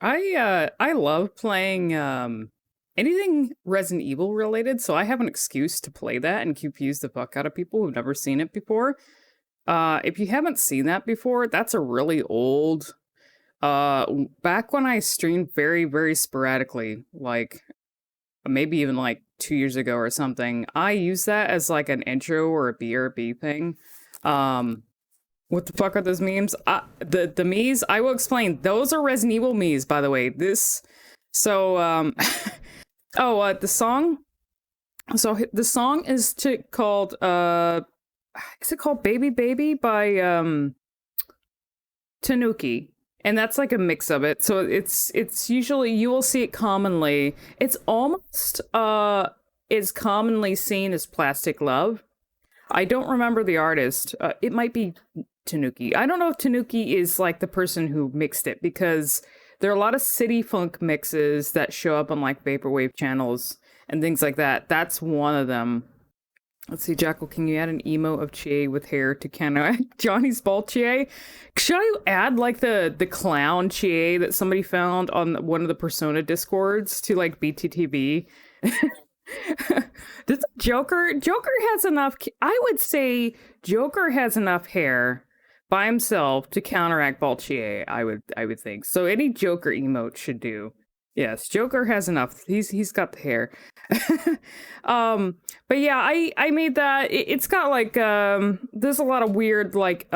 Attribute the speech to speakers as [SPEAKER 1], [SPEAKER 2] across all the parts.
[SPEAKER 1] I love playing anything Resident Evil related, so I have an excuse to play that and confuse the fuck out of people who've never seen it before. If you haven't seen that before, that's a really old back when I streamed very, very sporadically, like maybe even like 2 years ago or something, I used that as like an intro or a BRB thing. Um what the fuck are those memes? The memes, I will explain. Those are Resident Evil memes, by the way. This so the song. So the song called is it called Baby Baby by Tanuki? And that's like a mix of it. So it's usually, you will see it commonly. It's almost is commonly seen as Plastic Love. I don't remember the artist. It might be Tanuki. I don't know if Tanuki is like the person who mixed it, because there are a lot of city funk mixes that show up on like vaporwave channels and things like that. That's one of them. Let's see, Jackal, can you add an emo of Chie with hair to counteract Johnny's bald Chie? Should I add like the clown Chie that somebody found on one of the Persona discords to like BTTV? Does Joker has enough, I would say Joker has enough hair by himself to counteract bald Chie, I would think. So any Joker emote should do. Yes, Joker has enough. He's got the hair. But yeah, I made that. It's got like there's a lot of weird like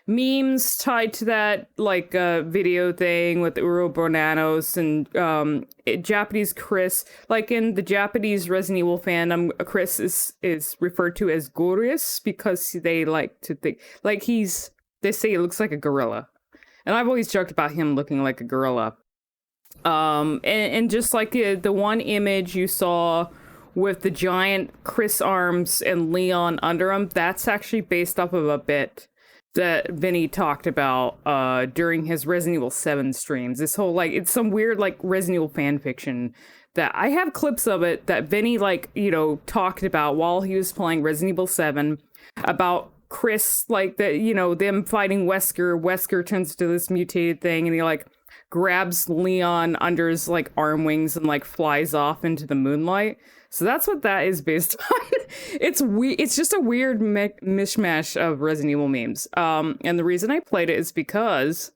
[SPEAKER 1] memes tied to that, like video thing with Urobonanos and Japanese Chris. Like in the Japanese Resident Evil fandom, Chris is referred to as Gorius because they like to think like they say he looks like a gorilla. And I've always joked about him looking like a gorilla. And just like the one image you saw with the giant Chris arms and Leon under him, that's actually based off of a bit that Vinny talked about during his Resident Evil 7 streams. This whole like, it's some weird like Resident Evil fan fiction that I have clips of it that Vinny like, you know, talked about while he was playing Resident Evil 7 about Chris, like the, you know, them fighting Wesker. Wesker turns into this mutated thing and he like grabs Leon under his like arm wings and like flies off into the moonlight. So that's what that is based on. It's just a weird mishmash of Resident Evil memes. And the reason I played it is because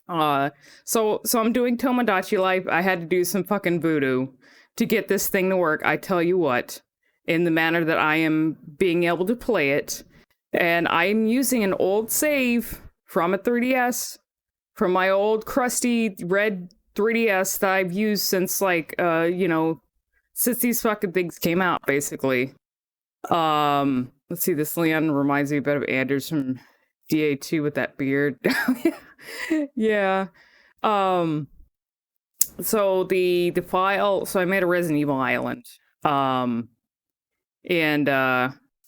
[SPEAKER 1] so I'm doing Tomodachi Life. I had to do some fucking voodoo to get this thing to work. I tell you what, in the manner that I am being able to play it. And I'm using an old save from a 3DS, from my old crusty red 3DS that I've used since like you know, since these fucking things came out, basically. Let's see, this Leon reminds me a bit of Anders from DA2 with that beard. Yeah. So the file, so I made a Resident Evil island. And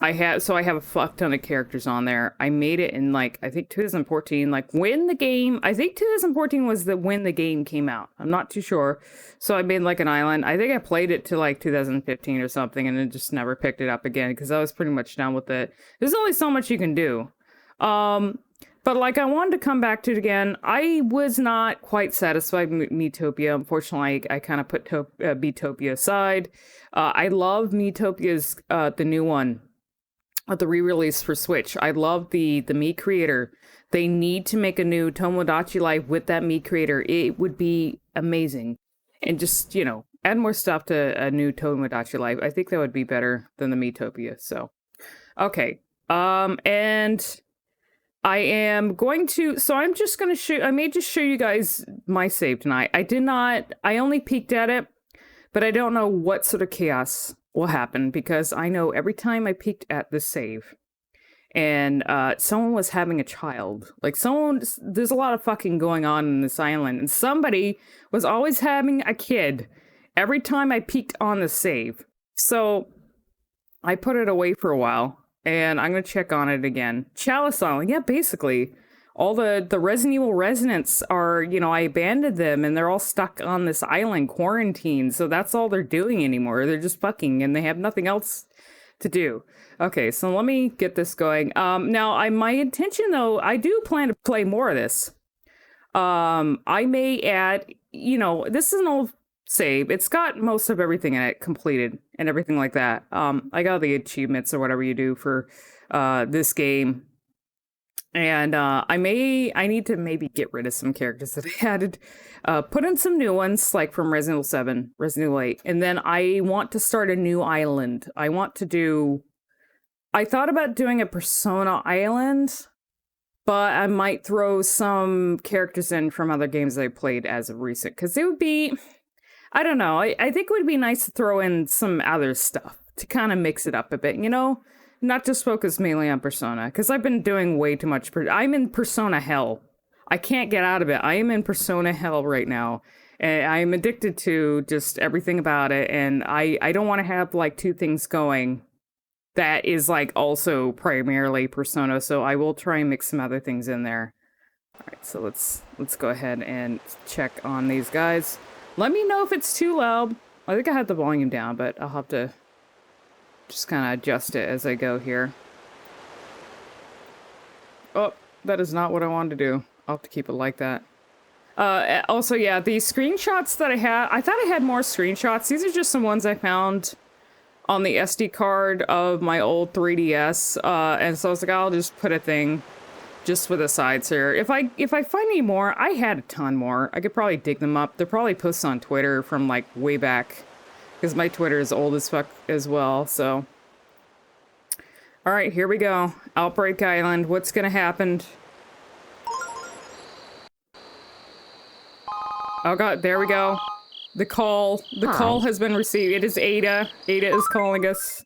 [SPEAKER 1] I have a fuck ton of characters on there. I made it in like, I think 2014, like when the game, I think 2014 was when the game came out. I'm not too sure. So I made like an island. I think I played it to like 2015 or something and then just never picked it up again because I was pretty much done with it. There's only so much you can do. But like I wanted to come back to it again. I was not quite satisfied with Miitopia. Unfortunately, I kind of put Miitopia aside. I love Miitopia's, the new one. The re-release for Switch. I love the Mii creator. They need to make a new Tomodachi Life with that Mii creator. It would be amazing. And just, you know, add more stuff to a new Tomodachi Life. I think that would be better than the Miitopia. So, okay. And I am going to, so I'm just going to show, I may just show you guys my save tonight. I only peeked at it, but I don't know what sort of chaos will happen because I know every time I peeked at the save and someone was having a child, like there's a lot of fucking going on in this island and somebody was always having a kid every time I peeked on the save. So I put it away for a while and I'm going to check on it again. Chalice Island, yeah, basically all the Resident Evil residents are, you know, I abandoned them and they're all stuck on this island quarantined. So that's all they're doing anymore. They're just fucking and they have nothing else to do. Okay, so let me get this going. Now, my intention though, I do plan to play more of this. I may add, this is an old save. It's got most of everything in it completed and everything like that. I got the achievements or whatever you do for this game. And I need to maybe get rid of some characters that I added, put in some new ones, like from Resident Evil 7, Resident Evil 8. And then I want to start a new island. I thought about doing a Persona Island, but I might throw some characters in from other games that I played as of recent. Because it would be, I don't know, I think it would be nice to throw in some other stuff to kind of mix it up a bit, Not just focus mainly on Persona, because I've been doing way too much. I'm in Persona hell. I can't get out of it. I am in Persona hell right now. And I am addicted to just everything about it, and I don't want to have, like, two things going that is, like, also primarily Persona, so I will try and mix some other things in there. Alright, so let's go ahead and check on these guys. Let me know if it's too loud. I think I had the volume down, but I'll have to just kind of adjust it as I go here. Oh, that is not what I wanted to do. I'll have to keep it like that. Also, yeah, the screenshots that I had, I thought I had more screenshots. These are just some ones I found on the SD card of my old 3DS. And so I was like, I'll just put a thing just for the sides here. If I find any more, I had a ton more. I could probably dig them up. They're probably posts on Twitter from, like, way back. Because my Twitter is old as fuck as well, so. Alright, here we go. Outbreak Island. What's gonna happen? Oh god, there we go. The call has been received. It is Ada. Ada is calling us.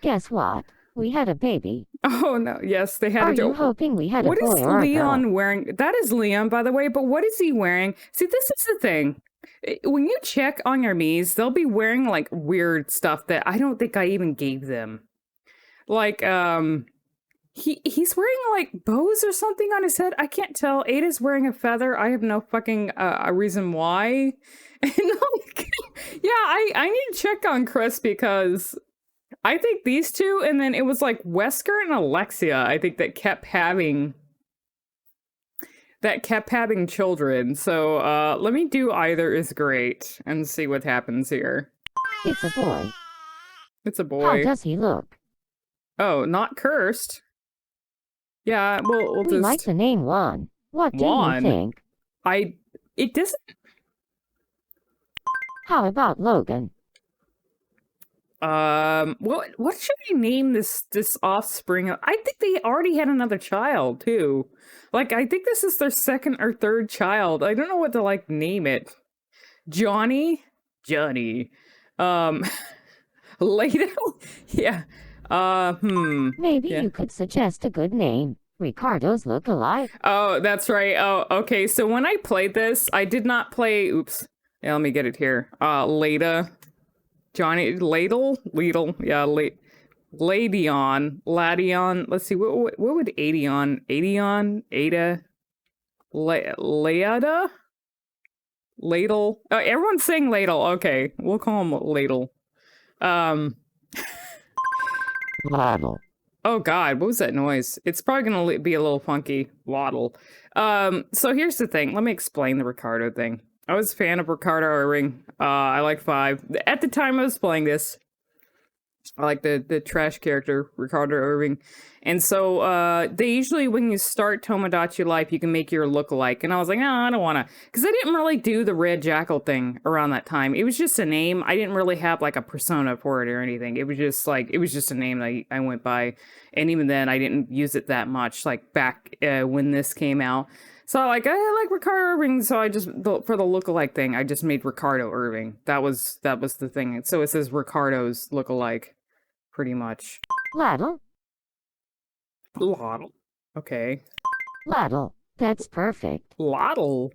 [SPEAKER 2] Guess what? We had a baby.
[SPEAKER 1] Oh no, yes, they had
[SPEAKER 2] Are you hoping we had a boy or a girl?
[SPEAKER 1] What is Leon wearing? That is Leon, by the way, but what is he wearing? See, this is the thing. When you check on your Miis, they'll be wearing, like, weird stuff that I don't think I even gave them. Like, he's wearing, like, bows or something on his head. I can't tell. Ada's wearing a feather. I have no fucking a reason why. And, like, yeah, I need to check on Chris because I think these two, and then it was, like, Wesker and Alexia, I think, that kept having children. So let me do either is great and see what happens here.
[SPEAKER 2] It's a boy.
[SPEAKER 1] It's a boy.
[SPEAKER 2] How does he look?
[SPEAKER 1] Oh, not cursed. Yeah, we'll
[SPEAKER 2] we
[SPEAKER 1] just
[SPEAKER 2] like the name Juan. What do you think?
[SPEAKER 1] It doesn't.
[SPEAKER 2] How about Logan?
[SPEAKER 1] What should we name this offspring? I think they already had another child too. Like, I think this is their second or third child. I don't know what to, like, name it. Johnny. Later. Yeah.
[SPEAKER 2] Maybe
[SPEAKER 1] yeah.
[SPEAKER 2] you could suggest a good name. Ricardo's look-alike.
[SPEAKER 1] Oh, that's right. Oh, okay. So when I played this, I did not play. Oops. Yeah, let me get it here. Lada. Johnny Ladle? Yeah, Ladion. Let's see, what would Adion? Ada? Leada? Ladle? Oh, everyone's saying Ladle. Okay, we'll call him Ladle.
[SPEAKER 2] Waddle.
[SPEAKER 1] Oh god, what was that noise? It's probably gonna be a little funky. Waddle. So here's the thing. Let me explain the Ricardo thing. I was a fan of Ricardo Irving. I like 5. At the time I was playing this, I like the trash character, Ricardo Irving. And so they usually, when you start Tomodachi Life, you can make your lookalike. And I was like, no, I don't want to. Because I didn't really do the Red Jackal thing around that time. It was just a name. I didn't really have, like, a persona for it or anything. It was just, like, it was just a name that I went by. And even then, I didn't use it that much, like, back when this came out. So, like, I like Ricardo Irving, so I just, for the lookalike thing, I just made Ricardo Irving. That was the thing. So it says Ricardo's lookalike, pretty much.
[SPEAKER 2] Laddle.
[SPEAKER 1] Okay.
[SPEAKER 2] Laddle. That's perfect.
[SPEAKER 1] Laddle.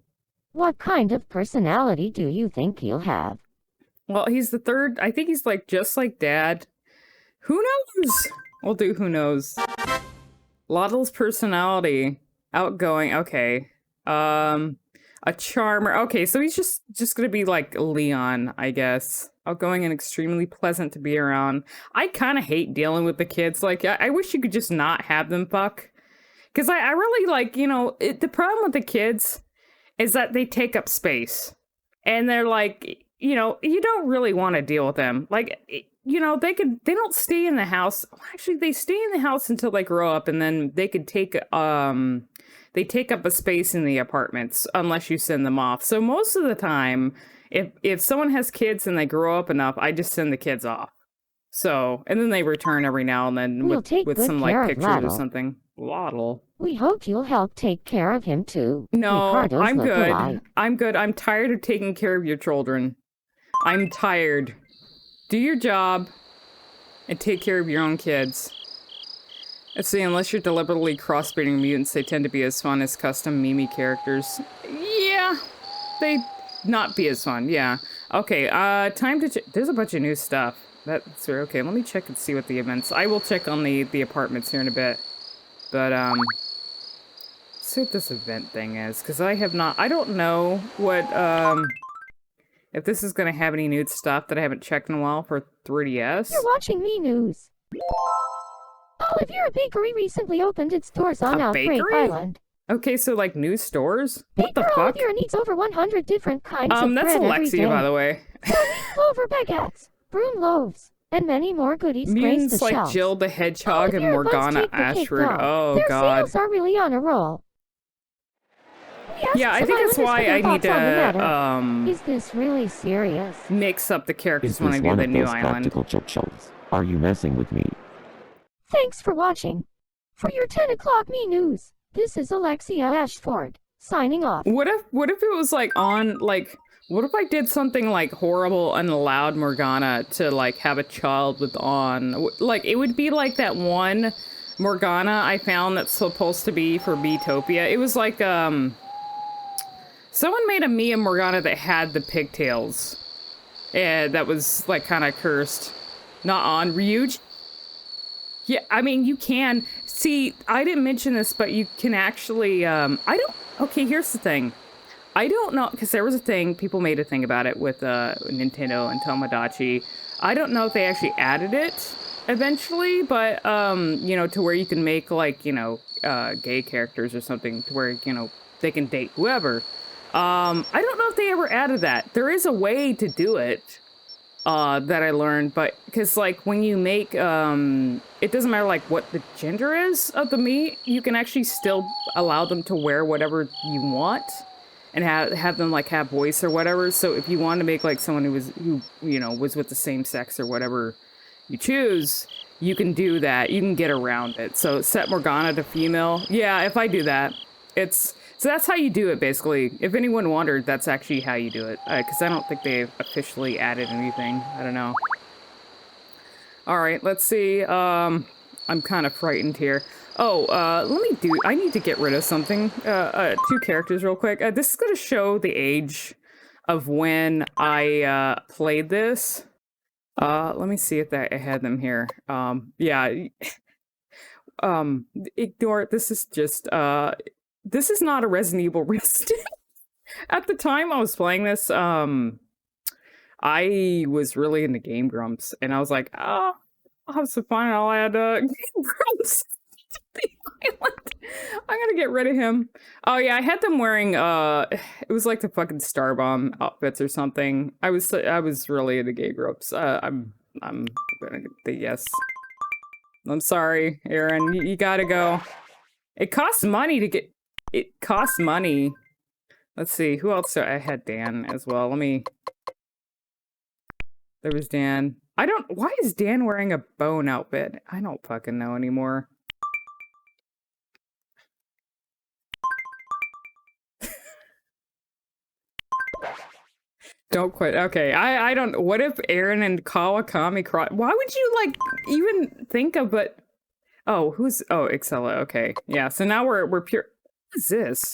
[SPEAKER 2] What kind of personality do you think he'll have?
[SPEAKER 1] Well, he's the third. I think he's, like, just like Dad. Who knows? We'll do who knows. Laddle's personality. Outgoing, okay. A charmer. Okay, so he's just gonna be like Leon, I guess. Outgoing and extremely pleasant to be around. I kind of hate dealing with the kids. Like, I wish you could just not have them fuck. Because I really like, the problem with the kids is that they take up space. And they're like, you don't really want to deal with them. Like, they don't stay in the house. Actually, they stay in the house until they grow up, and then they could they take up a space in the apartments unless you send them off. So most of the time, if someone has kids and they grow up enough, I just send the kids off. So, and then they return every now and then with some like pictures or something. Waddle.
[SPEAKER 2] We hope you'll help take care of him too.
[SPEAKER 1] No,
[SPEAKER 2] Ricardo's
[SPEAKER 1] I'm good.
[SPEAKER 2] alike.
[SPEAKER 1] I'm good. I'm tired of taking care of your children. I'm tired. Do your job and take care of your own kids. Let's see, unless you're deliberately crossbreeding mutants, they tend to be as fun as custom Mimi characters. Yeah, they not be as fun, yeah. Okay, time to there's a bunch of new stuff. That's okay, let me check and see what the events. I will check on the apartments here in a bit. But, let's see what this event thing is, because I don't know what, if this is going to have any new stuff that I haven't checked in a while for 3DS.
[SPEAKER 2] You're watching Me News. Olivier Bakery recently opened its doors on Outbreak Island.
[SPEAKER 1] Okay, so like new stores? What the fuck?
[SPEAKER 2] Olivier needs over 100 different kinds of
[SPEAKER 1] that's
[SPEAKER 2] bread
[SPEAKER 1] Alexia, by the way.
[SPEAKER 2] Clover baguettes, broom loaves, and many more goodies
[SPEAKER 1] Mutants
[SPEAKER 2] grace the
[SPEAKER 1] like
[SPEAKER 2] shelves.
[SPEAKER 1] Jill the Hedgehog and Morgana Ashford. Oh,
[SPEAKER 2] Their
[SPEAKER 1] God.
[SPEAKER 2] sales are really on a roll.
[SPEAKER 1] Yeah, I think that's why I need to,
[SPEAKER 2] Is this really serious?
[SPEAKER 1] mix up the characters when I
[SPEAKER 3] Is
[SPEAKER 1] do
[SPEAKER 3] this one
[SPEAKER 1] the
[SPEAKER 3] of
[SPEAKER 1] new
[SPEAKER 3] those
[SPEAKER 1] island.
[SPEAKER 3] practical joke shows? Are you messing with me?
[SPEAKER 2] Thanks for watching. For your 10 o'clock Me News, this is Alexia Ashford, signing off.
[SPEAKER 1] What if it was like what if I did something like horrible and allowed Morgana to like have a child with like it would be like that one Morgana I found that's supposed to be for Beatopia. It was like someone made a Mia Morgana that had the pigtails. Yeah, that was like kind of cursed. Not on Ryuj. Yeah, I mean, you can see, I didn't mention this, but you can actually, okay, here's the thing. I don't know, because there was a thing, people made a thing about it with Nintendo and Tomodachi. I don't know if they actually added it eventually, but, to where you can make, like, gay characters or something, to where, they can date whoever. I don't know if they ever added that. There is a way to do it. That I learned, but because like when you make it doesn't matter like what the gender is of the meat, you can actually still allow them to wear whatever you want and have them like have voice or whatever. So if you want to make like someone who was with the same sex or whatever you choose, you can do that. You can get around it. So set Morgana to female. Yeah, if I do that, so that's how you do it, basically. If anyone wondered, that's actually how you do it. Because I don't think they've officially added anything. I don't know. Alright, let's see. I'm kind of frightened here. Oh, I need to get rid of something. 2 characters real quick. This is going to show the age of when I played this. Let me see if I had them here. Yeah. Ignore it. This is just, this is not a Resident Evil Resident. At the time I was playing this, I was really into Game Grumps, and I was like, oh, I'll have some fun, and I'll add Game Grumps to the island. I'm gonna get rid of him. Oh yeah, I had them wearing, it was like the fucking Star Bomb outfits or something. I was really into Game Grumps. I'm gonna get the yes. I'm sorry, Aaron, you gotta go. It costs money to get... It costs money. Let's see, who else? I had Dan as well. There was Dan. Why is Dan wearing a bone outfit? I don't fucking know anymore. Don't quit. Okay, I don't... What if Aaron and Kawakami cross... Why would you, like, even think of it? Oh, who's... Oh, Excella. Okay. Yeah, so now we're pure... What is this?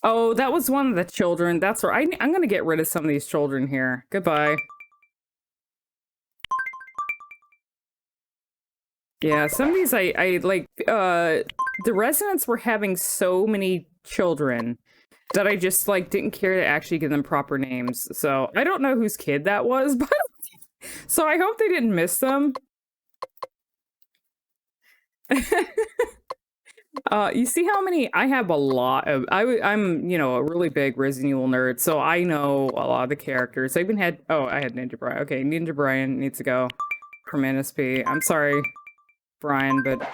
[SPEAKER 1] Oh, that was one of the children. That's right. I'm gonna get rid of some of these children here. Goodbye. Yeah, some of these I like, the residents were having so many children that I just, like, didn't care to actually give them proper names. So, I don't know whose kid that was, but... So, I hope they didn't miss them. You see how many I have a lot of I'm, a really big Resident Evil nerd, so I know a lot of the characters. I even had I had Ninja Brian. Okay, Ninja Brian needs to go from NSP. I'm sorry, Brian, but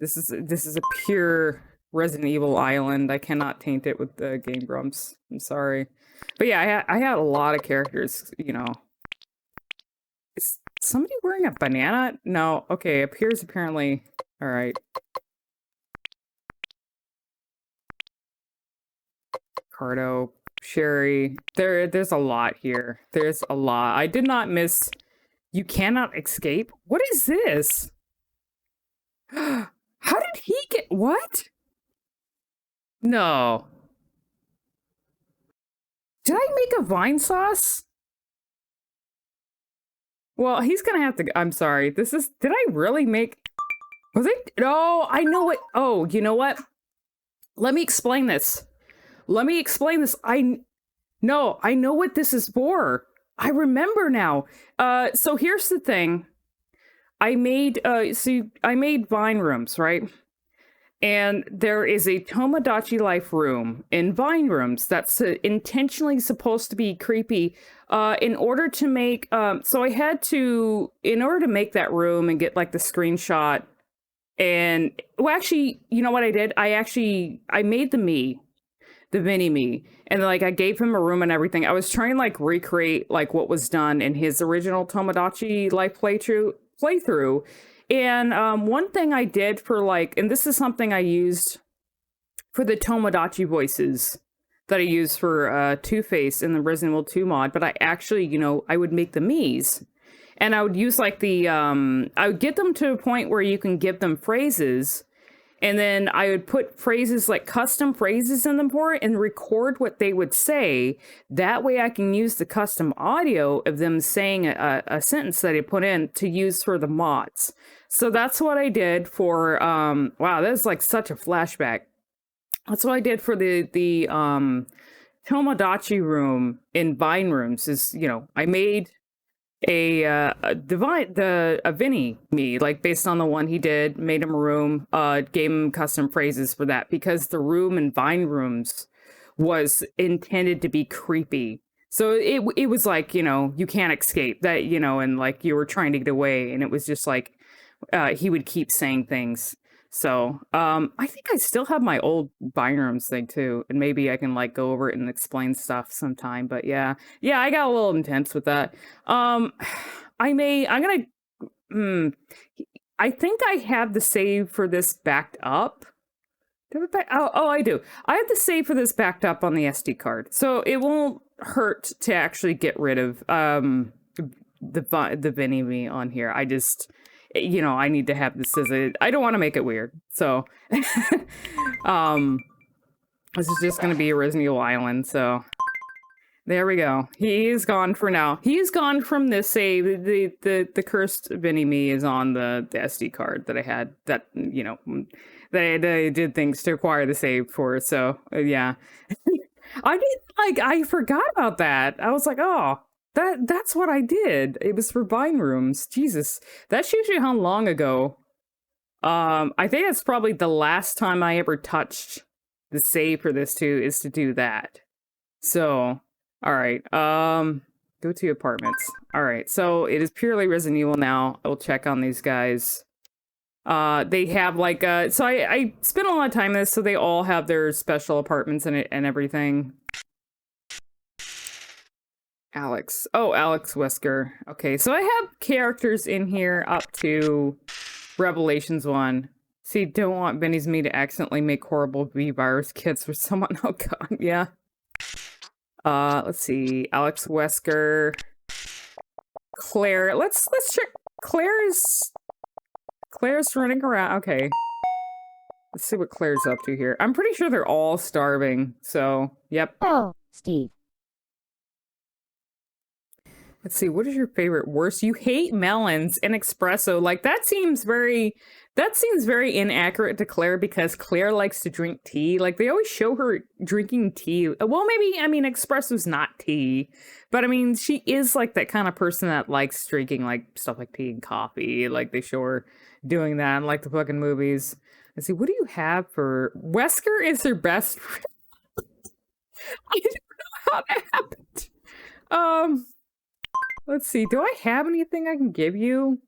[SPEAKER 1] this is a pure Resident Evil island. I cannot taint it with the Game Grumps. I'm sorry. But yeah, I had a lot of characters. Is somebody wearing a banana? No. Okay, appears apparently. All right. Cardo, Sherry. There's a lot here. There's a lot. I did not miss. You cannot escape? What is this? How did he get what? No. Did I make a vine sauce? Well, he's gonna have to. I'm sorry. Did I really make. Was it? No, I know it. Oh, you know what? Let me explain this. No, I know what this is for. I remember now. So here's the thing. I made Vine rooms, right? And there is a Tomodachi Life room in Vine rooms that's intentionally supposed to be creepy. In order to make, in order to make that room and get like the screenshot, and well, actually, you know what I did? I made the mini me, and like I gave him a room and everything. I was trying to like recreate like what was done in his original Tomodachi Life playthrough. And one thing I did for like, and this is something I used for the Tomodachi voices that I used for Two-Face in the Resident Evil 2 mod, but I actually, I would make the Miis. And I would use like I would get them to a point where you can give them phrases, and then I would put phrases like custom phrases in them for it and record what they would say. That way I can use the custom audio of them saying a sentence that I put in to use for the mods. So that's what I did for, wow, that's like such a flashback. That's what I did for the Tomodachi room in Vine Rooms is, I made a Vinny me, like based on the one he did, made him a room, gave him custom phrases for that because the room in Vine Rooms was intended to be creepy. So it was like, you can't escape that, and like you were trying to get away, and it was just like he would keep saying things. So I think I still have my old Vine Rooms thing too, and maybe I can like go over it and explain stuff sometime. But yeah, I got a little intense with that. I think I have the save for this backed up. Oh, I do. I have the save for this backed up on the SD card, so it won't hurt to actually get rid of the Vinny me on here. I just. I need to have this I don't want to make it weird. So, this is just going to be a Resident Evil Island. So, there we go. He is gone for now. He's gone from this save. The cursed Vinny me is on the SD card that I had that, they did things to acquire the save for. So, yeah. I forgot about that. I was like, oh. That's what I did. It was for Vine Rooms. Jesus. That shows you how long ago. I think that's probably the last time I ever touched the save for this too, is to do that. So, alright. Go to apartments. Alright, so it is purely Resident Evil now. I'll check on these guys. They have like so I spent a lot of time in this, so they all have their special apartments and everything. Alex. Oh, Alex Wesker. Okay, so I have characters in here up to Revelations 1. See, don't want Benny's me to accidentally make horrible V-virus kits for someone. Oh god, yeah. Let's see. Alex Wesker. Claire. Let's check. Claire's running around. Okay. Let's see what Claire's up to here. I'm pretty sure they're all starving, so, yep.
[SPEAKER 2] Oh, Steve.
[SPEAKER 1] Let's see, what is your favorite worst? You hate melons and espresso. Like that seems very inaccurate to Claire because Claire likes to drink tea. Like they always show her drinking tea. Well, maybe, espresso's not tea, but she is like that kind of person that likes drinking like stuff like tea and coffee. Like they show her doing that in like the fucking movies. Let's see, what do you have for Wesker is their best friend? I don't know how that happened. Let's see, do I have anything I can give you?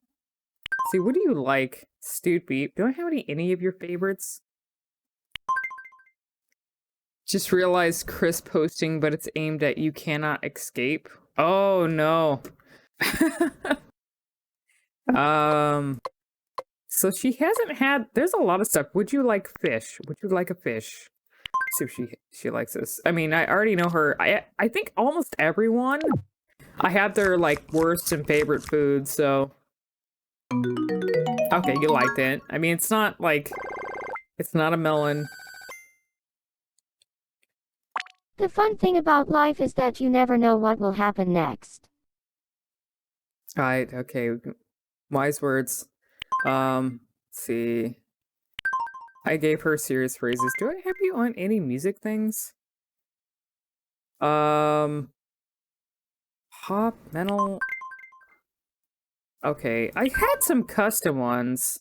[SPEAKER 1] Let's see, what do you like? Stewed beef. Do I have any of your favorites? Just realized Chris posting, but it's aimed at you cannot escape. Oh no. So she hasn't had, there's a lot of stuff. Would you like fish? Would you like a fish? Let's see if she likes this. I mean, I already know her. I think almost everyone, I have their like worst and favorite foods, so. Okay, you liked it. I mean, it's not like, it's not a melon.
[SPEAKER 2] The fun thing about life is that you never know what will happen next.
[SPEAKER 1] Right, okay. Wise words. Let's see. I gave her serious phrases. Do I have you on any music things? Pop, metal. Okay, I had some custom ones.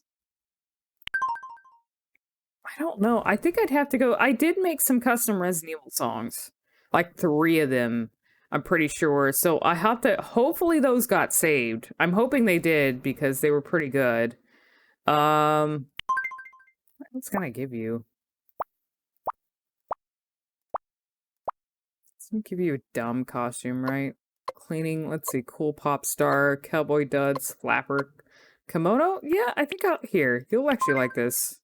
[SPEAKER 1] I don't know. I think I'd have to go. I did make some custom Resident Evil songs. Like 3 of them, I'm pretty sure. So I have to, hopefully those got saved. I'm hoping they did because they were pretty good. What else can I give you? Let's give you a dumb costume, right? Cleaning, let's see, cool pop star, cowboy duds, flapper, kimono? Yeah, I think here, you'll actually like this.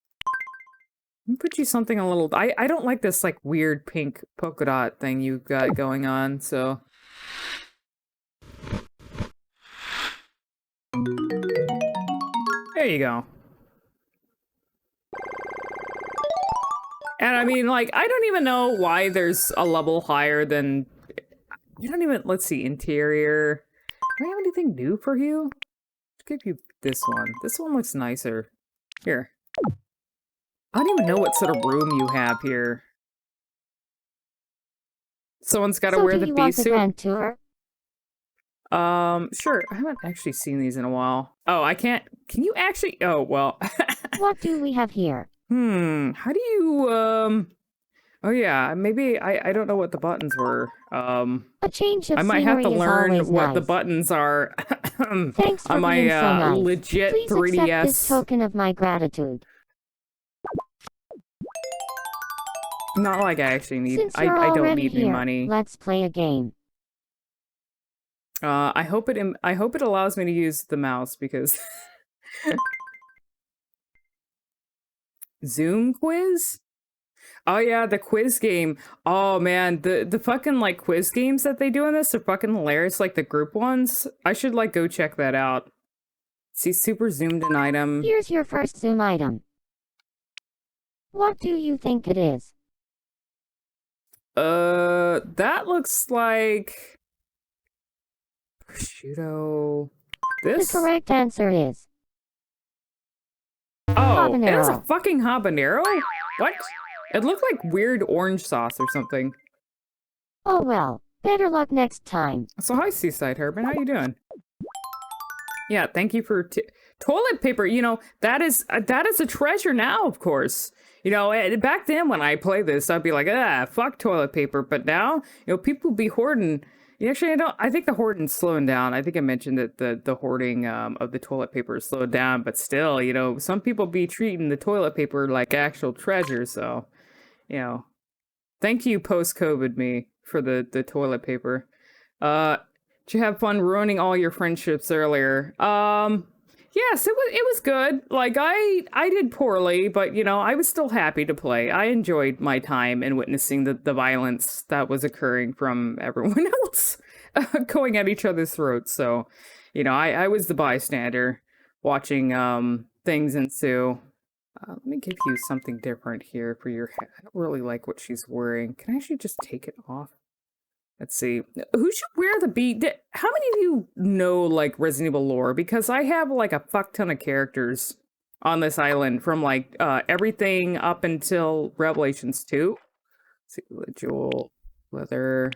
[SPEAKER 1] Let me put you something a little, I don't like this like weird pink polka dot thing you've got going on, so. There you go. And I mean, like, I don't even know why there's a level higher than... You don't even... Let's see, interior. Do I have anything new for you? Let's give you this one. This one looks nicer. Here. I don't even know what sort of room you have here. Someone's got to wear the bee suit.
[SPEAKER 2] Grand tour?
[SPEAKER 1] Sure. I haven't actually seen these in a while. Oh, I can't... Can you actually... Oh, well...
[SPEAKER 2] What do we have here?
[SPEAKER 1] How do you, oh yeah, maybe, I don't know what the buttons were.
[SPEAKER 2] A change of
[SPEAKER 1] I might have to
[SPEAKER 2] scenery is
[SPEAKER 1] learn
[SPEAKER 2] always
[SPEAKER 1] what
[SPEAKER 2] nice.
[SPEAKER 1] the buttons are
[SPEAKER 2] Thanks for
[SPEAKER 1] on my,
[SPEAKER 2] being so nice.
[SPEAKER 1] legit
[SPEAKER 2] Please
[SPEAKER 1] 3DS.
[SPEAKER 2] accept this token of my gratitude.
[SPEAKER 1] Not like I actually need,
[SPEAKER 2] Since
[SPEAKER 1] I
[SPEAKER 2] you're
[SPEAKER 1] don't
[SPEAKER 2] already
[SPEAKER 1] need
[SPEAKER 2] here,
[SPEAKER 1] new money.
[SPEAKER 2] let's play a game.
[SPEAKER 1] I hope it allows me to use the mouse because... Zoom quiz? Oh yeah, the quiz game. Oh man, the fucking like quiz games that they do in this are fucking hilarious, like the group ones. I should like go check that out. See, super zoomed in item.
[SPEAKER 2] Here's your first Zoom item. What do you think it is?
[SPEAKER 1] That looks like prosciutto. This?
[SPEAKER 2] The correct answer is
[SPEAKER 1] Oh, it is a
[SPEAKER 2] habanero.
[SPEAKER 1] fucking habanero? What? It looked like weird orange sauce or something.
[SPEAKER 2] Oh well, better luck next time.
[SPEAKER 1] So hi, Seaside Herman, how you doing? Yeah, thank you for toilet paper. You know, that is a treasure now, of course. You know, back then when I played this, I'd be like, fuck toilet paper. But now, you know, people be hoarding. Actually, I think the hoarding's slowing down. I think I mentioned that the hoarding of the toilet paper is slowed down, but still, you know, some people be treating the toilet paper like actual treasure. So, you know, thank you, post-COVID me, for the toilet paper. Did you have fun ruining all your friendships earlier? Yes, it was good. Like I did poorly, but you know, I was still happy to play. I enjoyed my time and witnessing the violence that was occurring from everyone else going at each other's throats. So, you know, I was the bystander watching things ensue. Let me give you something different here for your hat. I don't really like what she's wearing. Can I actually just take it off? Let's see. Who should wear the beat? How many of you know, like, Resident Evil lore? Because I have, like, a fuck ton of characters on this island from, like, everything up until Revelations 2. Let's see, Jewel, leather.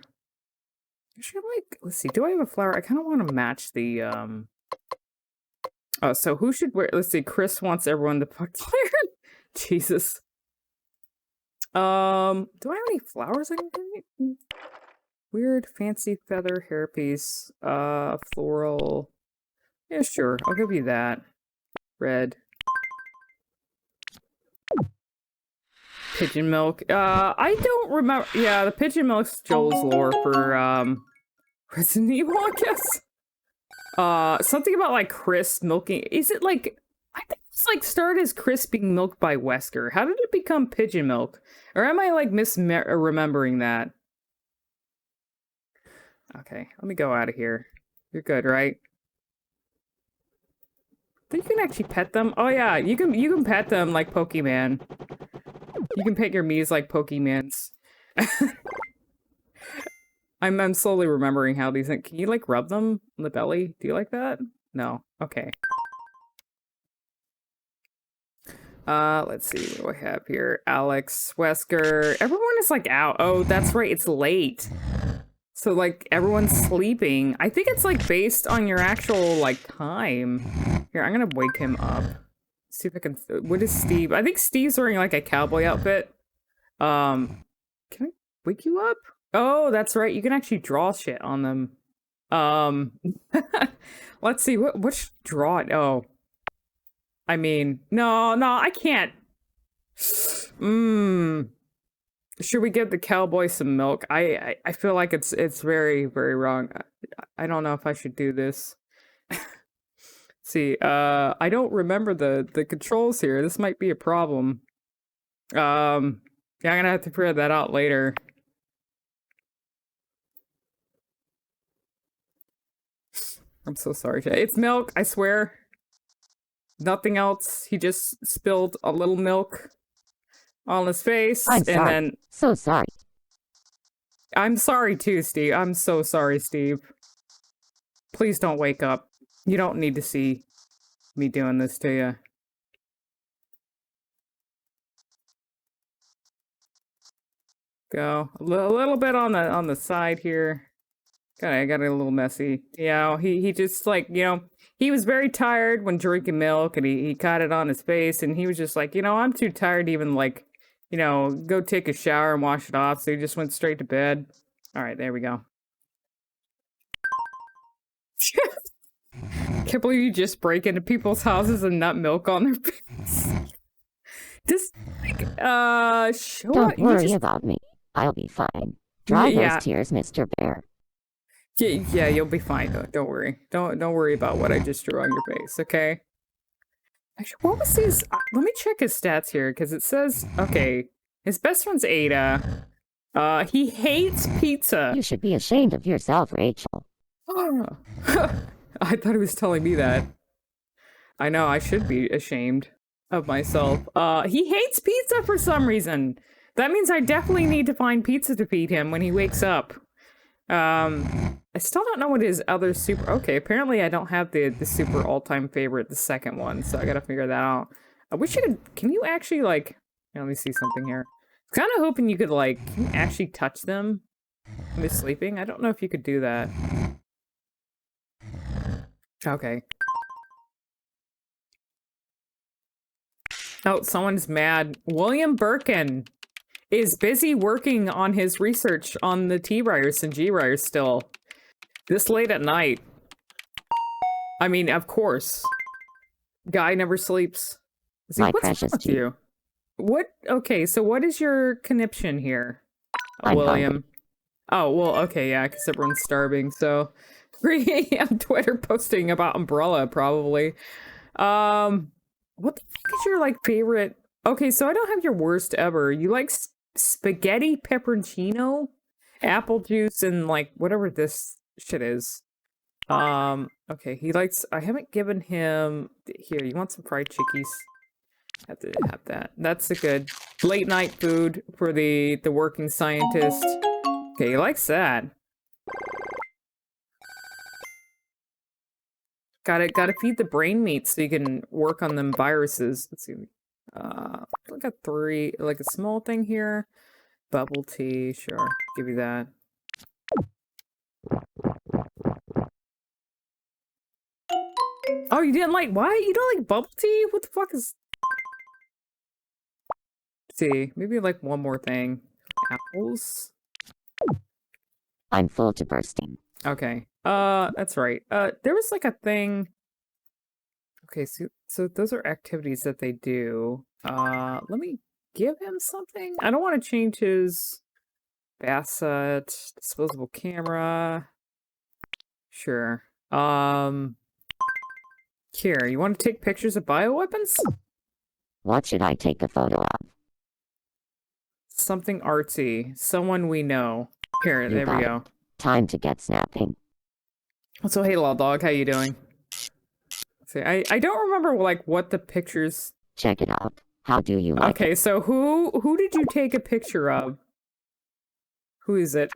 [SPEAKER 1] Actually, like, let's see. Do I have a flower? I kind of want to match the, Oh, so who should wear... Let's see. Chris wants everyone to fuck Claire. Jesus. Do I have any flowers I can give? Weird fancy feather hairpiece. Floral. Yeah, sure. I'll give you that. Red. Pigeon milk. I don't remember. Yeah, the pigeon milk's Joel's lore for, Resident Evil, I guess. Something about, like, Chris milking. Is it, like, I think it's, like, started as Chris being milked by Wesker. How did it become pigeon milk? Or am I, like, remembering that? Okay, let me go out of here. You're good, right? I think you can actually pet them. Oh, yeah, you can pet them like Pokemon. You can pet your Miis like Pokemons. I'm slowly remembering how these things. Can you like rub them on the belly? Do you like that? No. Okay. Let's see. What do I have here? Alex, Wesker. Everyone is like out. Oh, that's right. It's late. So like everyone's sleeping. I think it's like based on your actual like time. Here, I'm gonna wake him up. See if I can. What is Steve? I think Steve's wearing like a cowboy outfit. Can I wake you up? Oh, that's right. You can actually draw shit on them. Let's see. Which draw it? Oh, I mean, no, I can't. Should we give the cowboy some milk? I feel like it's very, very wrong. I don't know if I should do this. See, I don't remember the controls here. This might be a problem. Yeah, I'm gonna have to figure that out later. I'm so sorry. It's milk, I swear. Nothing else. He just spilled a little milk on his face.
[SPEAKER 2] I'm
[SPEAKER 1] and
[SPEAKER 2] sorry.
[SPEAKER 1] Then
[SPEAKER 2] So sorry.
[SPEAKER 1] I'm sorry too, Steve. I'm so sorry, Steve. Please don't wake up. You don't need to see me doing this to you. Go a little bit on the side here. I got a little messy. Yeah, he just like, he was very tired when drinking milk, and he caught it on his face, and he was just like, I'm too tired to even like, go take a shower and wash it off, so he just went straight to bed. All right, there we go. Can't believe you just break into people's houses and nut milk on their face. Just like, show
[SPEAKER 2] Don't worry
[SPEAKER 1] just...
[SPEAKER 2] about me. I'll be fine. Dry
[SPEAKER 1] Yeah.
[SPEAKER 2] those tears, Mr. Bear.
[SPEAKER 1] Yeah, you'll be fine. Don't worry. Don't worry about what I just drew on your face, okay? Actually, what was his... let me check his stats here, because it says... Okay, his best friend's Ada. He hates pizza.
[SPEAKER 2] You should be ashamed of yourself, Rachel.
[SPEAKER 1] I thought he was telling me that. I know, I should be ashamed of myself. He hates pizza for some reason. That means I definitely need to find pizza to feed him when he wakes up. I still don't know what his other super... Okay, apparently I don't have the super all-time favorite, the second one, so I gotta figure that out. I wish you could... Can you actually, like... Let me see something here. I'm kind of hoping you could, like... Can you actually touch them when they're sleeping? I don't know if you could do that. Okay. Oh, someone's mad. William Birkin is busy working on his research on the T-virus and G-virus still. This late at night. I mean, of course. Guy never sleeps. See,
[SPEAKER 2] My
[SPEAKER 1] what's
[SPEAKER 2] precious
[SPEAKER 1] wrong with
[SPEAKER 2] G.
[SPEAKER 1] you? What? Okay, so what is your conniption here,
[SPEAKER 2] I'm
[SPEAKER 1] William? Oh, well, okay, yeah, because everyone's starving, so... 3 a.m. Twitter posting about Umbrella, probably. What the fuck is your, like, favorite... Okay, so I don't have your worst ever. You like spaghetti pepperoncino? Apple juice and, like, whatever this shit is. Okay, he likes... I haven't given him... Here, you want some fried chickies? Have to have that. That's the good late night food for the working scientist. Okay, he likes that. Gotta feed the brain meat so you can work on them viruses. Let's see. Like a 3, like a small thing here. Bubble tea, sure. Give you that. Oh, you didn't like what? You don't like bubble tea? What the fuck is... see, maybe like one more thing. Apples.
[SPEAKER 3] I'm full to bursting.
[SPEAKER 1] Okay. That's right. There was like a thing. Okay, so those are activities that they do. Let me give him something. I don't want to change his Bassett disposable camera. Sure. Here, you want to take pictures of bioweapons?
[SPEAKER 3] What should I take a photo of?
[SPEAKER 1] Something artsy. Someone we know. Here,
[SPEAKER 3] You
[SPEAKER 1] there we
[SPEAKER 3] got it.
[SPEAKER 1] go.
[SPEAKER 3] Time to get snapping.
[SPEAKER 1] So, hey, Law Dog, how you doing? See, I don't remember, like, what the pictures...
[SPEAKER 3] Check it out. How do you like
[SPEAKER 1] Okay, so who did you take a picture of? Who is it?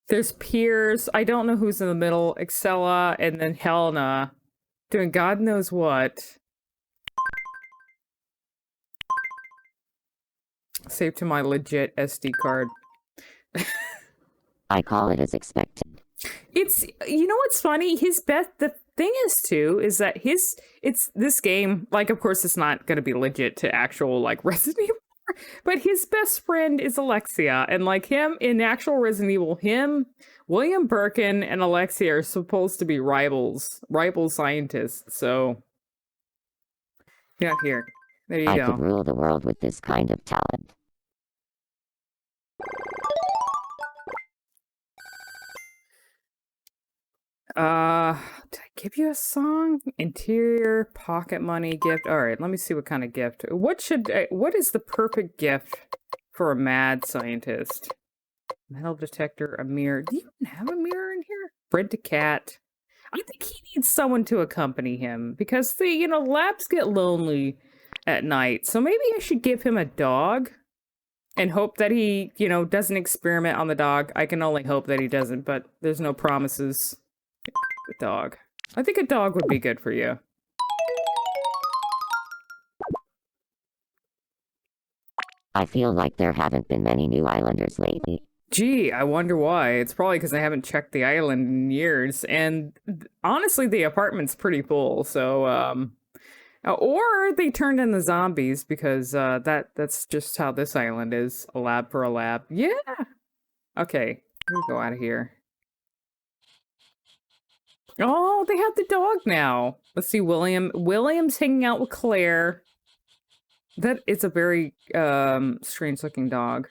[SPEAKER 1] There's Piers. I don't know who's in the middle. Excella, and then Helena. Doing God knows what. Save to my legit SD card.
[SPEAKER 3] I call it as expected.
[SPEAKER 1] It's, you know what's funny? The thing is too, is that it's this game, like, of course it's not going to be legit to actual, like, Resident Evil, but his best friend is Alexia, and like him in actual Resident Evil, William Birkin and Alexia are supposed to be rival scientists, so yeah, here. There you
[SPEAKER 3] I
[SPEAKER 1] go.
[SPEAKER 3] could rule the world with this kind of talent.
[SPEAKER 1] Did I give you a song? Interior, pocket money, gift. All right, let me see what kind of gift. What is the perfect gift for a mad scientist? Metal detector, a mirror. Do you even have a mirror in here? Bread to cat. I think he needs someone to accompany him because labs get lonely at night. So maybe I should give him a dog and hope that he, doesn't experiment on the dog. I can only hope that he doesn't, but there's no promises. The dog. I think a dog would be good for you.
[SPEAKER 3] I feel like there haven't been many new islanders lately.
[SPEAKER 1] Gee, I wonder why. It's probably because I haven't checked the island in years. And honestly, the apartment's pretty full. So, or they turned in the zombies because that's just how this island is. A lab for a lab. Yeah. Okay, let me go out of here. Oh, they have the dog now. Let's see, William's hanging out with Claire. That is a very strange looking dog.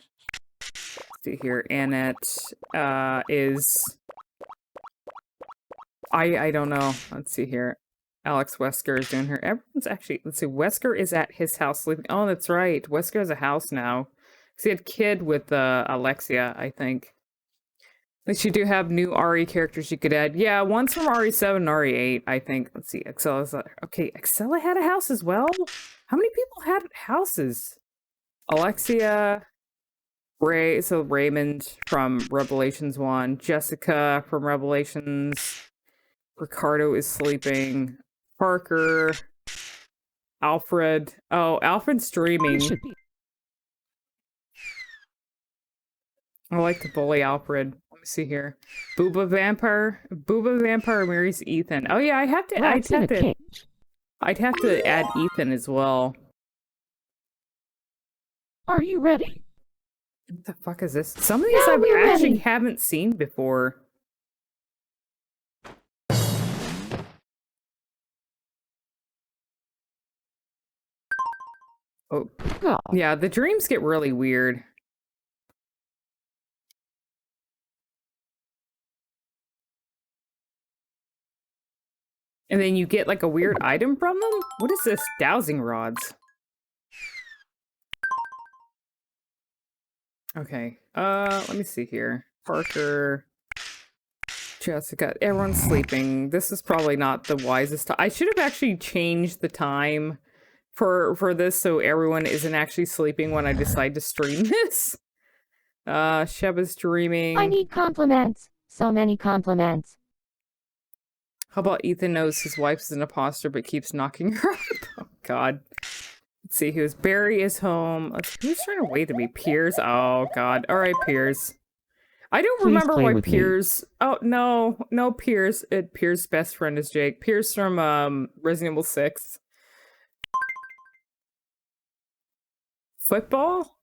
[SPEAKER 1] Let's see here. Annette is I don't know. Let's see here. Alex Wesker is doing her. Everyone's actually, let's see, Wesker is at his house sleeping. Oh, that's right. Wesker has a house now. He had a kid with Alexia, I think. At least you do have new RE characters you could add. Yeah, one's from RE7 and RE8, I think. Let's see, Excella's... Okay, Excella had a house as well? How many people had houses? Alexia, Raymond from Revelations 1, Jessica from Revelations, Ricardo is sleeping, Parker, Alfred. Oh, Alfred's dreaming. I like to bully Alfred. Let me see here. Booba Vampire marries Ethan. Oh yeah, I'd have to add Ethan as well.
[SPEAKER 2] Are you ready?
[SPEAKER 1] What the fuck is this? Some of these I actually haven't seen before. Oh. Yeah, the dreams get really weird. And then you get like a weird item from them? What is this? Dowsing rods. Okay. Let me see here. Parker, Jessica, everyone's sleeping. This is probably not the wisest time. I should have actually changed the time for this so everyone isn't actually sleeping when I decide to stream this. Sheba's dreaming.
[SPEAKER 2] I need compliments. So many compliments.
[SPEAKER 1] How about Ethan knows his wife is an imposter but keeps knocking her up? Oh, God. Let's see, Barry is home. Who's trying to wait to me? Piers? Oh, God. All right, Piers. I don't remember why Piers... Oh, no. Piers. Piers' best friend is Jake. Piers from Resident Evil 6. Football?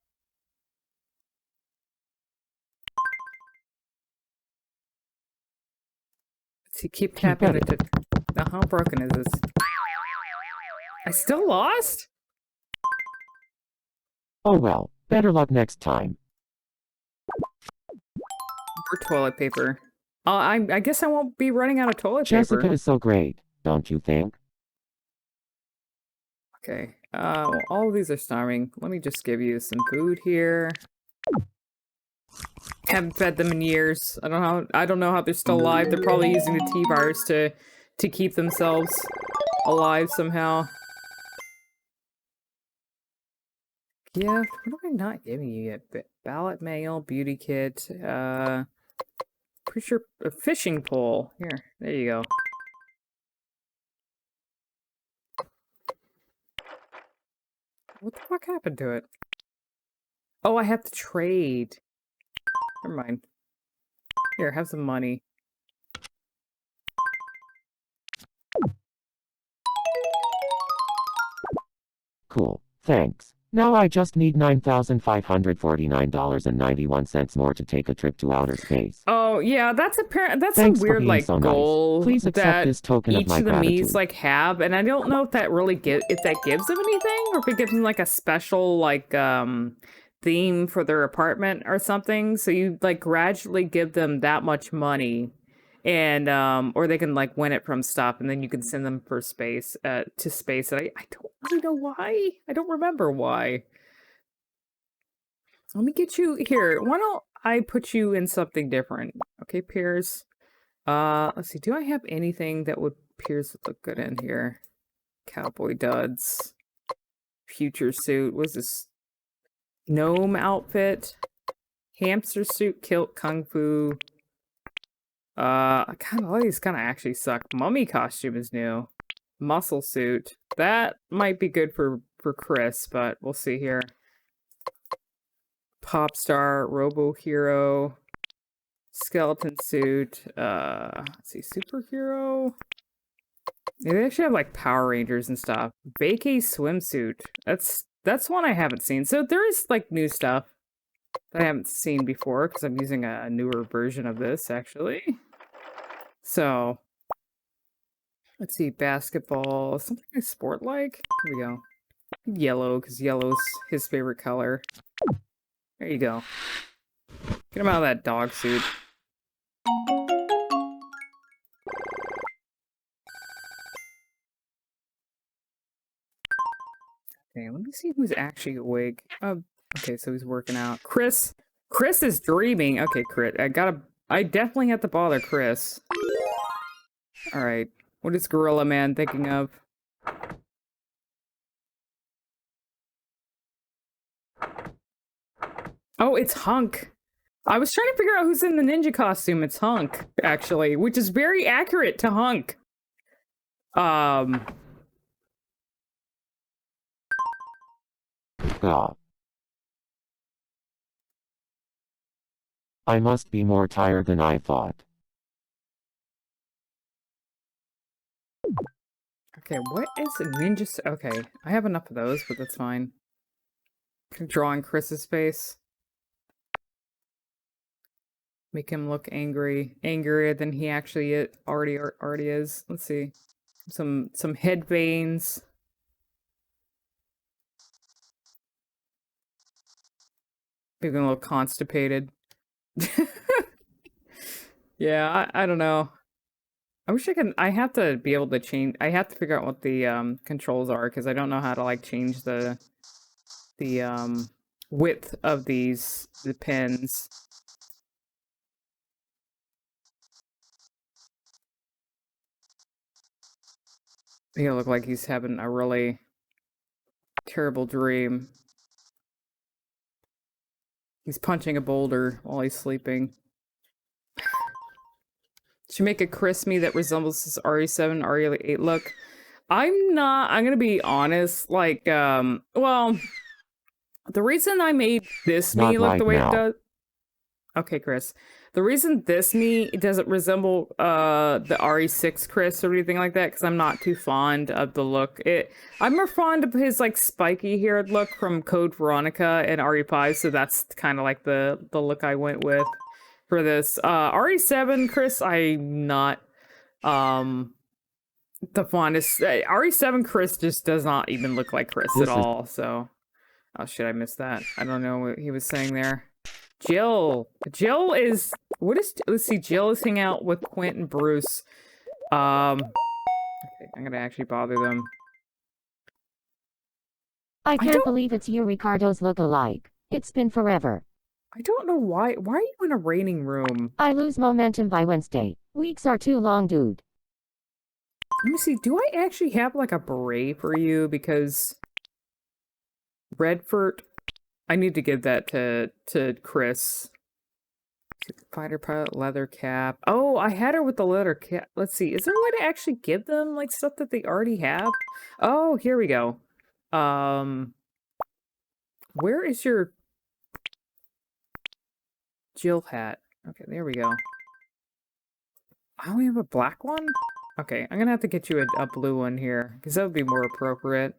[SPEAKER 1] Let's see, keep tapping
[SPEAKER 4] it.
[SPEAKER 1] it. Now, how broken is this? I still lost?
[SPEAKER 4] Oh well, better luck next time.
[SPEAKER 1] For toilet paper. I guess I won't be running out of toilet
[SPEAKER 4] Jessica
[SPEAKER 1] paper.
[SPEAKER 4] is so great, don't you think?
[SPEAKER 1] Okay. Well, all of these are starving. Let me just give you some food here. Haven't fed them in years. I don't know how they're still alive. They're probably using the T-virus to keep themselves alive somehow. Gift. What am I not giving you yet? Ballot mail, beauty kit, pretty sure a fishing pole. Here, there you go. What the fuck happened to it? Oh, I have to trade. Never mind. Here, have some money.
[SPEAKER 4] Cool, thanks. Now I just need $9,549.91 more to take a trip to outer space.
[SPEAKER 1] Oh yeah, that's
[SPEAKER 4] Thanks
[SPEAKER 1] a
[SPEAKER 4] for
[SPEAKER 1] weird
[SPEAKER 4] being
[SPEAKER 1] like
[SPEAKER 4] so nice.
[SPEAKER 1] goal
[SPEAKER 4] Please accept
[SPEAKER 1] that
[SPEAKER 4] this token of
[SPEAKER 1] each
[SPEAKER 4] my
[SPEAKER 1] of the
[SPEAKER 4] gratitude.
[SPEAKER 1] Miis like have, and I don't know if that really gives them anything, or if it gives them like a special like theme for their apartment or something. So you like gradually give them that much money, and or they can like win it from stuff, and then you can send them for space to space. And I don't really know why. I don't remember why. Let me get you here. Why don't I put you in something different? Okay, Piers. Let's see. Do I have anything that would Piers would look good in here? Cowboy duds. Future suit. What's this? Gnome outfit. Hamster suit. Kilt. Kung fu. Kind of all these kind of actually suck. Mummy costume is new. Muscle suit. That might be good for Chris, but we'll see here. Pop star, robo hero, skeleton suit, let's see, superhero. Yeah, they actually have like Power Rangers and stuff. Vacay swimsuit. That's one I haven't seen. So there is like new stuff that I haven't seen before because I'm using a newer version of this actually. So let's see, basketball, something I sport like. Here we go. Yellow, because yellow's his favorite color. There you go. Get him out of that dog suit. Okay, let me see who's actually awake. Okay, so he's working out. Chris is dreaming. Okay, Crit. I definitely have to bother Chris. Alright. What is Gorilla Man thinking of? Oh, it's Hunk. I was trying to figure out who's in the ninja costume. It's Hunk, actually, which is very accurate to Hunk.
[SPEAKER 4] I must be more tired than I thought.
[SPEAKER 1] Okay, what is a ninja? Okay, I have enough of those, but that's fine. Drawing Chris's face. Make him look angrier than he actually already is. Let's see, some head veins. Maybe a little constipated. Yeah, I don't know. I wish I have to be able to change. I have to figure out what the controls are because I don't know how to like change the width of the pins. He'll look like he's having a really terrible dream. He's punching a boulder while he's sleeping. Should make a Crispy that resembles his RE7, RE8 look. I'm gonna be honest, like, well, the reason I made this me look the way it does... Okay, Chris. The reason this me doesn't resemble the RE6 Chris or anything like that, because I'm not too fond of the look. I'm more fond of his like spiky haired look from Code Veronica and RE5, so that's kind of like the look I went with for this. RE7 Chris, I'm not the fondest. RE7 Chris just does not even look like Chris at all, so. Oh shit, I missed that. I don't know what he was saying there. Jill is, let's see, Jill is hanging out with Quint and Bruce. Okay, I'm gonna actually bother them.
[SPEAKER 2] I can't believe it's you Ricardo's look-alike. It's been forever.
[SPEAKER 1] I don't know why are you in a raining room?
[SPEAKER 2] I lose momentum by Wednesday. Weeks are too long, dude.
[SPEAKER 1] Let me see, do I actually have like a beret for you? Because Redford, I need to give that to Chris. Fighter pilot, leather cap. Oh, I had her with the leather cap. Let's see, is there a way to actually give them like stuff that they already have? Oh, here we go. Where is your Jill hat? Okay, there we go. I only have a black one? Okay, I'm gonna have to get you a blue one here, because that would be more appropriate.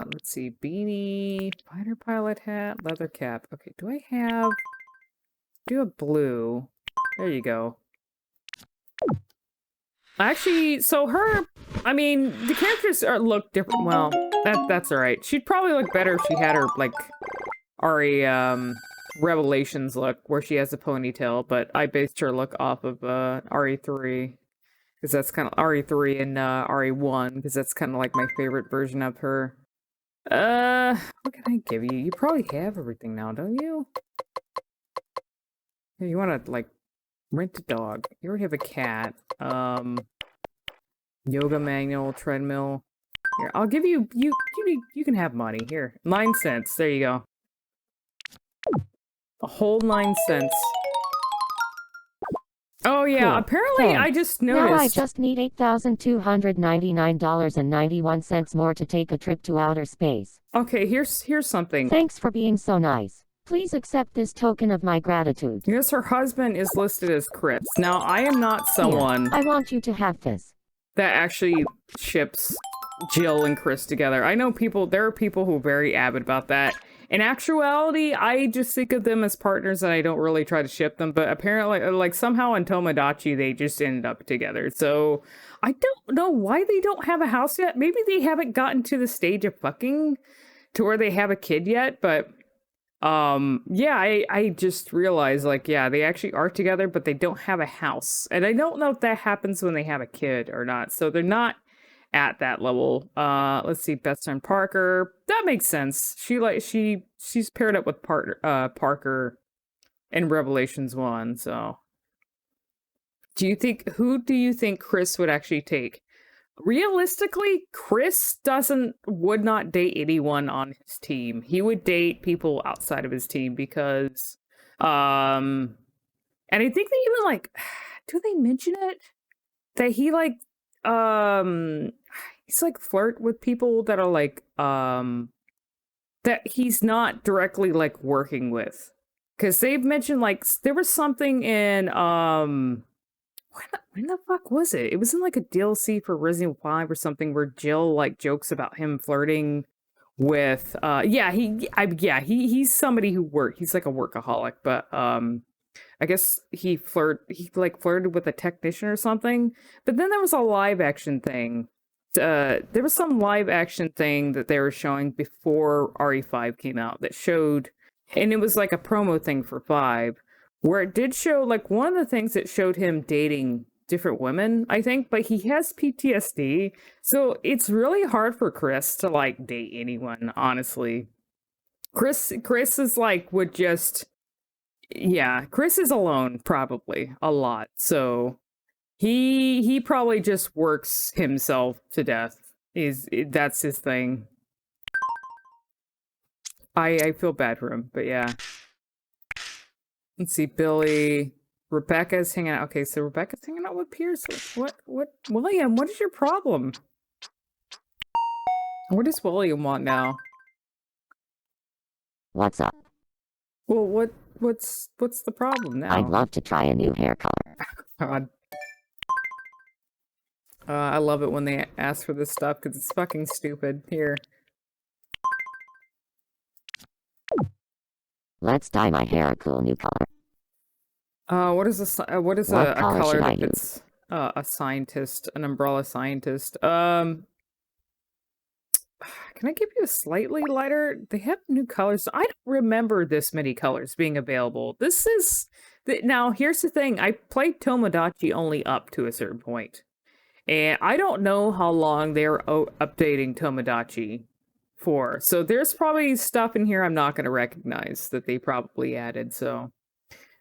[SPEAKER 1] Let's see, beanie, fighter pilot hat, leather cap. Okay, do a blue. There you go. Actually, so I mean, the characters look different. Well, that's all right. She'd probably look better if she had her, like, Ari, Revelations look, where she has a ponytail, but I based her look off of, RE3. Because that's kind of RE3 and RE1, because that's kind of like my favorite version of her. What can I give you? You probably have everything now, don't you? Here, you want to, like, rent a dog. You already have a cat. Yoga manual, treadmill. Here, I'll give you, you can have money. Here, 9 cents. There you go. A whole 9 cents. Oh yeah,
[SPEAKER 2] Cool.
[SPEAKER 1] apparently
[SPEAKER 2] Thanks.
[SPEAKER 1] I just noticed.
[SPEAKER 2] Now I just need $8,299.91 more to take a trip to outer space.
[SPEAKER 1] Okay, here's something.
[SPEAKER 2] Thanks for being so nice. Please accept this token of my gratitude.
[SPEAKER 1] Yes, her husband is listed as Chris. Now, I am not someone
[SPEAKER 2] Here, I want you to have this.
[SPEAKER 1] that actually ships Jill and Chris together. I know there are people who are very avid about that. In actuality, I just think of them as partners and I don't really try to ship them, but apparently, like, somehow in Tomodachi, they just ended up together. So, I don't know why they don't have a house yet. Maybe they haven't gotten to the stage of fucking to where they have a kid yet, but yeah, I just realized, like, yeah, they actually are together, but they don't have a house. And I don't know if that happens when they have a kid or not. So they're not at that level. Let's see, best friend Parker. That makes sense. She's paired up with Parker in Revelations 1, so. Who do you think Chris would actually take? Realistically, Chris would not date anyone on his team. He would date people outside of his team because, and I think they even, like, do they mention it? That he, like, he's, like, flirt with people that are, like, that he's not directly, like, working with. Because they've mentioned, like, there was something in, when the fuck was it? It was in, like, a DLC for Resident Evil 5 or something where Jill, like, jokes about him flirting with, he's somebody he's, like, a workaholic, but, I guess he flirted with a technician or something. But then there was a live action thing. There was some live action thing that they were showing before RE5 came out that showed, and it was like a promo thing for 5, where it did show, like, one of the things that showed him dating different women, I think, but he has PTSD, so it's really hard for Chris to, like, date anyone, honestly. Chris is, like, would just, yeah, Chris is alone, probably, a lot, so he probably just works himself to death, that's his thing. I feel bad for him, but yeah. Let's see, Billy. Rebecca's hanging out. Okay, so Rebecca's hanging out with Pierce. William, what is your problem? What does William want now?
[SPEAKER 3] What's up?
[SPEAKER 1] Well, what's the problem now?
[SPEAKER 3] I'd love to try a new hair color.
[SPEAKER 1] God. I love it when they ask for this stuff because it's fucking stupid. Here.
[SPEAKER 3] Let's dye my hair a cool new color.
[SPEAKER 1] What is
[SPEAKER 3] What
[SPEAKER 1] a
[SPEAKER 3] color
[SPEAKER 1] color
[SPEAKER 3] should I
[SPEAKER 1] that fits a scientist, an umbrella scientist? Can I give you a slightly lighter? They have new colors. I don't remember this many colors being available. This is now. Here's the thing. I played Tomodachi only up to a certain point, and I don't know how long they're updating Tomodachi for. So there's probably stuff in here I'm not going to recognize that they probably added. So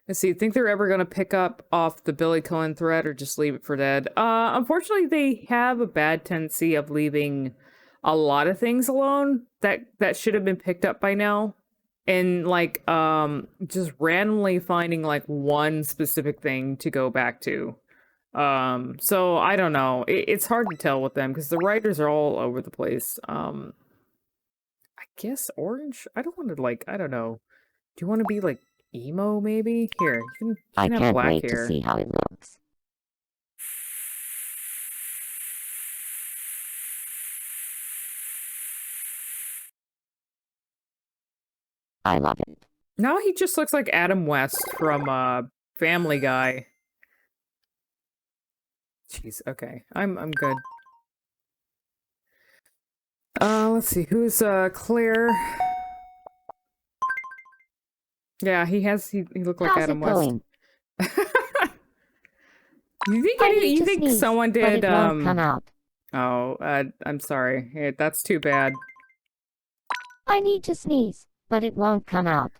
[SPEAKER 1] let's see. Think they're ever going to pick up off the Billy Cohen thread or just leave it for dead? Unfortunately, they have a bad tendency of leaving a lot of things alone that should have been picked up by now, and like just randomly finding like one specific thing to go back to. So I don't know. It's hard to tell with them because the writers are all over the place. I guess orange. I don't want to like. I don't know. Do you want to be like emo? Maybe here. You
[SPEAKER 3] I
[SPEAKER 1] can have
[SPEAKER 3] can't
[SPEAKER 1] black
[SPEAKER 3] wait
[SPEAKER 1] hair.
[SPEAKER 3] to see how it looks. I love it.
[SPEAKER 1] Now he just looks like Adam West from Family Guy. Jeez, okay. I'm good. Let's see, who's Claire? Yeah, he looked like
[SPEAKER 2] How's
[SPEAKER 1] Adam
[SPEAKER 2] it
[SPEAKER 1] West.
[SPEAKER 2] going?
[SPEAKER 1] You think
[SPEAKER 2] sneeze,
[SPEAKER 1] someone
[SPEAKER 2] but
[SPEAKER 1] did
[SPEAKER 2] it won't come out.
[SPEAKER 1] I'm sorry. That's too bad.
[SPEAKER 2] I need to sneeze, but it won't come out.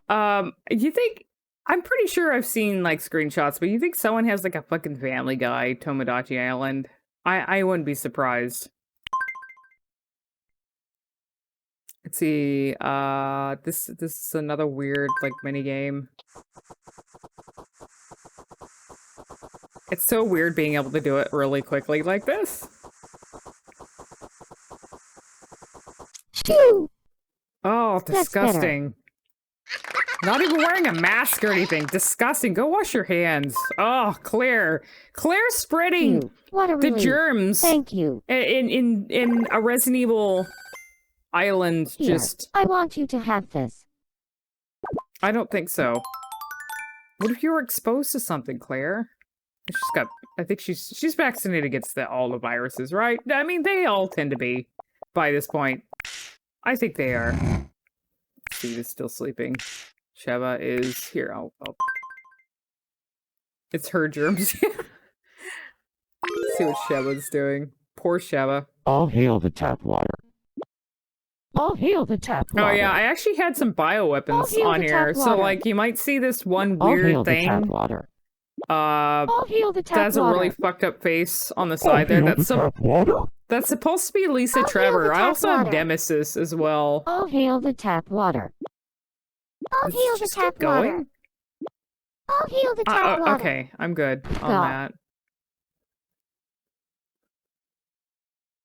[SPEAKER 1] You think I'm pretty sure I've seen like screenshots, but you think someone has like a fucking Family Guy Tomodachi Island? I wouldn't be surprised. Let's see. This is another weird like mini game. It's so weird being able to do it really quickly like this.
[SPEAKER 2] Shoo!
[SPEAKER 1] Oh,
[SPEAKER 2] That's better.
[SPEAKER 1] disgusting. Not even wearing a mask or anything. Disgusting. Go wash your hands. Oh, Claire. Claire's spreading
[SPEAKER 2] Phew, what a
[SPEAKER 1] the
[SPEAKER 2] relief.
[SPEAKER 1] germs
[SPEAKER 2] Thank you.
[SPEAKER 1] in a Resident Evil island.
[SPEAKER 2] Here,
[SPEAKER 1] Just
[SPEAKER 2] I want you to have this.
[SPEAKER 1] I don't think so. What if you were exposed to something, Claire? I think she's vaccinated against all the viruses, right? I mean, they all tend to be by this point. I think they are. Steve is still sleeping. Sheva is here. It's her germs. See what Sheva's doing. Poor Sheva.
[SPEAKER 4] All hail the tap water. All hail the tap water.
[SPEAKER 1] Oh yeah, I actually had some bioweapons
[SPEAKER 2] hail
[SPEAKER 1] on
[SPEAKER 2] the
[SPEAKER 1] here.
[SPEAKER 2] tap
[SPEAKER 1] So
[SPEAKER 2] water.
[SPEAKER 1] like you might see this one
[SPEAKER 4] All hail
[SPEAKER 1] weird
[SPEAKER 4] the tap
[SPEAKER 1] thing.
[SPEAKER 4] water.
[SPEAKER 2] All hail the tap
[SPEAKER 1] That's a
[SPEAKER 2] water.
[SPEAKER 1] really fucked up face on the
[SPEAKER 4] All
[SPEAKER 1] side there.
[SPEAKER 4] hail the tap water.
[SPEAKER 1] That's supposed to be Lisa
[SPEAKER 2] All hail
[SPEAKER 1] Trevor.
[SPEAKER 2] the
[SPEAKER 1] I
[SPEAKER 2] tap
[SPEAKER 1] also have
[SPEAKER 2] water.
[SPEAKER 1] Nemesis as well.
[SPEAKER 2] All hail the tap water. All
[SPEAKER 1] Let's
[SPEAKER 2] hail the
[SPEAKER 1] just
[SPEAKER 2] tap
[SPEAKER 1] keep going.
[SPEAKER 2] water. All hail the tap water.
[SPEAKER 1] Okay, I'm good on
[SPEAKER 2] Go.
[SPEAKER 1] that.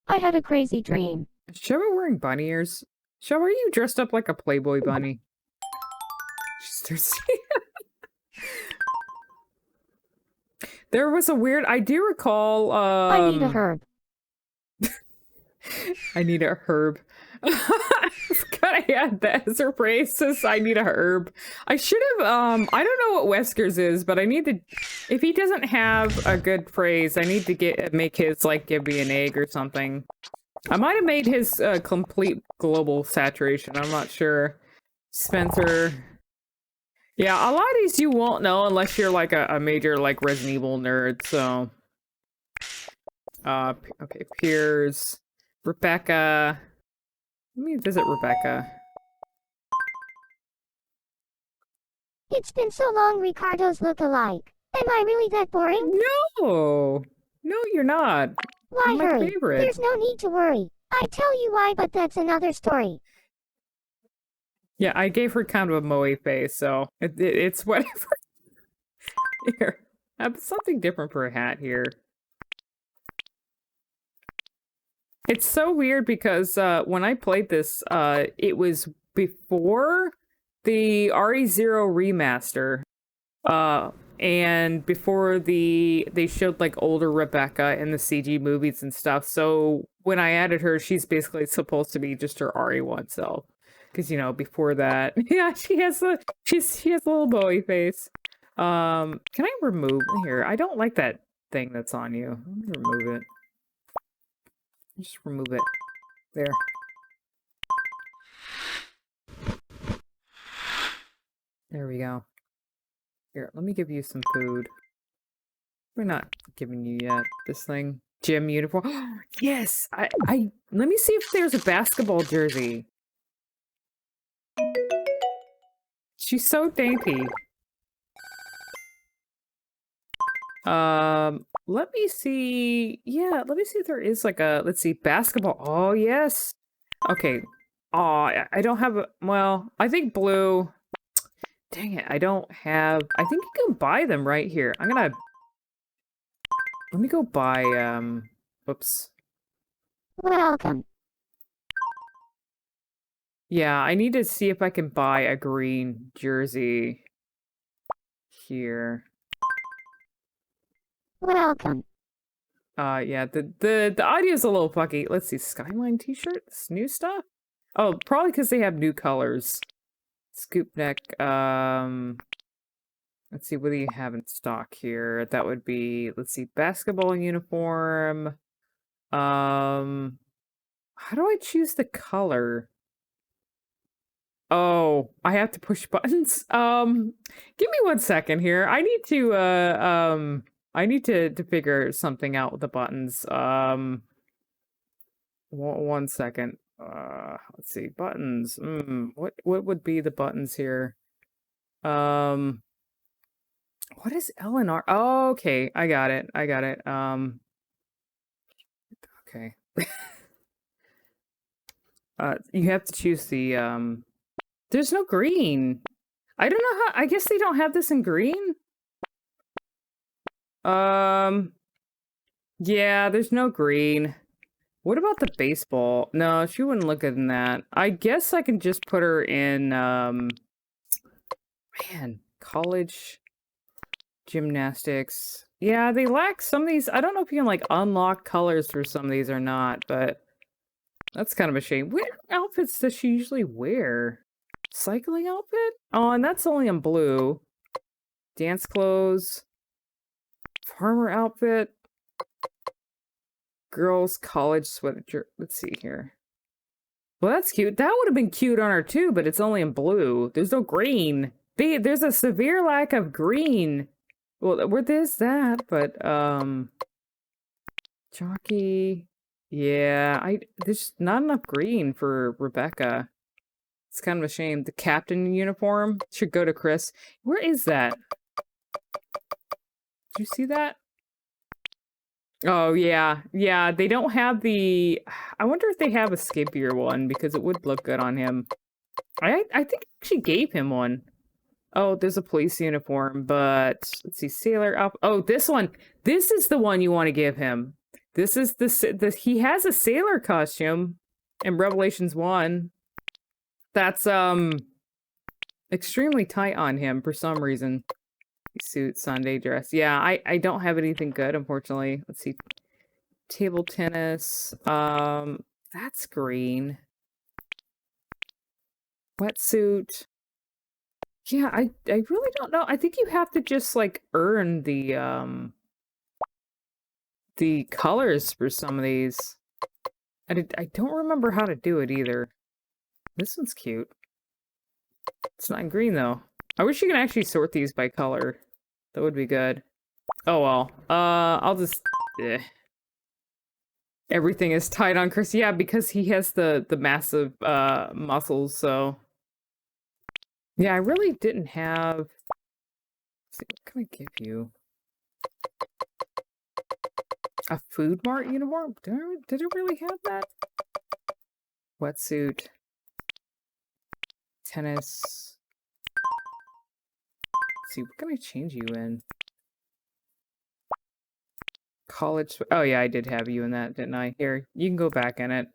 [SPEAKER 2] I had a crazy dream.
[SPEAKER 1] Is Sheva wearing bunny ears? Sheva, are you dressed up like a Playboy bunny? She starts. There was a weird. I do recall.
[SPEAKER 2] I need a herb.
[SPEAKER 1] I need a herb. I forgot I had that as her phrase. Says I need a herb. I should have. I don't know what Wesker's is, but I need to. If he doesn't have a good phrase, I need to make his like give me an egg or something. I might have made his complete global saturation. I'm not sure. Spencer. Yeah, a lot of these you won't know unless you're like a major like Resident Evil nerd. So, okay, Piers, Rebecca. Let me visit Rebecca.
[SPEAKER 2] It's been so long Ricardos look alike. Am I really that boring?
[SPEAKER 1] No, you're not.
[SPEAKER 2] Why
[SPEAKER 1] You're my
[SPEAKER 2] hurry?
[SPEAKER 1] favorite.
[SPEAKER 2] There's no need to worry. I tell you why, but that's another story.
[SPEAKER 1] Yeah, I gave her kind of a moe face, so it's whatever. Here, I have something different for a hat here. It's so weird because when I played this, it was before the RE0 remaster. And before they showed like older Rebecca in the CG movies and stuff. So when I added her, she's basically supposed to be just her RE1 self. Because you know, before that, yeah, she has a little Bowie face. Can I remove here? I don't like that thing that's on you. Let me remove it. Just remove it. There. There we go. Here, let me give you some food. We're not giving you yet. This thing. Gym uniform. Yes! Let me see if there's a basketball jersey. She's so dainty. Let me see. Yeah, let me see if there is like a, let's see, basketball. Oh, yes. Okay. Oh, I don't have a, well, I think blue. Dang it, I don't have, I think you can buy them right here. I'm gonna, let me go buy, whoops.
[SPEAKER 2] Welcome.
[SPEAKER 1] Yeah, I need to see if I can buy a green jersey here.
[SPEAKER 2] Welcome.
[SPEAKER 1] Yeah, the audio's a little fucky. Let's see, Skyline t-shirt? This new stuff? Oh, probably because they have new colors. Scoop neck, let's see, what do you have in stock here? That would be, let's see, basketball uniform. How do I choose the color? Oh, I have to push buttons. Give me 1 second here. I need to figure something out with the buttons. 1 second. Let's see, buttons. What would be the buttons here? What is L and R? Oh, okay, I got it. Okay. You have to choose the, there's no green. I don't know how, I guess they don't have this in green? Yeah, there's no green. What about the baseball? No, she wouldn't look good in that. I guess I can just put her in, man, college gymnastics. Yeah, they lack some of these. I don't know if you can, like, unlock colors for some of these or not, but that's kind of a shame. What outfits does she usually wear? Cycling outfit? Oh, and that's only in blue. Dance clothes. Farmer outfit. Girls college sweater. Let's see here. Well, that's cute. That would have been cute on her too, but it's only in blue. There's no green. There's a severe lack of green. Well, where there's that, but jockey. Yeah, there's not enough green for Rebecca. It's kind of a shame. The captain uniform should go to Chris. Where is that? Did you see that? Oh, yeah. Yeah, they don't have the... I wonder if they have a skimpier one, because it would look good on him. I think she gave him one. Oh, there's a police uniform, but... Let's see, sailor up... Oh, this one! This is the one you want to give him. This is the... He has a sailor costume in Revelations 1. That's, extremely tight on him for some reason. Suit, Sunday dress. Yeah, I don't have anything good, unfortunately. Let's see. Table tennis. That's green. Wetsuit. Yeah, I really don't know. I think you have to just, like, earn the colors for some of these. I don't remember how to do it either. This one's cute. It's not in green, though. I wish you could actually sort these by color. That would be good. Oh, well. I'll just... Everything is tight on Chris. Yeah, because he has the massive, muscles, so... Yeah, I really didn't have... Let's see, what can I give you? A Food Mart uniform? Did it really have that? Wetsuit. Tennis... See, what can I change you in? College... Oh, yeah, I did have you in that, didn't I? Here, you can go back in it.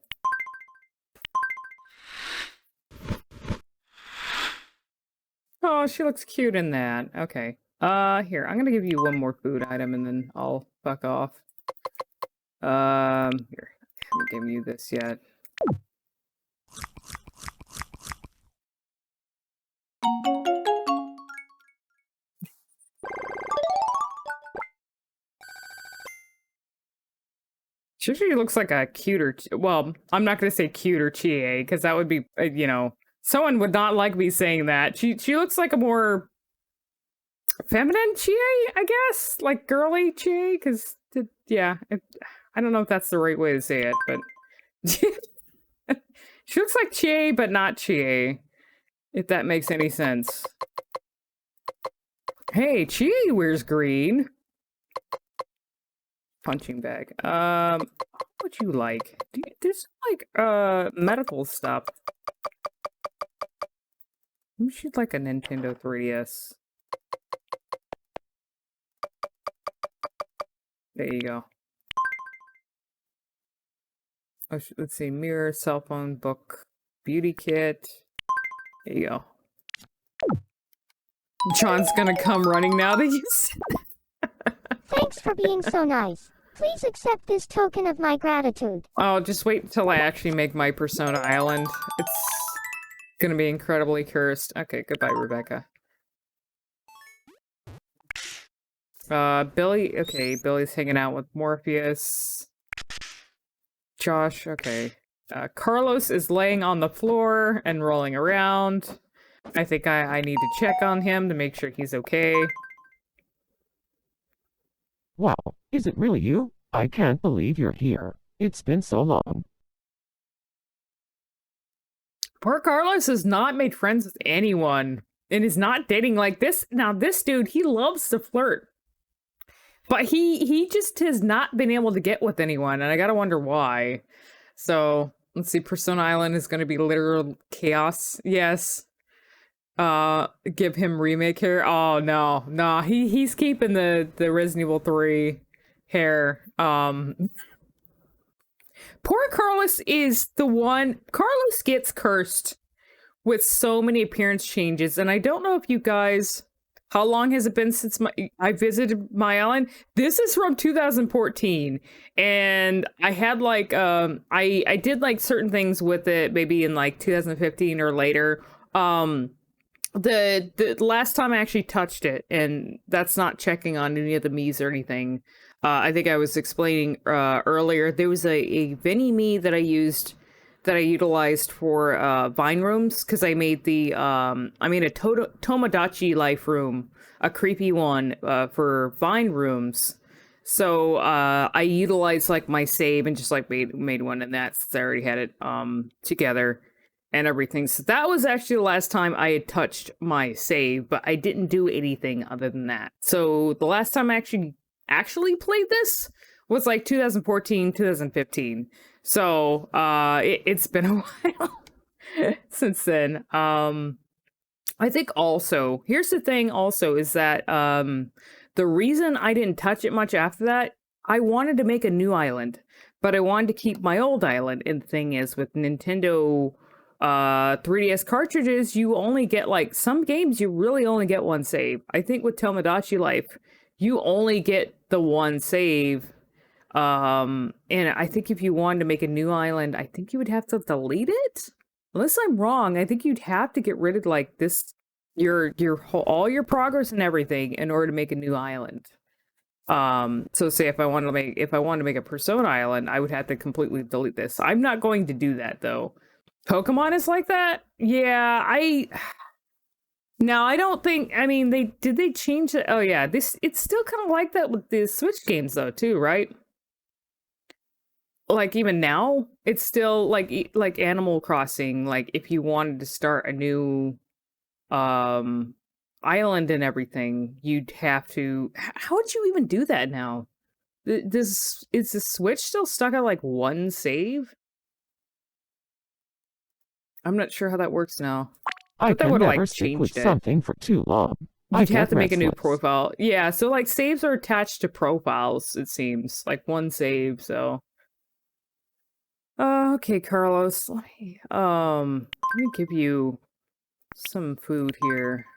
[SPEAKER 1] Oh, she looks cute in that. Okay. Here, I'm gonna give you one more food item and then I'll fuck off. Here. I haven't given you this yet. She actually looks like a cuter, well, I'm not gonna say cuter Chie, because that would be, you know, someone would not like me saying that. She looks like a more feminine Chie, I guess? Like girly Chie, because, yeah, I don't know if that's the right way to say it, but... She looks like Chie, but not Chie, if that makes any sense. Hey, Chie wears green. Punching bag. What would you like? There's like medical stuff. Maybe she'd like a Nintendo 3DS. There you go. Oh, let's see. Mirror, cell phone, book, beauty kit. There you go. John's gonna come running now that you said that.
[SPEAKER 2] Thanks for being so nice. Please accept this token of my gratitude.
[SPEAKER 1] Oh, just wait until I actually make my Persona Island. It's gonna be incredibly cursed. Okay, goodbye, Rebecca. Billy, okay, Billy's hanging out with Morpheus. Josh, okay. Carlos is laying on the floor and rolling around. I think I need to check on him to make sure he's okay.
[SPEAKER 4] Wow, is it really you? I can't believe you're here. It's been so long.
[SPEAKER 1] Poor Carlos has not made friends with anyone and is not dating like this. Now, this dude, he loves to flirt. But he just has not been able to get with anyone, and I gotta wonder why. So, let's see, Persona Island is gonna be literal chaos. Yes. Give him remake hair. Oh, no. He's keeping the Resident Evil 3 hair. Poor Carlos is the one. Carlos gets cursed with so many appearance changes, and I don't know if you guys... How long has it been since I visited my island? This is from 2014, and I had like I did like certain things with it maybe in like 2015 or later. The last time I actually touched it, and that's not checking on any of the Miis or anything. I think I was explaining earlier. There was a Vinny Mii that I utilized for Vine rooms, because I made the I made a Tomodachi Life room, a creepy one for Vine rooms. So I utilized like my save and just like made one in that, since I already had it together and everything. So that was actually the last time I had touched my save, but I didn't do anything other than that. So the last time I actually played this was like 2014, 2015. So, it's been a while since then. I think also, here's the thing also, is that, the reason I didn't touch it much after that, I wanted to make a new island, but I wanted to keep my old island. And the thing is, with Nintendo, 3DS cartridges, you only get, like, some games you really only get one save. I think with Tomodachi Life, you only get the one save. And I think if you wanted to make a new island, I think you would have to delete it. Unless I'm wrong, I think you'd have to get rid of like this, all your progress and everything in order to make a new island. So say if I wanted to make a Persona Island, I would have to completely delete this. I'm not going to do that though. Pokemon is like that? Yeah, no, I don't think, I mean, did they change it? Oh yeah, it's still kind of like that with the Switch games though too, right? Like even now, it's still like Animal Crossing. Like if you wanted to start a new island and everything, you'd have to. How would you even do that now? Is the Switch still stuck at like one save? I'm not sure how that works now.
[SPEAKER 4] I
[SPEAKER 1] But that
[SPEAKER 4] can
[SPEAKER 1] would've,
[SPEAKER 4] never
[SPEAKER 1] like,
[SPEAKER 4] stick
[SPEAKER 1] changed
[SPEAKER 4] with
[SPEAKER 1] it.
[SPEAKER 4] something for too long.
[SPEAKER 1] You'd have to
[SPEAKER 4] get
[SPEAKER 1] make a new
[SPEAKER 4] restless.
[SPEAKER 1] profile. Yeah, so like saves are attached to profiles, it seems. Like one save, so. Okay, Carlos. Let me give you some food here.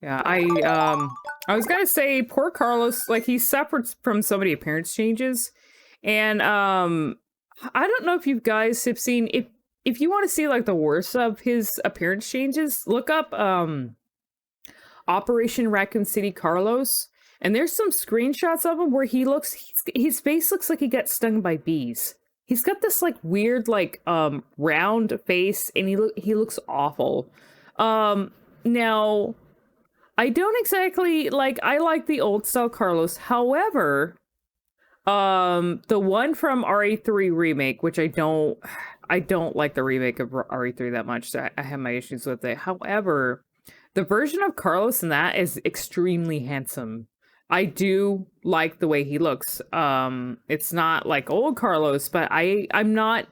[SPEAKER 1] Yeah, I was gonna say poor Carlos, like he suffered from so many appearance changes. And I don't know if you guys have seen, if you want to see like the worst of his appearance changes, look up Operation Raccoon City Carlos. And there's some screenshots of him where his face looks like he got stung by bees. He's got this like weird like round face, and he looks awful. Now I don't exactly like, I like the old style Carlos. However, the one from RE3 remake, which I don't like the remake of RE3 that much, so I have my issues with it. However, the version of Carlos in that is extremely handsome. I do like the way he looks. It's not like old Carlos, but I'm not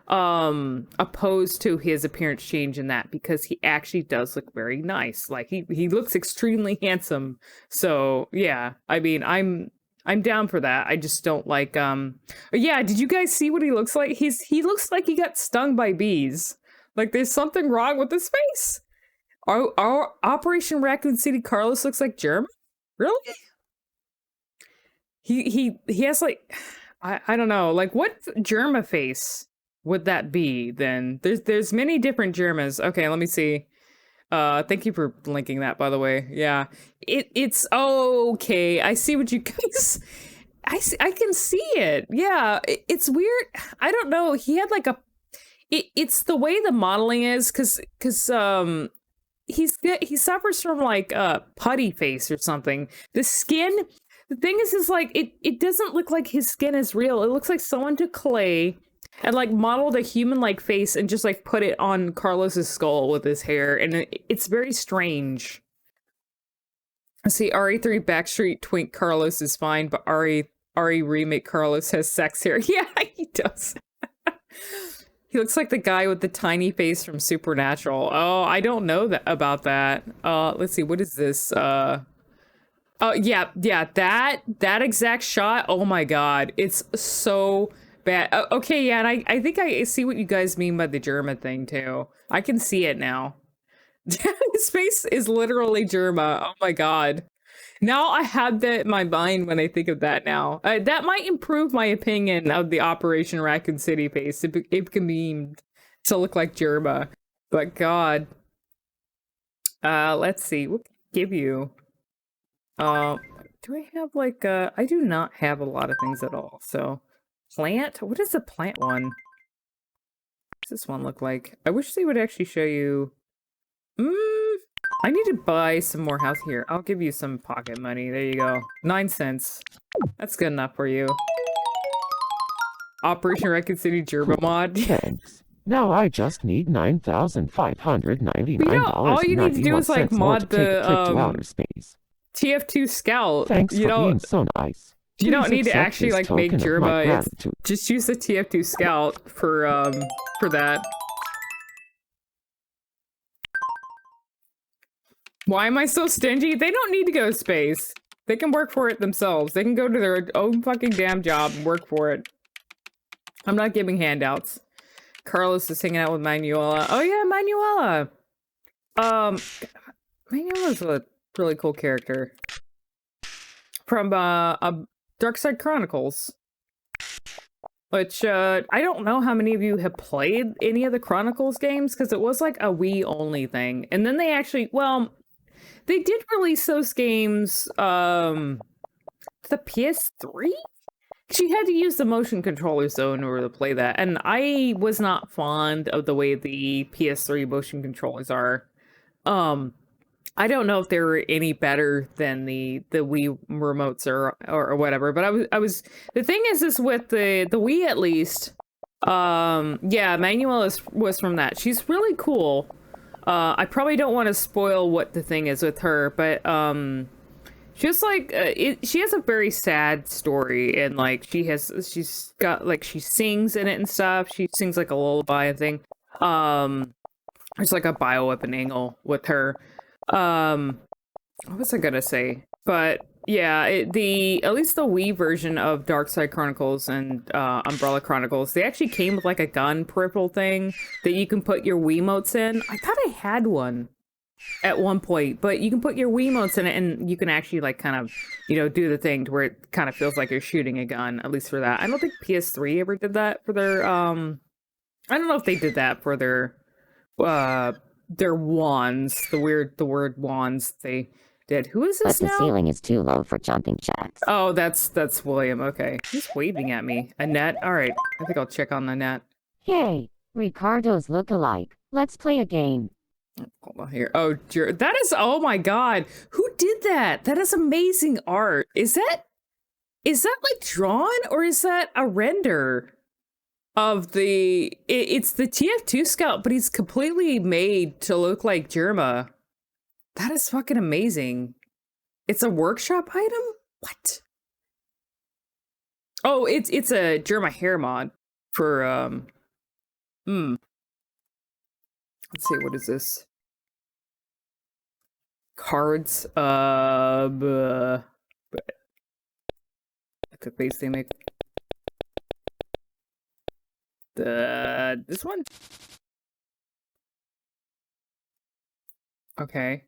[SPEAKER 1] opposed to his appearance change in that, because he actually does look very nice. Like he looks extremely handsome. So yeah, I mean, I'm down for that. I just don't like yeah, did you guys see what he looks like? He looks like he got stung by bees. Like there's something wrong with his face. Our Operation Raccoon City Carlos looks like German? Really? He has like, I don't know, like what Germa face would that be then? There's many different Germas. Okay, let me see. Thank you for linking that, by the way. Yeah. It's okay. I see what you guys, I can see it. Yeah. It's weird. I don't know. He had like it's the way the modeling is, cause he suffers from like putty face or something. The skin, the thing is like it doesn't look like his skin is real. It looks like someone took clay and like modeled a human like face and just like put it on Carlos's skull with his hair, and it's very strange. See, RE3 Backstreet Twink Carlos is fine, but RE remake Carlos has sex hair. Yeah, he does. He looks like the guy with the tiny face from Supernatural. Oh, I don't know about that. Let's see, what is this? Oh yeah, that exact shot. Oh my god, it's so bad. Okay, yeah, and I think I see what you guys mean by the Germa thing too. I can see it now. His face is literally Germa. Oh my god. Now I have that in my mind when I think of that now. That might improve my opinion of the Operation Raccoon City face. It can be to look like Germa. But god. Let's see. What can I give you? Do I have like I do not have a lot of things at all. So plant? What is the plant one? What's this one look like? I wish they would actually show you. I need to buy some more house here. I'll give you some pocket money. There you go. 9 cents. That's good enough for you. Operation Raccoon City Germa mod.
[SPEAKER 4] Thanks. Now I just need $9,599.
[SPEAKER 1] All you need to do is like mod the
[SPEAKER 4] outer space.
[SPEAKER 1] TF2 Scout.
[SPEAKER 4] Thanks for being so nice.
[SPEAKER 1] You don't need to
[SPEAKER 4] accept
[SPEAKER 1] actually
[SPEAKER 4] this
[SPEAKER 1] like make
[SPEAKER 4] token of my
[SPEAKER 1] Germa.
[SPEAKER 4] gratitude.
[SPEAKER 1] Just use the TF2 Scout for that. Why am I so stingy? They don't need to go to space. They can work for it themselves. They can go to their own fucking damn job and work for it. I'm not giving handouts. Carlos is hanging out with Manuela. Oh yeah, Manuela. Manuela's a really cool character from Darkside Chronicles. Which I don't know how many of you have played any of the Chronicles games, because it was like a Wii only thing, and then they actually, well, they did release those games the PS3. She had to use the motion controllers though in order to play that, and I was not fond of the way the PS3 motion controllers are. I don't know if they were any better than the Wii remotes or whatever, but I was the thing is with the Wii at least, yeah, Manuela was from that. She's really cool. I probably don't want to spoil what the thing is with her, but she's like she has a very sad story, and like she's got like, she sings in it and stuff. She sings like a lullaby and thing. There's like a bioweapon angle with her. What was I gonna say? But yeah, at least the Wii version of Darkside Chronicles and Umbrella Chronicles, they actually came with like a gun peripheral thing that you can put your Wiimotes in. I thought I had one. at one point, but you can put your Wiimotes in it and you can actually like kind of, do the thing to where it kind of feels like you're shooting a gun, at least for that. I don't think PS3 ever did that for their I don't know if they did that for their wands, the word wands they did. Who is this
[SPEAKER 3] But the
[SPEAKER 1] now?
[SPEAKER 3] ceiling is too low for jumping jacks.
[SPEAKER 1] Oh, that's William. Okay. He's waving at me. Annette? All right. I think I'll check on Annette.
[SPEAKER 2] Hey, Ricardo's look-alike. Let's play a game.
[SPEAKER 1] Hold on here. Oh, that is, oh my God. Who did that? That is amazing art. Is that like drawn or is that a render of it's the TF2 Scout, but he's completely made to look like Jerma. That is fucking amazing. It's a workshop item? What? Oh, it's a Jerma hair mod for let's see, what is this? Cards, the face they make. This one? Okay.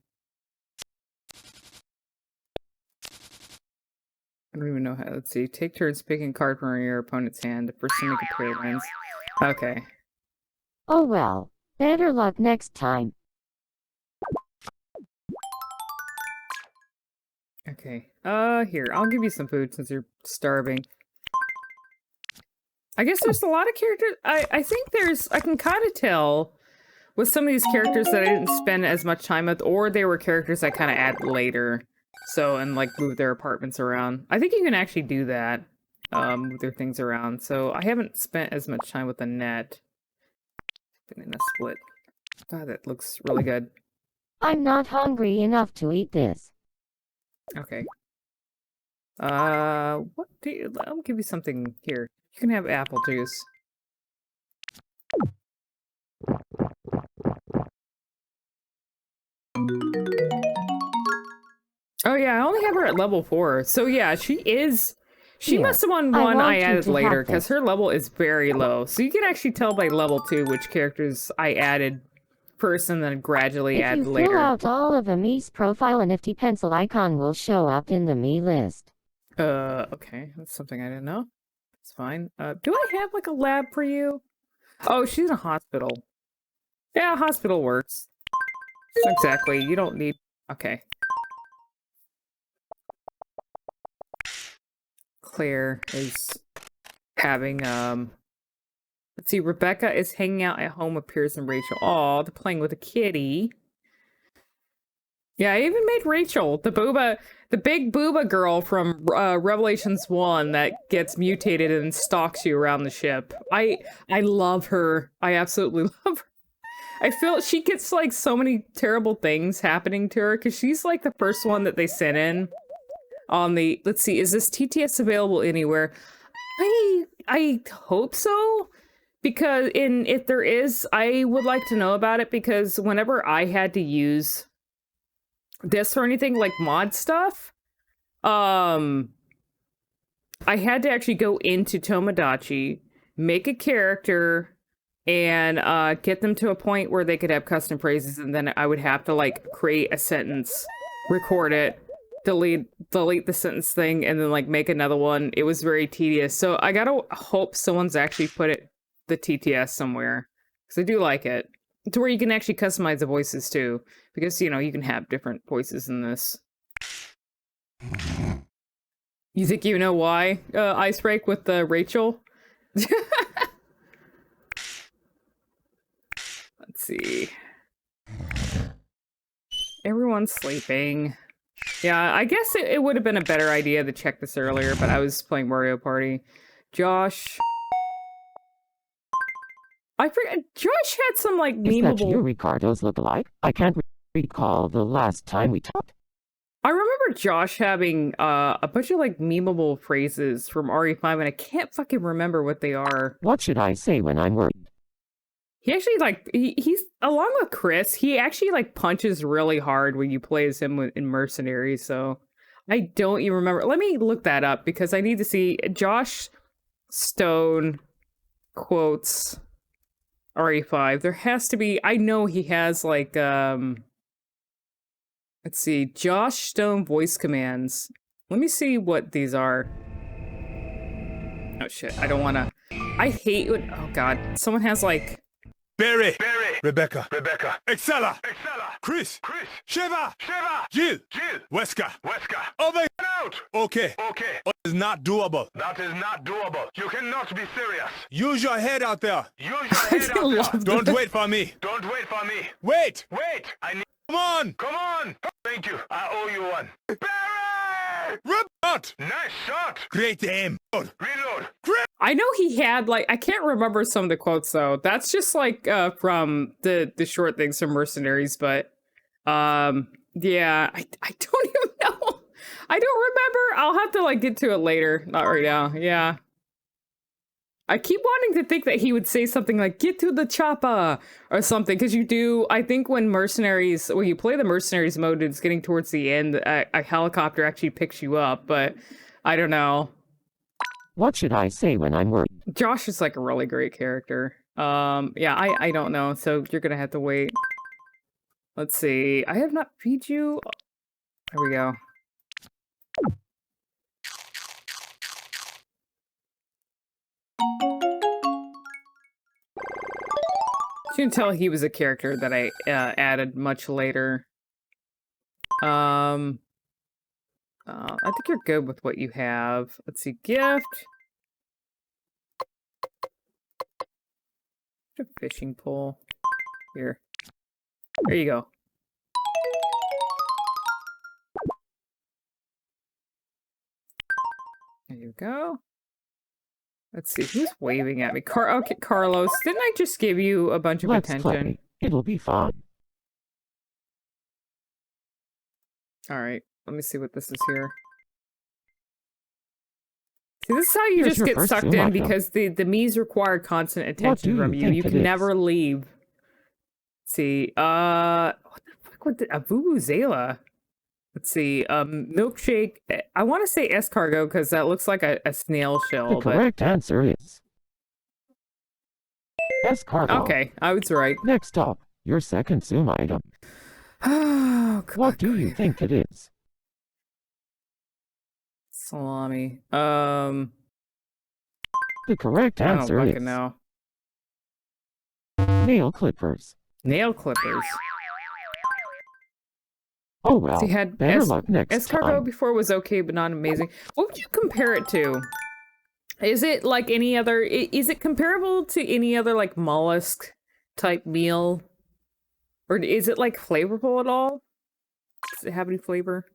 [SPEAKER 1] I don't even know how. Let's see. Take turns picking a card from your opponent's hand. The first to make a pair wins. Okay.
[SPEAKER 2] Oh well, better luck next time.
[SPEAKER 1] Okay. Here. I'll give you some food since you're starving. I guess there's a lot of characters. I think I can kind of tell with some of these characters that I didn't spend as much time with, or they were characters I kind of added later. So, and like move their apartments around. I think you can actually do that. Move their things around. So I haven't spent as much time with Annette. Banana split. God, that looks really good.
[SPEAKER 2] I'm not hungry enough to eat this.
[SPEAKER 1] Okay. I'll give you something here. You can have apple juice. Oh yeah, I only have her at level 4. So yeah, she
[SPEAKER 2] Here,
[SPEAKER 1] must have won
[SPEAKER 2] I
[SPEAKER 1] one
[SPEAKER 2] want
[SPEAKER 1] I
[SPEAKER 2] you
[SPEAKER 1] added
[SPEAKER 2] to have
[SPEAKER 1] later,
[SPEAKER 2] this.
[SPEAKER 1] because her level is very low. So you can actually tell by level 2 which characters I added first and then gradually
[SPEAKER 2] If
[SPEAKER 1] add
[SPEAKER 2] you fill
[SPEAKER 1] later.
[SPEAKER 2] out all of a Mii's profile, a nifty pencil icon will show up in the Mii list.
[SPEAKER 1] Okay, that's something I didn't know. It's fine. Do I have like a lab for you? Oh, she's in a hospital. Yeah, hospital works. Exactly. You don't need. Okay. Claire is having let's see, Rebecca is hanging out at home with Piers and Rachel. Aw, they're playing with a kitty. Yeah, I even made Rachel, the big booba girl from Revelations 1 that gets mutated and stalks you around the ship. I love her. I absolutely love her. I feel she gets like so many terrible things happening to her because she's like the first one that they sent in on the, let's see, is this TTS available anywhere? I hope so, because if there is, I would like to know about it, because whenever I had to use this for anything like mod stuff, I had to actually go into Tomodachi, make a character, and get them to a point where they could have custom phrases, and then I would have to like create a sentence, record it, delete the sentence thing, and then like make another one. It was very tedious. So I gotta hope someone's actually put the TTS somewhere, because I do like it, to where you can actually customize the voices too, because you can have different voices in this. You think you know why Icebreak with Rachel? Let's see. Everyone's sleeping. Yeah, I guess it would have been a better idea to check this earlier, but I was playing Mario Party. Josh. I forget. Josh had some like
[SPEAKER 4] Is that you,
[SPEAKER 1] memeable.
[SPEAKER 4] Ricardo's look-alike? I can't recall the last time we talked.
[SPEAKER 1] I remember Josh having a bunch of like memeable phrases from RE5, and I can't fucking remember what they are.
[SPEAKER 4] What should I say when I'm worried?
[SPEAKER 1] He actually like he's along with Chris. He actually like punches really hard when you play as him in Mercenaries. So I don't even remember. Let me look that up because I need to see Josh Stone quotes RE5. There has to be. I know he has like Let's see. Josh Stone voice commands. Let me see what these are. Oh shit, I don't wanna. I hate when. Oh god. Someone has like.
[SPEAKER 5] Barry, Rebecca, Excella, Chris, Shiva, Jill, Wesker, over and out. Okay. That is not doable. You cannot be serious. Use your head out there. Don't wait for me. Wait. I need. Come on. Thank you. I owe you one. Barry! Robot! Nice shot. Great aim. Reload.
[SPEAKER 1] I know he had like I can't remember some of the quotes though. That's just like from the short things from Mercenaries, but yeah, I don't even know. I don't remember. I'll have to like get to it later. Not right now. Yeah. I keep wanting to think that he would say something like "Get to the chopper" or something, because you do. I think when you play the Mercenaries mode, it's getting towards the end. A helicopter actually picks you up, but I don't know.
[SPEAKER 4] What should I say when I'm worried?
[SPEAKER 1] Josh is like a really great character. Yeah, I don't know. So you're gonna have to wait. Let's see. I have not feed you. There we go. You can tell he was a character that I added much later. I think you're good with what you have. Let's see, gift. A fishing pole. Here. There you go. There you go. Let's see, who's waving at me? Okay, Carlos, didn't I just give you a bunch of
[SPEAKER 4] Let's
[SPEAKER 1] attention?
[SPEAKER 4] play. It'll be fun.
[SPEAKER 1] Alright, let me see what this is here. See, this is how you
[SPEAKER 4] Here's
[SPEAKER 1] just
[SPEAKER 4] your
[SPEAKER 1] get
[SPEAKER 4] first
[SPEAKER 1] sucked
[SPEAKER 4] zoom
[SPEAKER 1] in,
[SPEAKER 4] item.
[SPEAKER 1] because the Mii's require constant
[SPEAKER 4] What
[SPEAKER 1] attention
[SPEAKER 4] do
[SPEAKER 1] from
[SPEAKER 4] you
[SPEAKER 1] you.
[SPEAKER 4] think
[SPEAKER 1] You
[SPEAKER 4] it
[SPEAKER 1] can
[SPEAKER 4] is?
[SPEAKER 1] never leave. Let's see, what the fuck with a vuvuzela? Let's see, milkshake. I want to say escargot because that looks like a snail shell.
[SPEAKER 4] The correct answer is escargot.
[SPEAKER 1] Okay, I was right.
[SPEAKER 4] Next up, your second zoom item.
[SPEAKER 1] Oh, come
[SPEAKER 4] What
[SPEAKER 1] on,
[SPEAKER 4] do you think it is?
[SPEAKER 1] salami.
[SPEAKER 4] The correct
[SPEAKER 1] I don't
[SPEAKER 4] answer
[SPEAKER 1] fucking
[SPEAKER 4] is
[SPEAKER 1] know.
[SPEAKER 4] nail clippers.
[SPEAKER 1] Nail clippers.
[SPEAKER 4] Oh well,
[SPEAKER 1] So you had
[SPEAKER 4] better luck next
[SPEAKER 1] escargot
[SPEAKER 4] time.
[SPEAKER 1] before was okay, but not amazing. What would you compare it to? Is it like any other? Is it comparable to any other like mollusk type meal, or is it like flavorful at all? Does it have any flavor?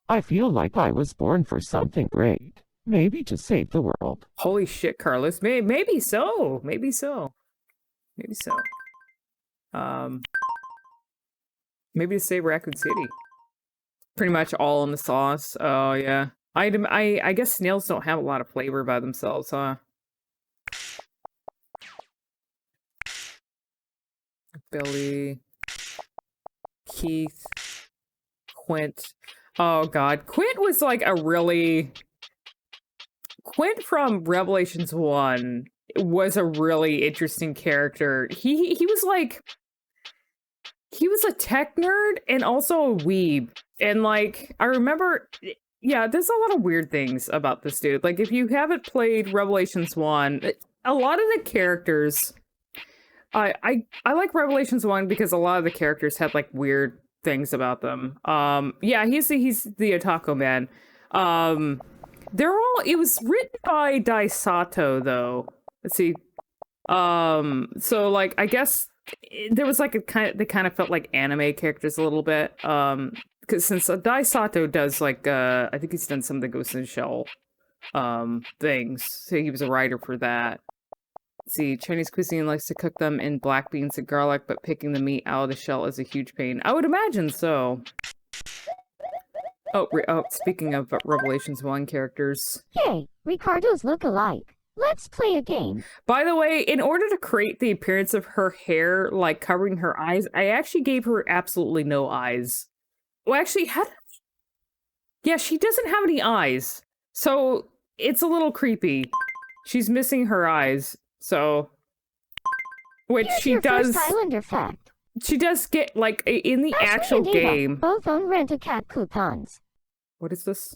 [SPEAKER 4] I feel like I was born for something great. Maybe to save the world.
[SPEAKER 1] Holy shit, Carlos. Maybe so. Maybe so. Maybe so. Maybe to save Raccoon City. Pretty much all in the sauce. Oh yeah. I guess snails don't have a lot of flavor by themselves, huh? Billy. Keith. Quint. Oh god. Quint was like a really... Quint from Revelations 1 was a really interesting character. He was like... He was a tech nerd and also a weeb. And like, I remember... Yeah, there's a lot of weird things about this dude. Like, if you haven't played Revelations 1, a lot of the characters... I like Revelations 1 because a lot of the characters had like weird things about them. Yeah, he's the Otaku man. They're all... It was written by Daisato, though. Let's see. So like, I guess there was like they kind of felt like anime characters a little bit. Because since Daisato does like, I think he's done some of the Ghost in the Shell things. So he was a writer for that. Let's see, Chinese cuisine likes to cook them in black beans and garlic, but picking the meat out of the shell is a huge pain. I would imagine so. Oh, speaking of Revelations 1 characters.
[SPEAKER 2] Hey, Ricardo's look alike. Let's play a game.
[SPEAKER 1] By the way, in order to create the appearance of her hair, like covering her eyes, I actually gave her absolutely no eyes. Well, actually, yeah, she doesn't have any eyes. So, it's a little creepy. She's missing her eyes, so... Which
[SPEAKER 2] Here's
[SPEAKER 1] she
[SPEAKER 2] your
[SPEAKER 1] does...
[SPEAKER 2] first Islander fact.
[SPEAKER 1] she does get, like, in the
[SPEAKER 2] Ashley
[SPEAKER 1] actual
[SPEAKER 2] and Ava
[SPEAKER 1] game.
[SPEAKER 2] both own Rent-A-Cat coupons.
[SPEAKER 1] What is this?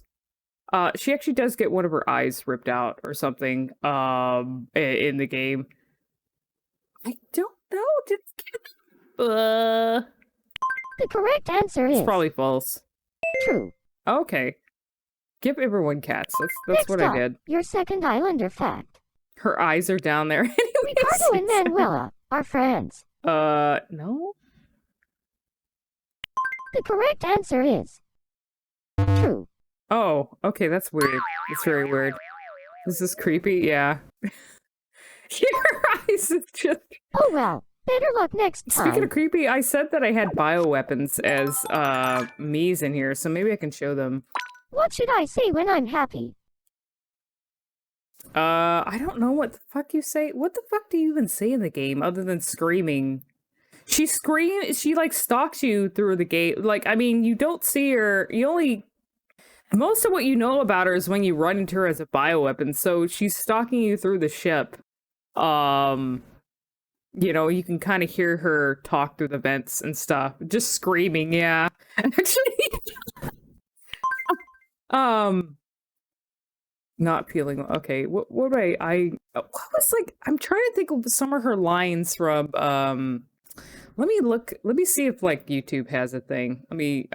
[SPEAKER 1] She actually does get one of her eyes ripped out or something, in the game. I don't know.
[SPEAKER 2] The correct answer is
[SPEAKER 1] It's probably false.
[SPEAKER 2] true.
[SPEAKER 1] Okay. Give everyone cats. That's
[SPEAKER 2] Next
[SPEAKER 1] what
[SPEAKER 2] up,
[SPEAKER 1] I did.
[SPEAKER 2] your second Islander fact.
[SPEAKER 1] Her eyes are down there.
[SPEAKER 2] Ricardo and Manuela are friends.
[SPEAKER 1] No?
[SPEAKER 2] The correct answer is true.
[SPEAKER 1] Oh, okay, that's weird. It's very weird. This is creepy, yeah. Your eyes is just...
[SPEAKER 2] Oh well, better luck next time.
[SPEAKER 1] Speaking of creepy, I said that I had bioweapons as, me's in here, so maybe I can show them.
[SPEAKER 2] What should I say when I'm happy?
[SPEAKER 1] I don't know what the fuck you say. What the fuck do you even say in the game other than screaming? She like stalks you through the gate. Like, I mean, you don't see her. Most of what you know about her is when you run into her as a bioweapon. So she's stalking you through the ship. You know, you can kind of hear her talk through the vents and stuff. Just screaming, yeah. Actually, not feeling okay. What what was, like, I'm trying to think of some of her lines from let me see if, like, YouTube has a thing. Okay,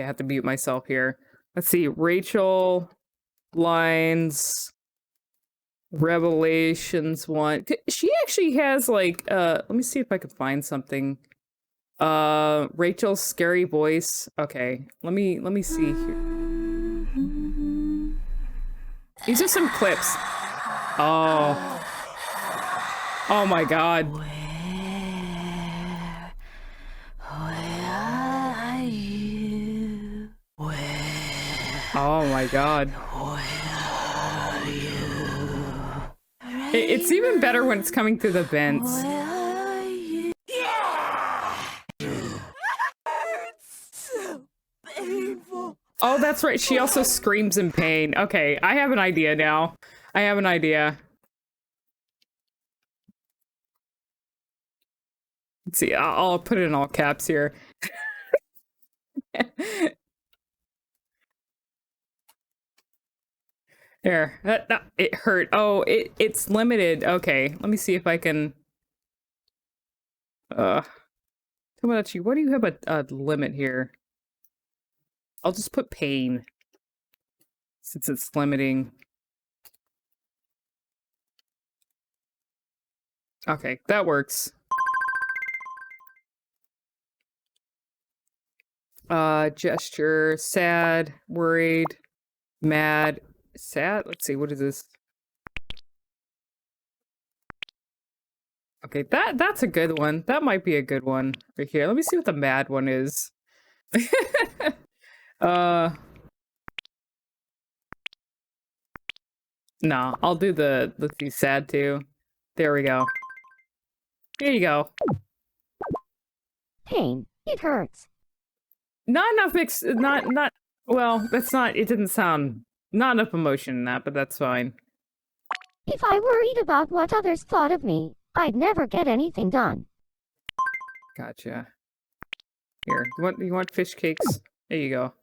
[SPEAKER 1] I have to mute myself here. Let's see, Rachel lines Revelations 1. She actually has, like, let me see if I can find something. Rachel's scary voice. Okay, let me see here. These are some clips. Oh. Oh my god.
[SPEAKER 6] Where are you?
[SPEAKER 1] Oh my god.
[SPEAKER 6] Where are you?
[SPEAKER 1] It's even better when it's coming through the vents.
[SPEAKER 6] Where are you? It's so painful.
[SPEAKER 1] Oh, that's right. She also screams in pain. Okay, I have an idea now. I have an idea. Let's see. I'll put it in all caps here. There. It hurt. Oh, it's limited. Okay, let me see if I can. Tomodachi, what do you have a limit here? I'll just put pain, since it's limiting. Okay, that works. Gesture, sad, worried, mad, sad. Let's see, what is this? Okay, that's a good one. That might be a good one right here. Let me see what the mad one is. No, I'll do let's see, sad too. There we go. Here you go.
[SPEAKER 2] Pain. It hurts.
[SPEAKER 1] Not enough well, that's not, it didn't sound, not enough emotion in that, but that's fine.
[SPEAKER 2] If I worried about what others thought of me, I'd never get anything done.
[SPEAKER 1] Gotcha. Here, you want fish cakes? There you go.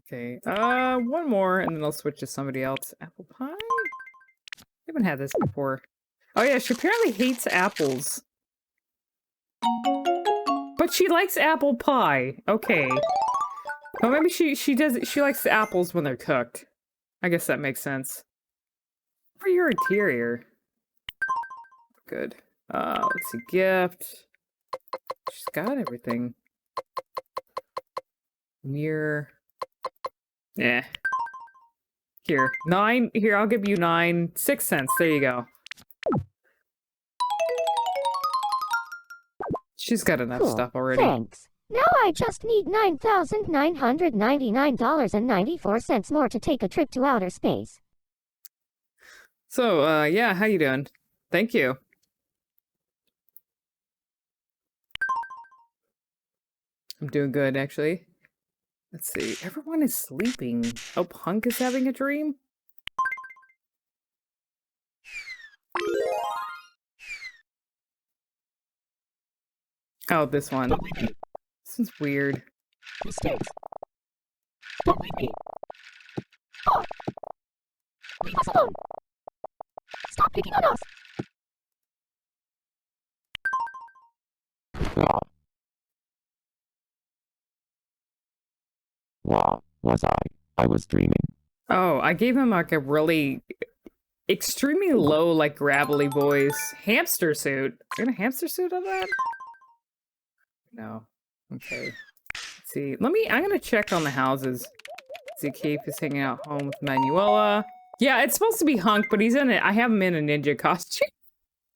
[SPEAKER 1] Okay, one more, and then I'll switch to somebody else. Apple pie? I haven't had this before. Oh yeah, she apparently hates apples. But she likes apple pie. Okay. Well, maybe she likes the apples when they're cooked. I guess that makes sense. For your interior. Good. Let's see, gift. She's got everything. Mirror. Yeah. Here, 9. Here, I'll give you 9. 6 cents. There you go. She's got enough
[SPEAKER 2] Cool.
[SPEAKER 1] stuff already.
[SPEAKER 2] Thanks. Now I just need $9,999.94 more to take a trip to outer space.
[SPEAKER 1] So, yeah, how you doing? Thank you. I'm doing good, actually. Let's see. Everyone is sleeping. Oh, Punk is having a dream? Oh, this one. This one's weird.
[SPEAKER 2] Mistakes. Don't leave me. Oh. Leave us alone. Stop picking on us.
[SPEAKER 4] Wow, was I? I was dreaming.
[SPEAKER 1] Oh, I gave him like a really extremely low, like gravelly voice. Hamster suit. You got a hamster suit on that? No. Okay. Let's see. I'm gonna check on the houses. See, Keith is hanging out home with Manuela. Yeah, it's supposed to be Hunk, but he's in it. I have him in a ninja costume.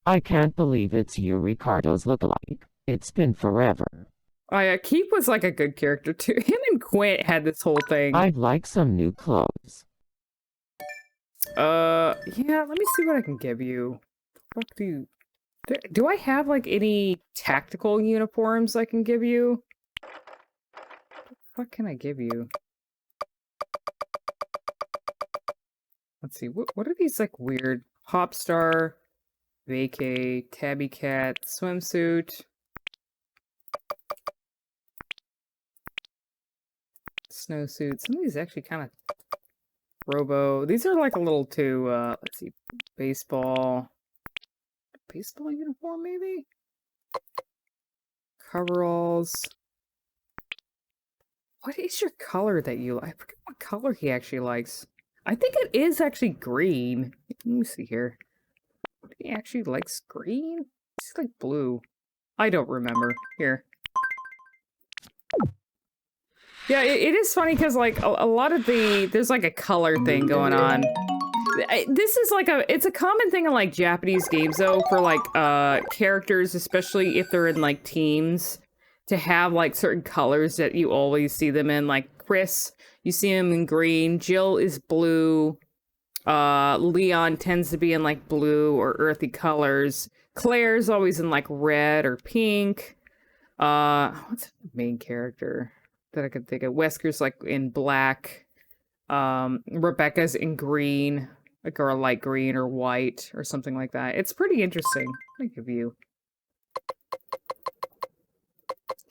[SPEAKER 4] I can't believe it's you, Ricardo's lookalike. It's been forever.
[SPEAKER 1] Oh yeah, Keith was like a good character too. Him and Quint had this whole thing.
[SPEAKER 4] I'd like some new clothes.
[SPEAKER 1] Yeah, let me see what I can give you. What do I have like any tactical uniforms I can give you? What can I give you? Let's see, what are these like weird Popstar, Vacay, Tabby Cat, swimsuit, snowsuit. Some of these actually kind of Robo. These are like a little too let's see, baseball uniform maybe? Coveralls. What is your color that you like? I forget what color he actually likes. I think it is actually green. Let me see here. He actually likes green? It's like blue. I don't remember. Here. Yeah, it is funny because like a lot of there's like a color thing going on. This is like it's a common thing in like Japanese games though for like characters, especially if they're in like teams, to have like certain colors that you always see them in. Like Chris, you see him in green. Jill is blue. Leon tends to be in like blue or earthy colors. Claire's always in like red or pink. What's the main character that I could think of? Wesker's like in black. Rebecca's in green, like or a light green or white or something like that. It's pretty interesting. Let me give you.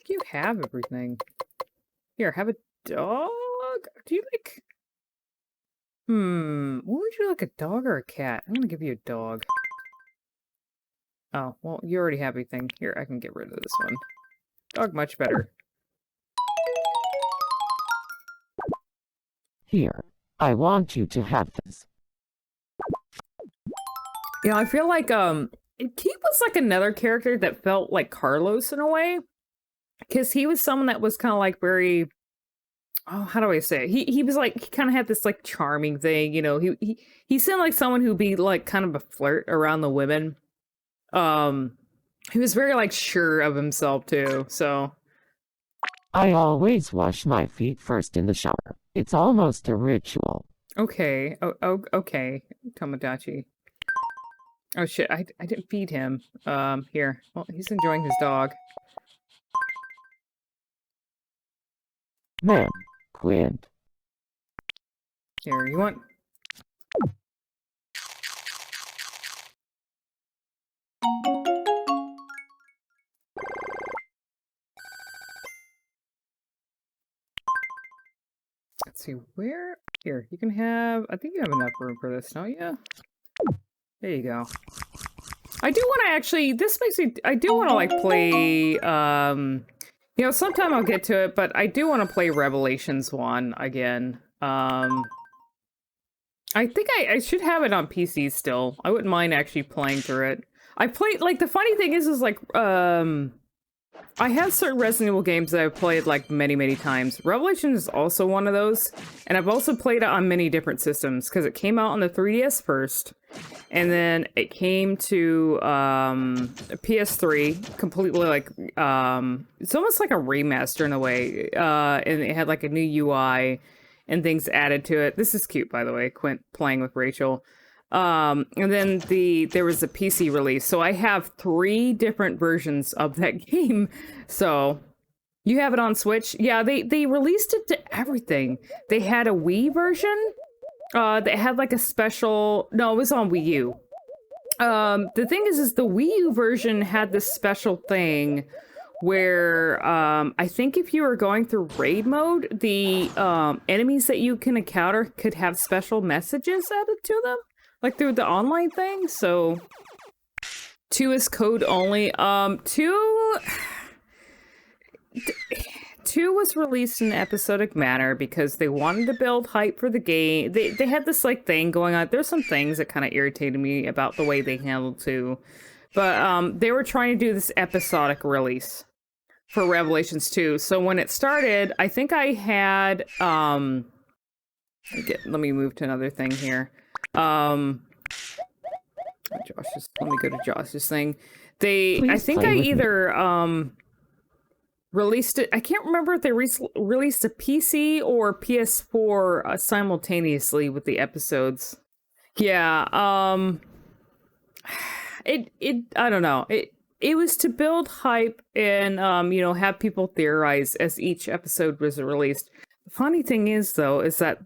[SPEAKER 1] You have everything. Here, have a dog. Do you like? What would you like, a dog or a cat? I'm gonna give you a dog. Oh, well, you already have everything. Here, I can get rid of this one. Dog, much better.
[SPEAKER 4] Here, I want you to have this.
[SPEAKER 1] Yeah, I feel like, Keith was like another character that felt like Carlos in a way. Because he was someone that was kind of like very, oh, how do I say it? He was like, he kind of had this like charming thing, you know, he seemed like someone who'd be like kind of a flirt around the women. He was very like sure of himself too, so.
[SPEAKER 4] I always wash my feet first in the shower. It's almost a ritual.
[SPEAKER 1] Okay, okay, Tomodachi. Oh shit, I didn't feed him. Here, well, he's enjoying his dog.
[SPEAKER 4] Man, Quint.
[SPEAKER 1] Here, you want? Let's see, where? Here, you can have, I think you have enough room for this, don't you? There you go. I do want to actually, this makes me, I do want to like play, you know, sometime I'll get to it, but I do want to play Revelations 1 again. I think I should have it on PC still. I wouldn't mind actually playing through it. I played, like, the funny thing is like, I have certain Resident Evil games that I've played, like, many, many times. Revelation is also one of those, and I've also played it on many different systems, because it came out on the 3DS first, and then it came to, PS3, completely, like, it's almost like a remaster in a way, and it had, like, a new UI, and things added to it. This is cute, by the way, Quint playing with Rachel. And then there was a PC release, so I have 3 different versions of that game. So You have it on Switch? Yeah, they released it to everything. They had a Wii version. They had like a special. No, it was on Wii U. The thing is the Wii U version had this special thing where I think if you were going through raid mode, the enemies that you can encounter could have special messages added to them, like through the online thing. So 2 is code only. 2 was released in an episodic manner because they wanted to build hype for the game. They had this like thing going on. There's some things that kind of irritated me about the way they handled 2. But they were trying to do this episodic release for Revelations 2. So when it started, I think I had let me move to another thing here. Let me go to Josh's thing. I think I either released it. I can't remember if they released a PC or PS4 simultaneously with the episodes. Yeah. I don't know. It was to build hype and have people theorize as each episode was released. The funny thing is though is that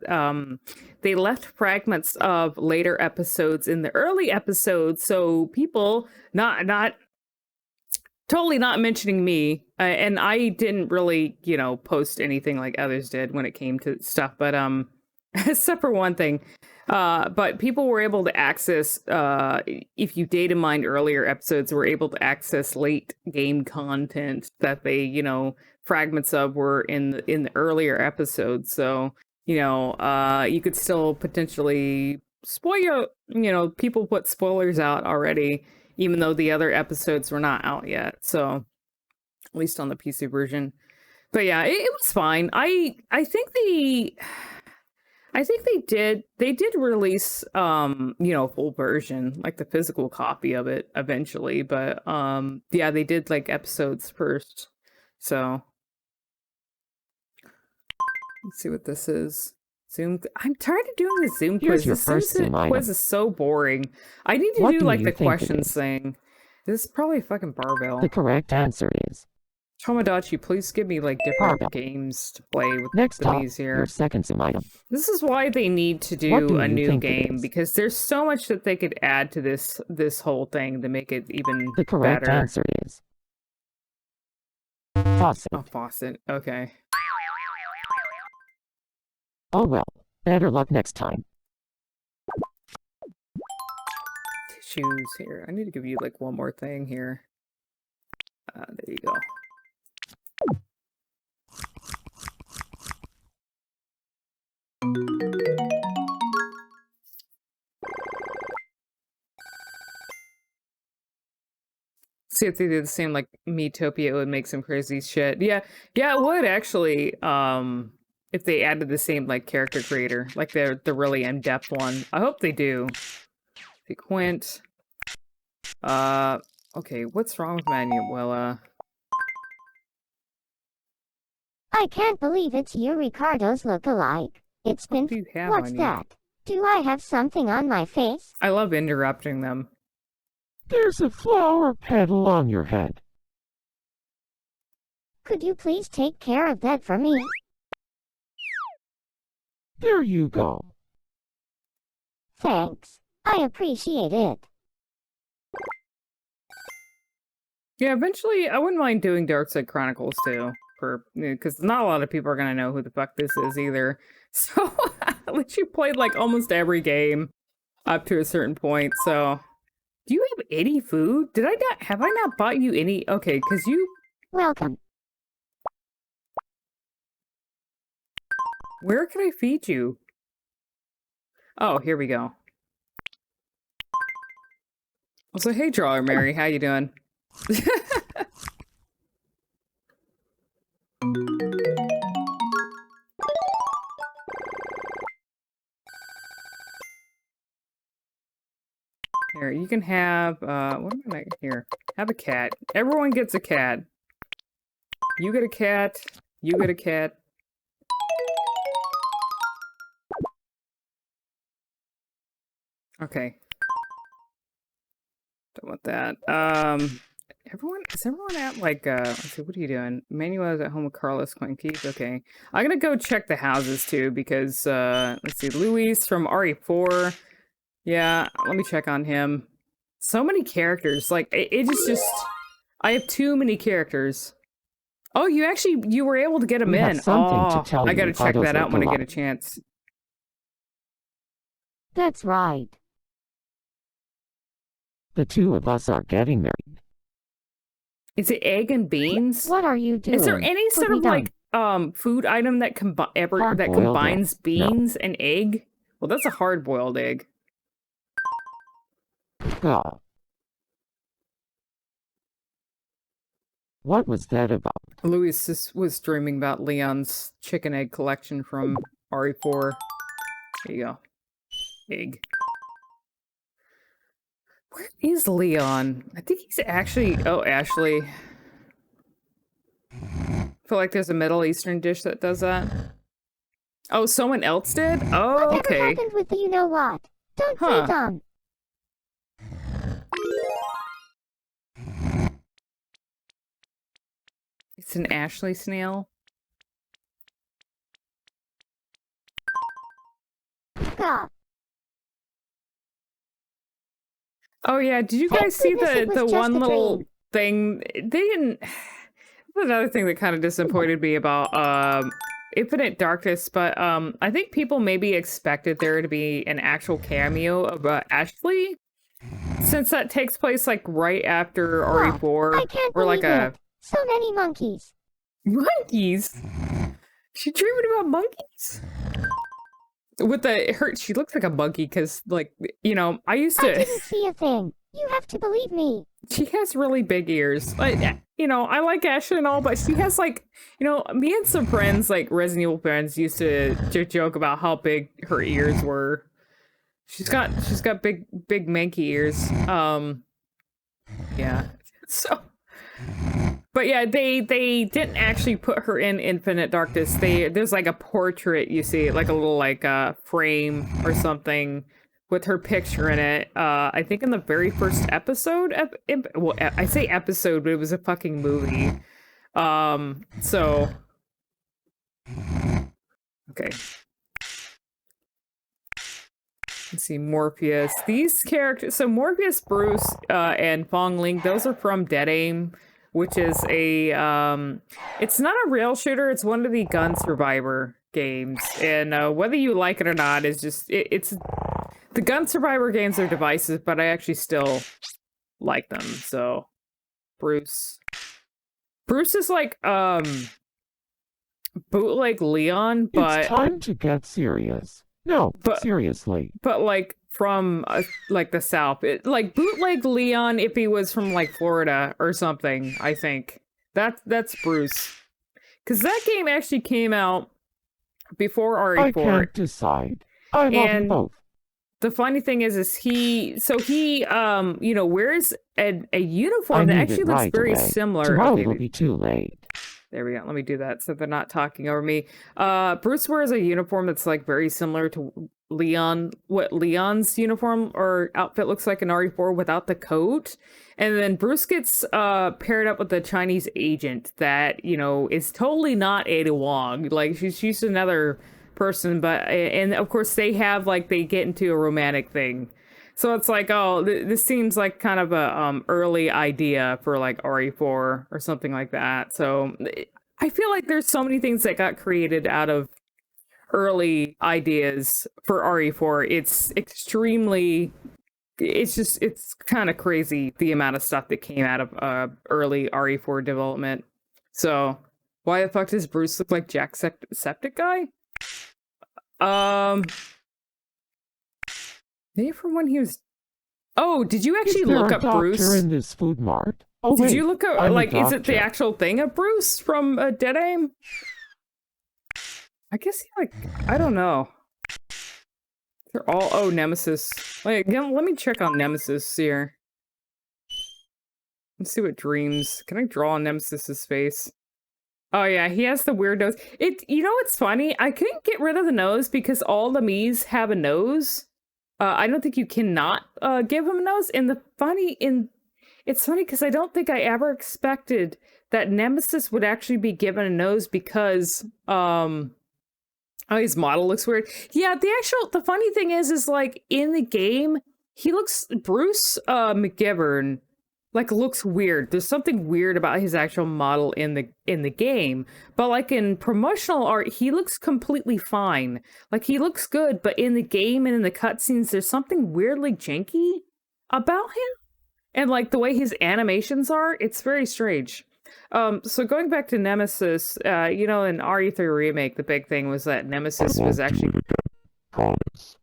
[SPEAKER 1] they left fragments of later episodes in the early episodes, so people not totally not mentioning me, and I didn't really, post anything like others did when it came to stuff, but except for one thing, but people were able to access, if you data mined earlier episodes, were able to access late game content that they, fragments of were in the earlier episodes, so, you could still potentially spoil, people put spoilers out already, even though the other episodes were not out yet, so at least on the PC version. But yeah, it was fine. I think they did release full version, like the physical copy of it eventually, but yeah, they did like episodes first. So let's see what this is. Zoom. I'm tired of doing the Zoom quiz.
[SPEAKER 4] Here's your
[SPEAKER 1] The Zoom quiz is so boring. I need to
[SPEAKER 4] What
[SPEAKER 1] do
[SPEAKER 4] do
[SPEAKER 1] like
[SPEAKER 4] you
[SPEAKER 1] the
[SPEAKER 4] think it
[SPEAKER 1] questions
[SPEAKER 4] is?
[SPEAKER 1] thing. This is probably a fucking barbell.
[SPEAKER 4] The correct answer is
[SPEAKER 1] Tomodachi, please give me like different
[SPEAKER 4] barbell.
[SPEAKER 1] games to play with
[SPEAKER 4] Next up,
[SPEAKER 1] these here.
[SPEAKER 4] your second Zoom item.
[SPEAKER 1] This is why they need to
[SPEAKER 4] What
[SPEAKER 1] do
[SPEAKER 4] do
[SPEAKER 1] a
[SPEAKER 4] you
[SPEAKER 1] new
[SPEAKER 4] think it
[SPEAKER 1] game,
[SPEAKER 4] is?
[SPEAKER 1] because there's so much that they could add to this whole thing to make it even
[SPEAKER 4] The correct
[SPEAKER 1] better.
[SPEAKER 4] answer is faucet.
[SPEAKER 1] Oh, faucet. Okay.
[SPEAKER 4] Oh well, better luck next time.
[SPEAKER 1] Tissues here. I need to give you like one more thing here. There you go. See if they did the same like Metopia, it would make some crazy shit. Yeah, it would actually. If they added the same like character creator, like the really in-depth one. I hope they do. Quint. Okay, what's wrong with Manuela?
[SPEAKER 2] I can't believe it's you, Ricardo's look-alike. It's been.
[SPEAKER 1] What do you have
[SPEAKER 2] What's
[SPEAKER 1] on you?
[SPEAKER 2] that? Do I have something on my face?
[SPEAKER 1] I love interrupting them.
[SPEAKER 4] There's a flower petal on your head.
[SPEAKER 2] Could you please take care of that for me?
[SPEAKER 4] There you go.
[SPEAKER 2] Thanks. I appreciate it.
[SPEAKER 1] Yeah, eventually I wouldn't mind doing Darkside Chronicles too, because not a lot of people are gonna know who the fuck this is either. So I let you played like almost every game up to a certain point. So, do you have any food? Have I not bought you any? Okay, because you.
[SPEAKER 2] Welcome.
[SPEAKER 1] Where can I feed you? Oh, here we go. Also, hey, Drawer Mary, how you doing? Here, you can have, what am I, here, have a cat. Everyone gets a cat. You get a cat, you get a cat. Okay. Don't want that. Is everyone at like let's see, what are you doing? Manuel's at home with Carlos Quinkeith. Okay. I'm gonna go check the houses too because let's see, Luis from RE4. Yeah, let me check on him. So many characters. Like it is just I have too many characters. Oh, you were able to get them
[SPEAKER 4] We have
[SPEAKER 1] in.
[SPEAKER 4] something
[SPEAKER 1] Oh,
[SPEAKER 4] to tell
[SPEAKER 1] I gotta
[SPEAKER 4] you.
[SPEAKER 1] check
[SPEAKER 4] Idols
[SPEAKER 1] that out
[SPEAKER 4] look
[SPEAKER 1] when I get a
[SPEAKER 4] alike.
[SPEAKER 1] chance.
[SPEAKER 2] That's right.
[SPEAKER 4] The two of us are getting married.
[SPEAKER 1] Is it egg and beans?
[SPEAKER 2] What are you doing?
[SPEAKER 1] Is there any
[SPEAKER 2] Put
[SPEAKER 1] sort
[SPEAKER 2] me
[SPEAKER 1] of
[SPEAKER 2] down.
[SPEAKER 1] like food item that
[SPEAKER 4] Hard-boiled
[SPEAKER 1] combines
[SPEAKER 4] egg.
[SPEAKER 1] beans and egg? Well, that's a hard-boiled egg.
[SPEAKER 4] God. What was that about?
[SPEAKER 1] Louis just was dreaming about Leon's chicken egg collection from RE4. There you go. Egg. Where is Leon? I think he's actually... Oh, Ashley. I feel like there's a Middle Eastern dish that does that. Oh, someone else did? Oh,
[SPEAKER 2] Whatever
[SPEAKER 1] okay.
[SPEAKER 2] happened with the you-know-what? Don't
[SPEAKER 1] Huh.
[SPEAKER 2] say dumb.
[SPEAKER 1] It's an Ashley snail.
[SPEAKER 2] God.
[SPEAKER 1] Oh yeah, did you
[SPEAKER 2] Thank
[SPEAKER 1] guys see
[SPEAKER 2] goodness it was
[SPEAKER 1] the
[SPEAKER 2] just
[SPEAKER 1] one
[SPEAKER 2] a
[SPEAKER 1] little
[SPEAKER 2] dream.
[SPEAKER 1] thing? They didn't. That's another thing that kind of disappointed me about Infinite Darkness, but I think people maybe expected there to be an actual cameo of Ashley, since that takes place like right after RE4,
[SPEAKER 2] I can't
[SPEAKER 1] or like
[SPEAKER 2] believe
[SPEAKER 1] a
[SPEAKER 2] it. So many monkeys.
[SPEAKER 1] monkeys. She dreaming about monkeys. With she looks like a monkey because, like, you know, I used
[SPEAKER 2] I
[SPEAKER 1] to.
[SPEAKER 2] didn't see a thing. You have to believe me.
[SPEAKER 1] She has really big ears. Like, you know, I like Ashley and all, but she has like, you know, me and some friends, like Resident Evil friends, used to joke about how big her ears were. She's got big manky ears. Yeah. So, but yeah, they didn't actually put her in Infinite Darkness. There's like a portrait, you see, like a little like frame or something with her picture in it. I think in the very first episode. Well, I say episode, but it was a fucking movie. So okay. Let's see, Morpheus. These characters, so Morpheus, Bruce, and Fong Ling, those are from Dead Aim, which is a, it's not a rail shooter, it's one of the Gun Survivor games. And whether you like it or not is just, it's, the Gun Survivor games are divisive, but I actually still like them, so. Bruce. Bruce is like, bootleg Leon, but...
[SPEAKER 4] It's time to get serious. No,
[SPEAKER 1] But-
[SPEAKER 4] seriously.
[SPEAKER 1] But like from like the South, like bootleg Leon if he was from like Florida or something. I think that's Bruce, because that game actually came out before
[SPEAKER 4] I
[SPEAKER 1] RE4.
[SPEAKER 4] can't decide. I love you
[SPEAKER 1] And-
[SPEAKER 4] both.
[SPEAKER 1] The funny thing is he you know, wears a
[SPEAKER 4] I
[SPEAKER 1] uniform that
[SPEAKER 4] need
[SPEAKER 1] actually
[SPEAKER 4] it
[SPEAKER 1] looks
[SPEAKER 4] right
[SPEAKER 1] very
[SPEAKER 4] away.
[SPEAKER 1] similar.
[SPEAKER 4] Tomorrow
[SPEAKER 1] Okay,
[SPEAKER 4] it'll be too late.
[SPEAKER 1] there we go. Let me do that so they're not talking over me. Bruce wears a uniform that's like very similar to what Leon's uniform or outfit looks like in RE4 without the coat. And then Bruce gets paired up with a Chinese agent that, you know, is totally not Ada Wong. Like she's another person, but and of course they get into a romantic thing. So it's like, oh, this seems like kind of a early idea for like RE4 or something like that. So I feel like there's so many things that got created out of early ideas for RE4. It's kind of crazy the amount of stuff that came out of early RE4 development. So why the fuck does Bruce look like Jacksepticeye? Maybe from when he was. Oh, did you actually
[SPEAKER 4] Is there
[SPEAKER 1] look
[SPEAKER 4] a
[SPEAKER 1] up
[SPEAKER 4] doctor
[SPEAKER 1] Bruce?
[SPEAKER 4] in this food mart? Oh,
[SPEAKER 1] Did
[SPEAKER 4] wait,
[SPEAKER 1] you look up
[SPEAKER 4] I'm a
[SPEAKER 1] like is it the
[SPEAKER 4] doctor.
[SPEAKER 1] actual thing of Bruce from Dead Aim? I guess he I don't know. They're all Nemesis. Wait, let me check on Nemesis here. Let's see what dreams. Can I draw on Nemesis's face? Oh yeah, he has the weird nose. You know what's funny? I couldn't get rid of the nose because all the Miis have a nose. I don't think you cannot give him a nose. And the funny in It's funny because I don't think I ever expected that Nemesis would actually be given a nose because, oh, his model looks weird. Yeah, the funny thing is like, in the game, he looks, Bruce McGivern, like, looks weird. There's something weird about his actual model in the game. But, like, in promotional art, he looks completely fine. Like, he looks good, but in the game and in the cutscenes, there's something weirdly janky about him. And, like, the way his animations are, it's very strange. So going back to Nemesis, you know, in RE3 Remake, the big thing was that Nemesis was actually...
[SPEAKER 4] Promise.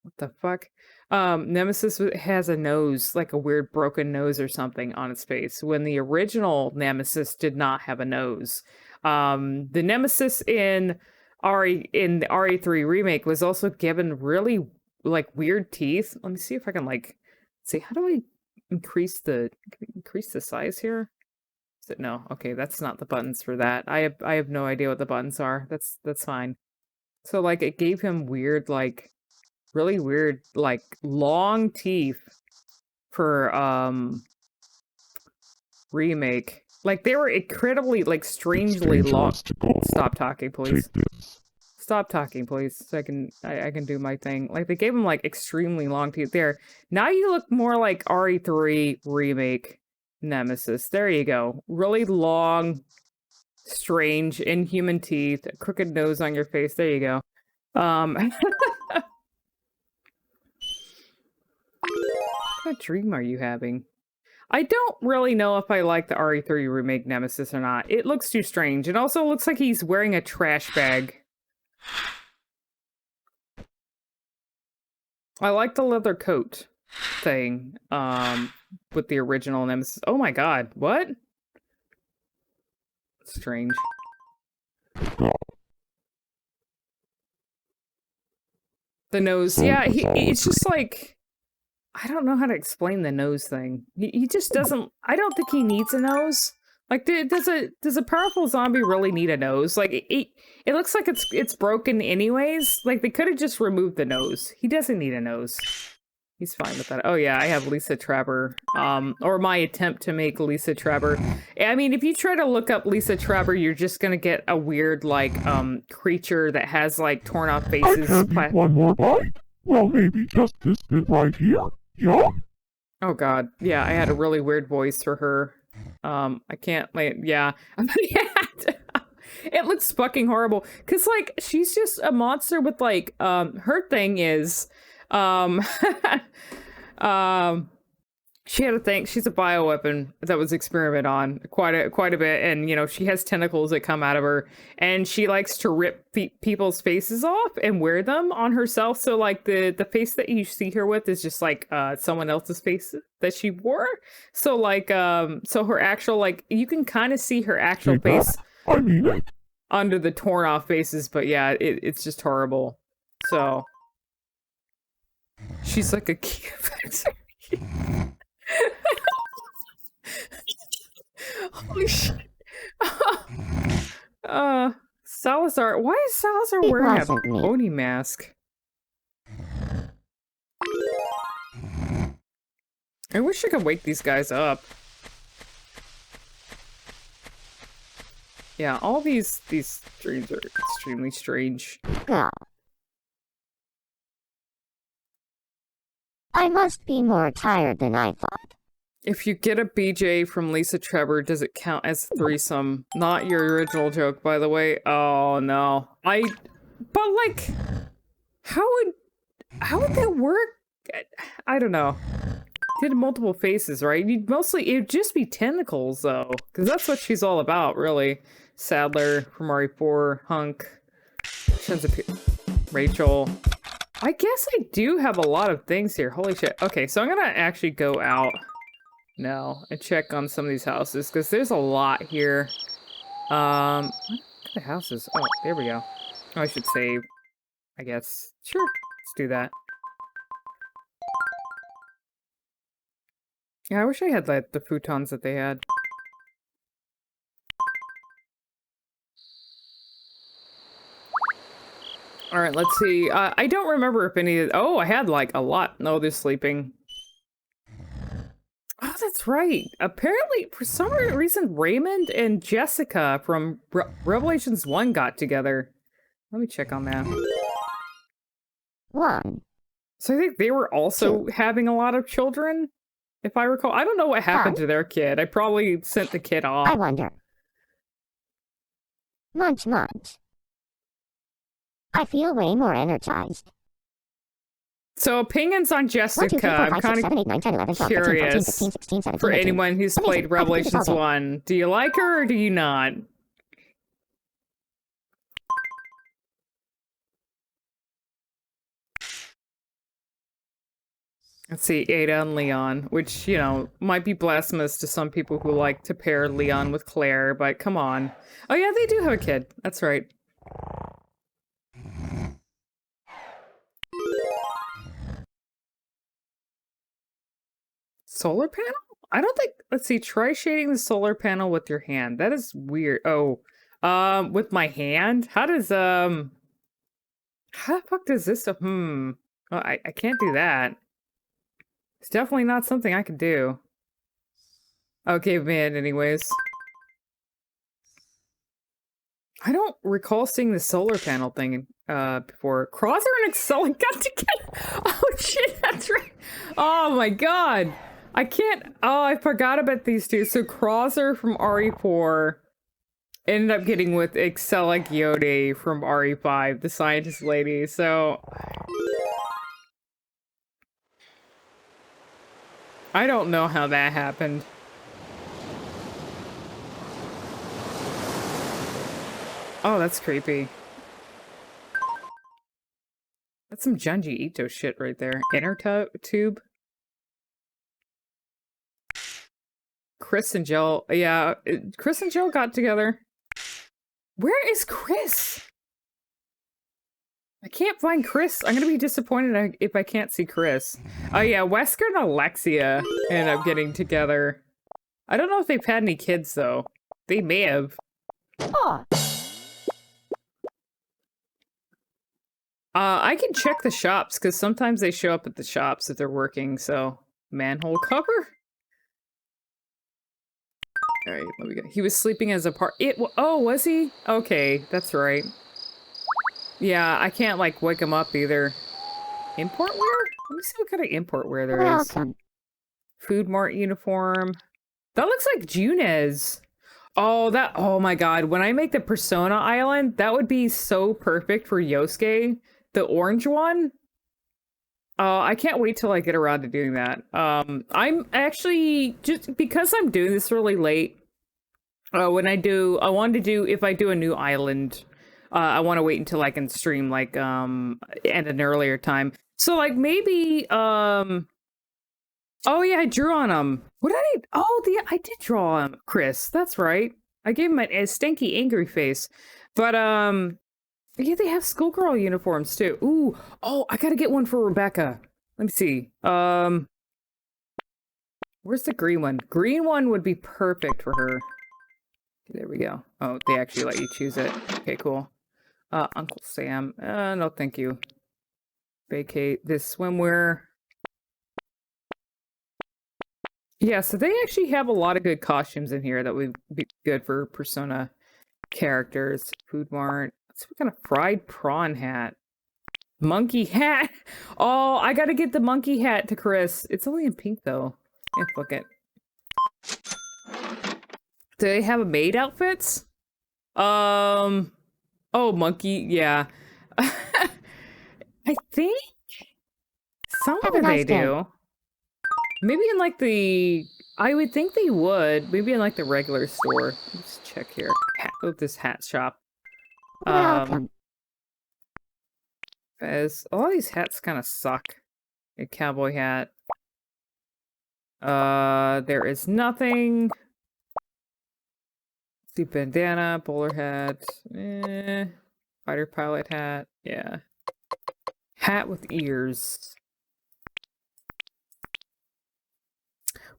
[SPEAKER 1] What the fuck? Nemesis has a nose, like a weird broken nose or something on its face, when the original Nemesis did not have a nose. The Nemesis in the RE3 Remake was also given really, like, weird teeth. Let me see if I can, like... See, how do I increase the size here? Is it no? Okay, that's not the buttons for that. I have no idea what the buttons are. That's fine. So, like, it gave him weird, like, really weird, like, long teeth for Remake. Like, they were incredibly, like, strangely long. Stop talking, please. Stop talking, please, so I can do my thing. Like, they gave him, like, extremely long teeth there. Now you look more like RE3 Remake Nemesis. There you go. Really long, strange, inhuman teeth, a crooked nose on your face. There you go. What kind of dream are you having? I don't really know if I like the RE3 Remake Nemesis or not. It looks too strange. It also looks like he's wearing a trash bag. I like the leather coat thing, with the original Nemesis. Oh my god, what? Strange. The nose, yeah, it's just like, I don't know how to explain the nose thing. He just doesn't, I don't think he needs a nose. Like, does a powerful zombie really need a nose? Like, it looks like it's broken anyways. Like, they could have just removed the nose. He doesn't need a nose. He's fine with that. Oh yeah, I have Lisa Trevor. Or my attempt to make Lisa Trevor. I mean, if you try to look up Lisa Trevor, you're just gonna get a weird, like, creature that has, like, torn off faces.
[SPEAKER 4] I can eat one more bite? Well, maybe just this bit right here. Yum!
[SPEAKER 1] Oh god, yeah, I had a really weird voice for her. I can't, like, yeah. It looks fucking horrible. Cause, like, she's just a monster with, like, her thing is, she had a thing, she's a bioweapon that was experimented on quite a bit, and, you know, she has tentacles that come out of her, and she likes to rip people's faces off and wear them on herself, so, like, the face that you see her with is just, like, someone else's face that she wore, so, like, so her actual, like, you can kind of see her actual face
[SPEAKER 4] I mean it.
[SPEAKER 1] under the torn off faces, but yeah, it's just horrible, so... She's like a key effects. Holy shit. Salazar. Why is Salazar
[SPEAKER 3] It
[SPEAKER 1] wearing a
[SPEAKER 3] wasn't me.
[SPEAKER 1] pony mask? I wish I could wake these guys up. Yeah, all these dreams are extremely strange.
[SPEAKER 3] Go. I must be more tired than I thought.
[SPEAKER 1] If you get a BJ from Lisa Trevor, does it count as threesome? Not your original joke, by the way. Oh no. But like, how would that work? I don't know. Did multiple faces, right? It'd just be tentacles though, because that's what she's all about, really. Sadler from RE4, Hunk, Rachel. I guess I do have a lot of things here. Holy shit. Okay, so I'm gonna actually go out now and check on some of these houses, because there's a lot here. What are the houses? Oh, there we go. Oh, I should save, I guess. Sure, let's do that. Yeah, I wish I had, like, the futons that they had. Alright, let's see. I don't remember if any of... Oh, I had, like, a lot. No, they're sleeping. that's right. Apparently, for some reason, Raymond and Jessica from Revelations 1 got together. Let me check on that.
[SPEAKER 3] 1.
[SPEAKER 1] So I think they were also having a lot of children, if I recall. I don't know what happened to their kid. I probably sent the kid off.
[SPEAKER 3] I wonder. Munch, munch. I feel way more energized.
[SPEAKER 1] So opinions on
[SPEAKER 3] 1, 2, 3, 4,
[SPEAKER 1] Jessica.
[SPEAKER 3] 5,
[SPEAKER 1] I'm
[SPEAKER 3] 6,
[SPEAKER 1] kind
[SPEAKER 3] 7, 8, 9, 10, 11,
[SPEAKER 1] of
[SPEAKER 3] 12, 13, 14,
[SPEAKER 1] curious
[SPEAKER 3] 15, 16, 17,
[SPEAKER 1] for
[SPEAKER 3] 18.
[SPEAKER 1] anyone who's
[SPEAKER 3] Amazing.
[SPEAKER 1] played
[SPEAKER 3] I think this is all
[SPEAKER 1] Revelations
[SPEAKER 3] good.
[SPEAKER 1] 1. Do you like her or do you not? Let's see, Ada and Leon, which, you know, might be blasphemous to some people who like to pair Leon with Claire, but come on. Oh yeah, they do have a kid. That's right. Solar panel? I don't think, let's see, try shading the solar panel with your hand. That is weird. Oh, with my hand? How the fuck does this, oh, I can't do that. It's definitely not something I could do. Okay, man, anyways. I don't recall seeing the solar panel thing, before. Crosser and Excel got together! Oh shit, that's right! Oh my god! I can't, oh, I forgot about these two. So Crosser from RE4 ended up getting with Excella Gyode from RE5, the scientist lady, so... I don't know how that happened. Oh, that's creepy. That's some Junji Ito shit right there. Inner tube. Chris and Jill. Yeah, Chris and Jill got together. Where is Chris? I can't find Chris. I'm gonna be disappointed if I can't see Chris. Oh yeah, Wesker and Alexia ended up getting together. I don't know if they've had any kids though. They may have.
[SPEAKER 2] Aw,
[SPEAKER 1] I can check the shops because sometimes they show up at the shops if they're working. So manhole cover. All right, let me go. He was sleeping as a part. Oh, was he? Okay, that's right. Yeah, I can't like wake him up either. Import wear? Let me see what kind of import wear there is.
[SPEAKER 3] Welcome.
[SPEAKER 1] Food Mart uniform. That looks like Junez. Oh my god. When I make the Persona Island, that would be so perfect for Yosuke. The orange one. I can't wait till I get around to doing that. I'm actually, just because I'm doing this really late, if I do a new island, I want to wait until I can stream, like, at an earlier time. So, like, maybe, oh yeah, I drew on him. What did I did draw him, Chris. That's right. I gave him a stinky, angry face. But, yeah, they have schoolgirl uniforms, too. Ooh, oh, I gotta get one for Rebecca. Let me see. Where's the green one? Green one would be perfect for her. There we go. Oh, they actually let you choose it. Okay, cool. Uncle Sam. No, thank you. Vacate this swimwear. Yeah, so they actually have a lot of good costumes in here that would be good for Persona characters. Food Mart. What's what kind of fried prawn hat? Monkey hat. Oh, I gotta get the monkey hat to Chris. It's only in pink though. Yeah, look it. Do they have maid outfits? Oh, monkey. Yeah. I think some
[SPEAKER 3] Have a
[SPEAKER 1] of
[SPEAKER 3] nice
[SPEAKER 1] they
[SPEAKER 3] day.
[SPEAKER 1] do. Maybe in like I would think they would. Maybe in like the regular store. Let's check here. This hat shop.
[SPEAKER 3] Welcome.
[SPEAKER 1] Fez. A lot of these hats kind of suck. A cowboy hat. There is nothing. Let's see, bandana, bowler hat. Fighter pilot hat. Yeah. Hat with ears.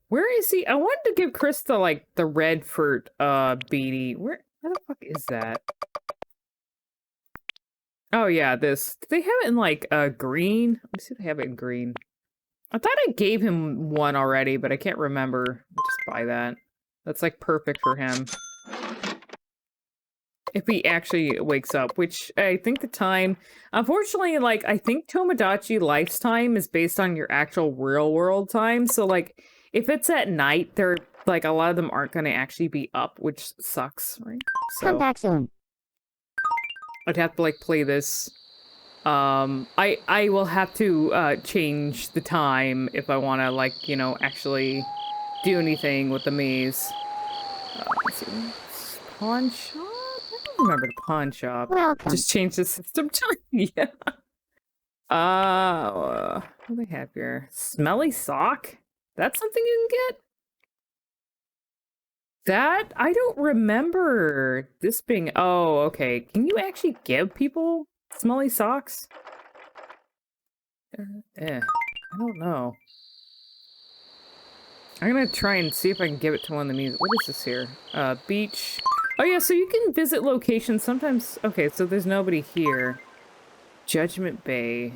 [SPEAKER 1] Where is he? I wanted to give Chris the red furt beanie. Where the fuck is that? Oh yeah, this. Do they have it in like green? Let me see if they have it in green. I thought I gave him one already, but I can't remember. Just buy that. That's like perfect for him. If he actually wakes up, which I think the time... Unfortunately, like, I think Tomodachi Life's time is based on your actual real world time. So, like, if it's at night, they're, like, a lot of them aren't going to actually be up, which sucks, right?
[SPEAKER 3] Come
[SPEAKER 1] So,
[SPEAKER 3] back soon.
[SPEAKER 1] I'd have to, like, play this. I will have to, change the time if I want to, like, you know, actually do anything with the maze. Let's see. Pawn shop? I don't remember the pawn shop.
[SPEAKER 3] Welcome.
[SPEAKER 1] Just change the system time. Yeah. What do they have here? Smelly sock? That's something you can get? That? I don't remember this being... Oh, okay. Can you actually give people smelly socks? I don't know. I'm gonna try and see if I can give it to one of the music. What is this here? Beach. Oh yeah, so you can visit locations sometimes. Okay, so there's nobody here. Judgment Bay.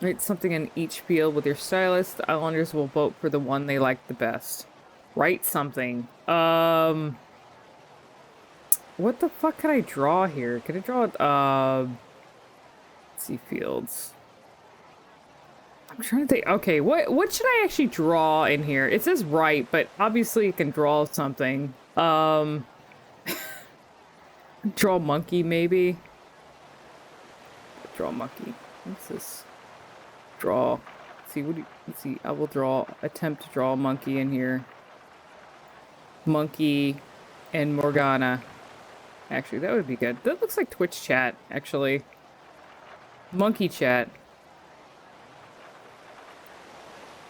[SPEAKER 1] Write something in each field with your stylist. The Islanders will vote for the one they like the best. Write something. What the fuck can I draw here? Can I draw, let's see, fields. I'm trying to think. Okay, what should I actually draw in here? It says write, but obviously it can draw something. Draw monkey, maybe? Draw monkey. What's this? Draw. Let's see, let's see, I will attempt to draw a monkey in here. Monkey and Morgana. Actually, that would be good. That looks like Twitch chat, actually. Monkey chat.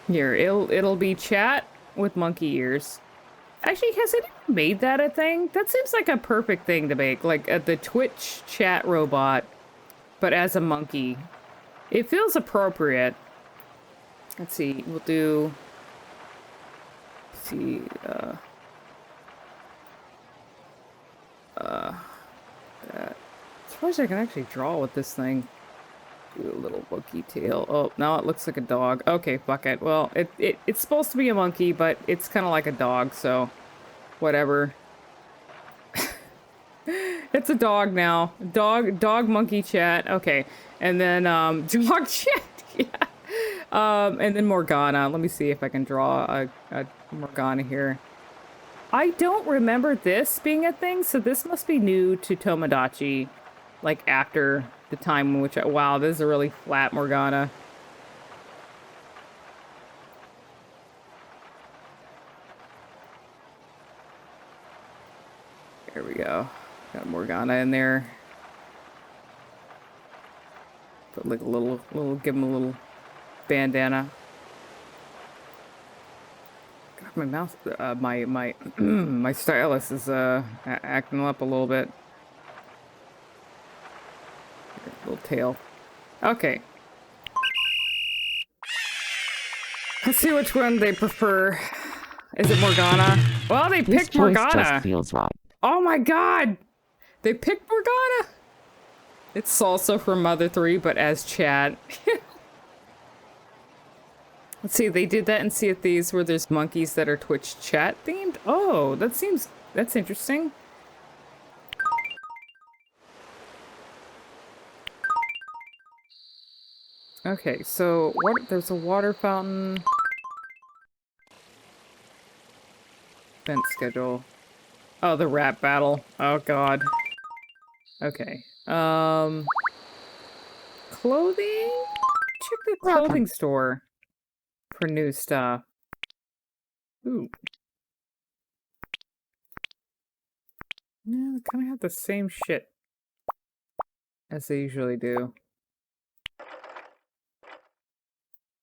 [SPEAKER 1] Here, it'll be chat with monkey ears. Actually, has it made that a thing? That seems like a perfect thing to make, like the Twitch chat robot, but as a monkey. It feels appropriate. Let's see, we'll do... Let's see, that. As far as I can actually draw with this thing. Do a little monkey tail. Oh, now it looks like a dog. Okay, fuck it. Well, it's supposed to be a monkey, but it's kind of like a dog, so whatever. It's a dog now. Dog monkey chat. Okay. And then dog chat. Yeah. And then Morgana. Let me see if I can draw a Morgana here. I don't remember this being a thing, so this must be new to Tomodachi, like after the time in which wow, this is a really flat Morgana. There we go. Got Morgana in there. Put like a little, give him a little bandana. God, my mouth, my stylus is acting up a little bit. Little tail. Okay. Let's see which one they prefer. Is it Morgana? Well, they
[SPEAKER 4] This
[SPEAKER 1] picked
[SPEAKER 4] choice
[SPEAKER 1] Morgana.
[SPEAKER 4] just feels right.
[SPEAKER 1] Oh my god! They picked Morgana! It's Salsa from Mother 3, but as chat. Let's see, they did that in Sea of Thieves where there's monkeys that are Twitch chat themed. Oh, that's interesting. Okay, so there's a water fountain. Event schedule. Oh, the rap battle. Oh god. Okay. Clothing? Check the clothing store for new stuff. Ooh. Yeah, they kind of have the same shit as they usually do.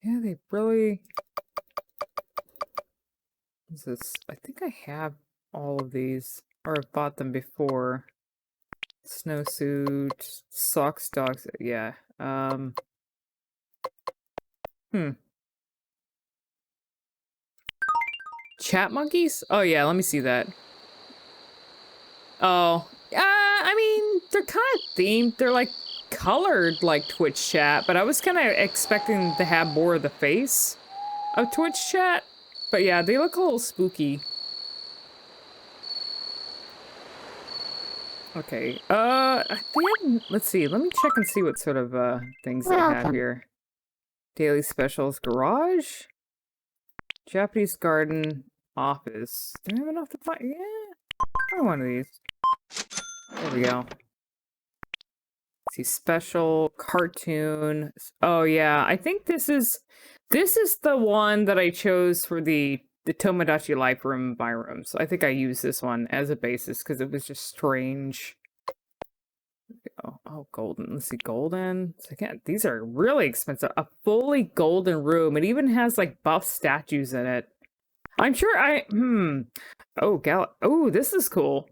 [SPEAKER 1] Yeah, they really... What's this? I think I have all of these, or I've bought them before. Snowsuit, socks, dogs, yeah. Chat monkeys? Oh yeah, let me see that. Oh, I mean, they're kind of themed. They're like colored like Twitch chat, but I was kind of expecting to have more of the face of Twitch chat. But yeah, they look a little spooky. Okay, let's see, let me check and see what sort of, things they have
[SPEAKER 2] Welcome.
[SPEAKER 1] here. Daily specials, garage, Japanese garden, office. Do I have enough to find? Yeah, try one of these. There we go. Let's see, special, cartoon. Oh yeah, I think this is the one that I chose for the Tomodachi Life room by room. So I think I used this one as a basis because it was just strange. Oh, golden. Let's see, golden. So again, these are really expensive. A fully golden room. It even has like buff statues in it. I'm sure Oh, this is cool.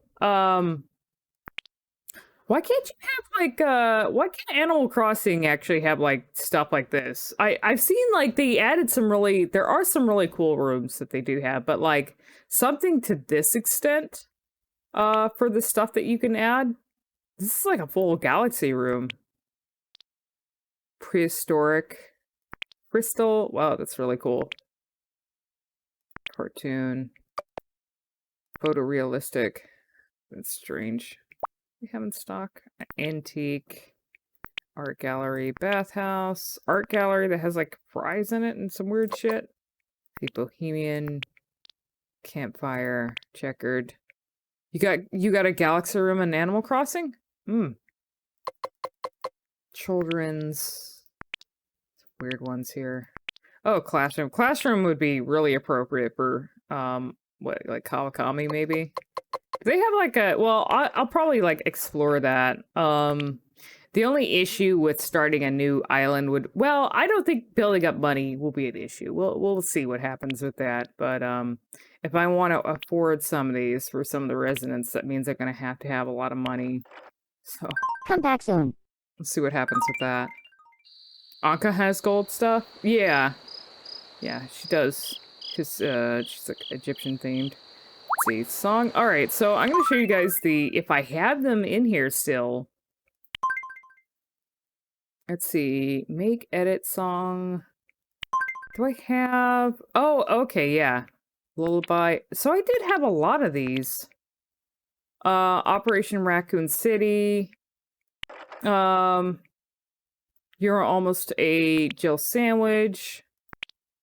[SPEAKER 1] Why can't you have like why can't Animal Crossing actually have like stuff like this? I've seen like they added there are some really cool rooms that they do have, but like something to this extent for the stuff that you can add. This is like a full galaxy room. Prehistoric crystal. Wow, that's really cool. Cartoon. Photorealistic. That's strange. We have in stock. Antique. Art gallery. Bathhouse. Art gallery that has like fries in it and some weird shit. The Bohemian. Campfire. Checkered. You got a galaxy room in Animal Crossing? Children's. Weird ones here. Oh, classroom. Classroom would be really appropriate for what, like Kawakami maybe? They have like I'll probably like explore that. The only issue with starting a new island I don't think building up money will be an issue. We'll see what happens with that. But if I want to afford some of these for some of the residents, that means I'm gonna have to have a lot of money. So
[SPEAKER 2] Come back soon.
[SPEAKER 1] let's see what happens with that. Anka has gold stuff? Yeah. Yeah, she does. She's like Egyptian themed. Let's see, song. Alright, so I'm gonna show you guys if I have them in here still. Let's see, make, edit, song. Do I have, oh, okay, yeah. Lullaby. So I did have a lot of these. Operation Raccoon City. You're Almost a Jill Sandwich.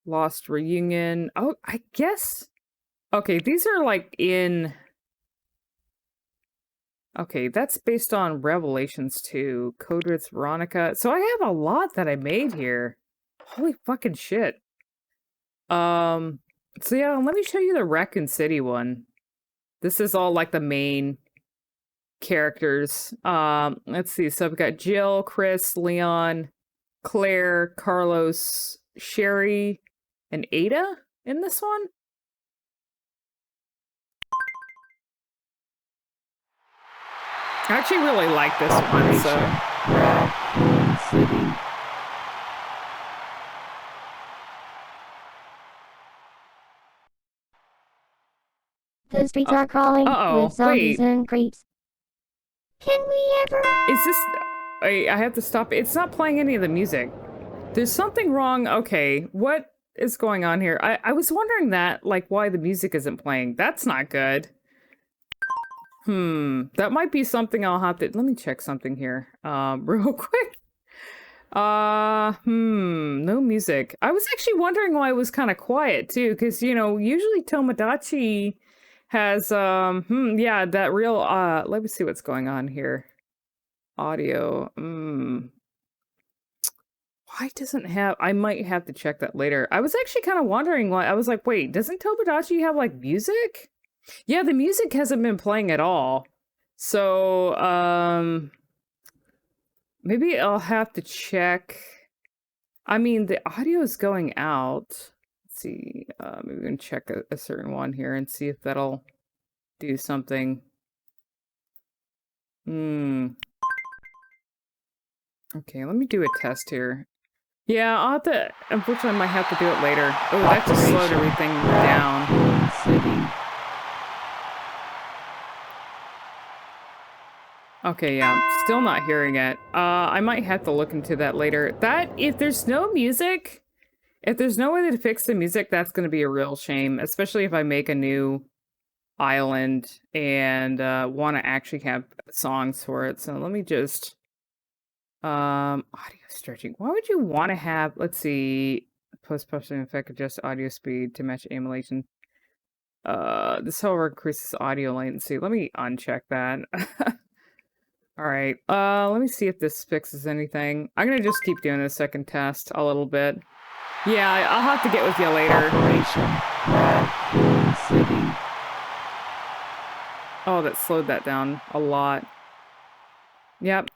[SPEAKER 1] Lost Reunion. Oh, I guess. Okay, these are like in. Okay, that's based on Revelations 2. Code Red's Veronica. So I have a lot that I made here. Holy fucking shit. So yeah, let me show you the Raccoon City one. This is all like the main characters. Let's see. So I've got Jill, Chris, Leon, Claire, Carlos, Sherry, and Ada in this one. I actually really like this one, so.
[SPEAKER 4] Raccoon City.
[SPEAKER 2] The streets are crawling with zombies and creeps. Can we ever?
[SPEAKER 1] Is this... I have to stop. It's not playing any of the music. There's something wrong. Okay, what is going on here? I was wondering that, like, why the music isn't playing. That's not good. That might be something I'll have to... Let me check something here, real quick. No music. I was actually wondering why it was kind of quiet, too, because, you know, usually Tomodachi has, yeah, that real, let me see what's going on here. Audio, why doesn't have... I might have to check that later. I was actually kind of wondering why. I was like, wait, doesn't Tomodachi have, like, music? Yeah, the music hasn't been playing at all. So, maybe I'll have to check. I mean, the audio is going out. Let's see. Maybe we can check a certain one here and see if that'll do something. Okay, let me do a test here. Yeah, I'll have to... Unfortunately, I might have to do it later. Oh, that just slowed everything down.
[SPEAKER 4] City.
[SPEAKER 1] Okay, yeah, I'm still not hearing it. I might have to look into that later. If there's no music, if there's no way to fix the music, that's going to be a real shame, especially if I make a new island and want to actually have songs for it. So let me just audio stretching. Why would you want to have, let's see, post-processing effect adjust audio speed to match emulation. This however increases audio latency. Let me uncheck that. All right. Let me see if this fixes anything. I'm gonna just keep doing a second test a little bit. Yeah, I'll have to get with you later.
[SPEAKER 4] Operation Raccoon City.
[SPEAKER 1] Oh, that slowed that down a lot. Yep,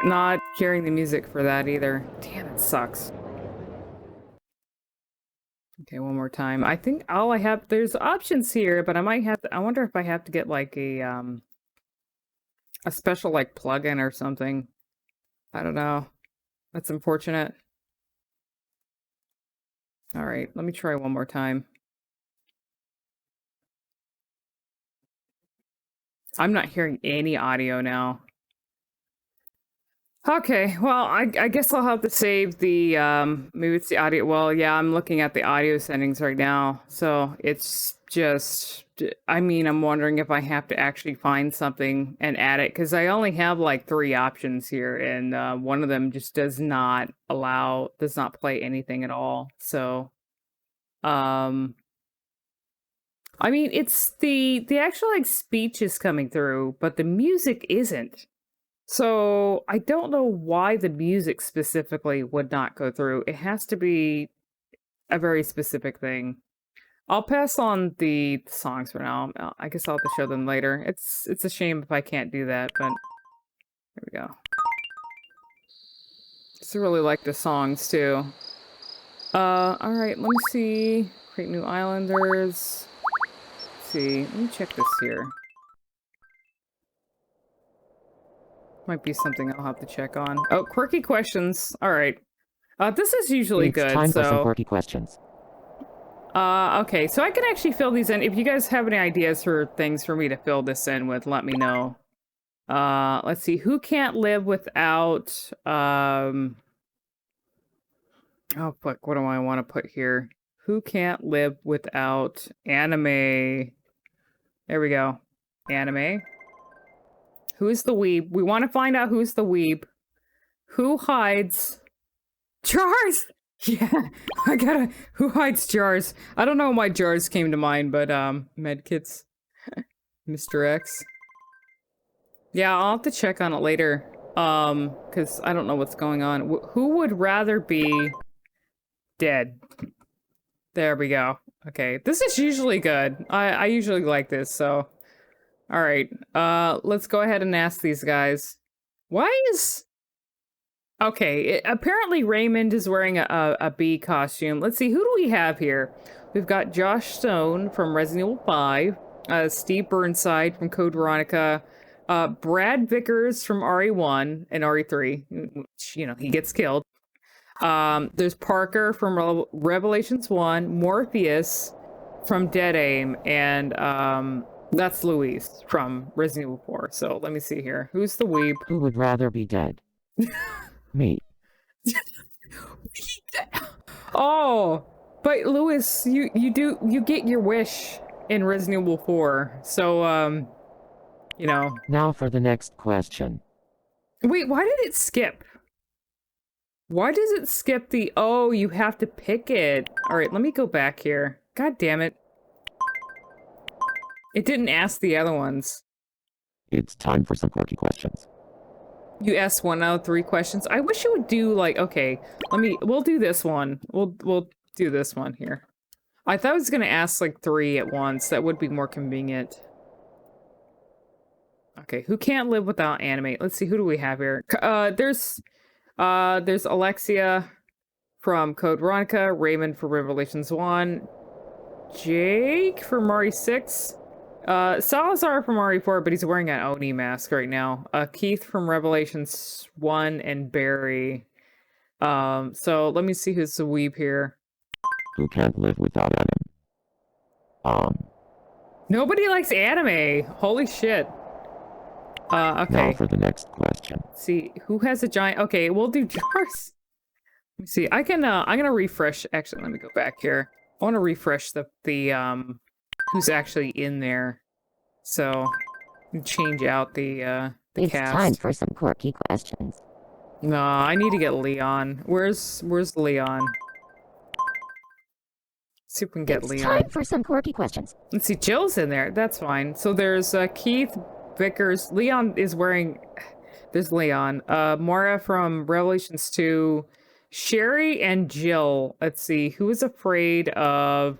[SPEAKER 1] not hearing the music for that either. Damn, it sucks. Okay, one more time. I think all I have, there's options here, but I might have to, I wonder if I have to get like a special like plugin or something. I don't know. That's unfortunate. All right, let me try one more time. I'm not hearing any audio now. Okay, well, I guess I'll have to save the, maybe it's the audio. Well, yeah, I'm looking at the audio settings right now. So it's just, I mean, I'm wondering if I have to actually find something and add it. Because I only have like 3 options here. And one of them just does not play anything at all. So, I mean, it's the actual like speech is coming through, but the music isn't. So I don't know why the music specifically would not go through. It has to be a very specific thing. I'll pass on the songs for now. I guess I'll have to show them later. It's a shame if I can't do that, but there we go. Just really like the songs too. All right, let me see. Create new islanders. Let's see. Let me check this here. Might be something I'll have to check on. Oh, quirky questions. All right. This is usually
[SPEAKER 4] It's
[SPEAKER 1] good.
[SPEAKER 4] time
[SPEAKER 1] so
[SPEAKER 4] for some quirky questions.
[SPEAKER 1] okay, so I can actually fill these in. If you guys have any ideas for things for me to fill this in with, let me know. Let's see. Who can't live without oh fuck, what do I want to put here? Who can't live without anime? There we go. Anime. Who's the weeb? We want to find out who's the weeb. Who hides jars? Yeah, I gotta. Who hides jars? I don't know why jars came to mind, but medkits, Mr. X. Yeah, I'll have to check on it later. Because I don't know what's going on. Who would rather be dead? There we go. Okay, this is usually good. I usually like this, so. All right, let's go ahead and ask these guys. Why is... Okay, apparently Raymond is wearing a bee costume. Let's see, who do we have here? We've got Josh Stone from Resident Evil 5, Steve Burnside from Code Veronica, Brad Vickers from RE1 and RE3, which, you know, he gets killed. There's Parker from Revelations 1, Morpheus from Dead Aim, and that's Luis from Resident Evil 4. So let me see here. Who's the weeb?
[SPEAKER 4] Who would rather be dead? Me.
[SPEAKER 1] Oh, but Luis, you get your wish in Resident Evil 4. So you know.
[SPEAKER 4] Now for the next question.
[SPEAKER 1] Wait, why did it skip? Why does it skip the... Oh, you have to pick it. All right, let me go back here. God damn it. It didn't ask the other ones.
[SPEAKER 4] It's time for some quirky questions.
[SPEAKER 1] You asked 1 out of 3 questions. I wish you would do like, okay, we'll do this one. We'll do this one here. I thought I was gonna ask like 3 at once. That would be more convenient. Okay, who can't live without anime? Let's see, who do we have here? There's Alexia from Code Veronica, Raymond from Revelations 1, Jake from RE6, Salazar from RE4, but he's wearing an Oni mask right now. Keith from Revelations 1 and Barry. So let me see who's the weeb here.
[SPEAKER 4] Who can't live without anime?
[SPEAKER 1] Nobody likes anime. Holy shit. Okay.
[SPEAKER 4] Now for the next question.
[SPEAKER 1] Let's see, who has a giant... Okay, we'll do jars. Let me see. I'm gonna refresh. Actually, let me go back here. I want to refresh the who's actually in there. So, change out the
[SPEAKER 3] It's
[SPEAKER 1] cast.
[SPEAKER 3] time for some quirky questions.
[SPEAKER 1] No, I need to get Leon. Where's Leon? See if we can get
[SPEAKER 2] It's
[SPEAKER 1] Leon.
[SPEAKER 2] time for some quirky questions.
[SPEAKER 1] Let's see, Jill's in there. That's fine. So there's Keith, Vickers. Leon is wearing... There's Leon. Mara from Revelations 2. Sherry and Jill. Let's see. Who is afraid of...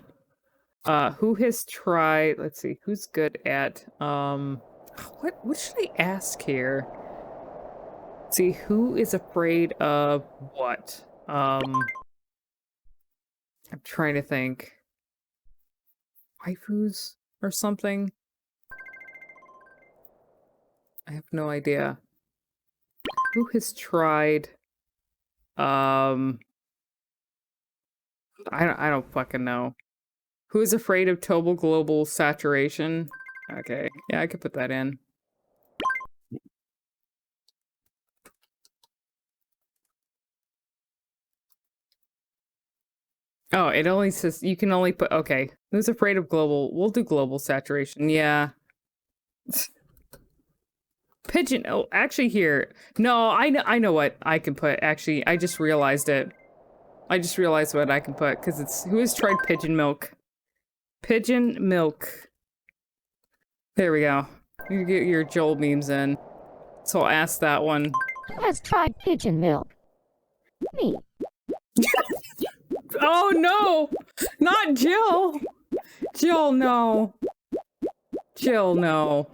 [SPEAKER 1] who has tried... Let's see. Who's good at... What should I ask here? Let's see. Who is afraid of what? I'm trying to think. Waifus or something? I have no idea. Who has tried? I don't fucking know. Who is afraid of total global saturation? Okay, yeah, I could put that in. Oh, it only says you can only put... Okay, who's afraid of global... We'll do global saturation, yeah. Pigeon... Oh, actually here... No, I know what I can put. Actually, I just realized it. I just realized what I can put, because it's... Who has tried pigeon milk? Pigeon milk. There we go. You get your Joel memes in. So I'll ask that one.
[SPEAKER 2] Who has tried pigeon milk? Me.
[SPEAKER 1] Oh no! Not Jill! Jill, no. Jill, no.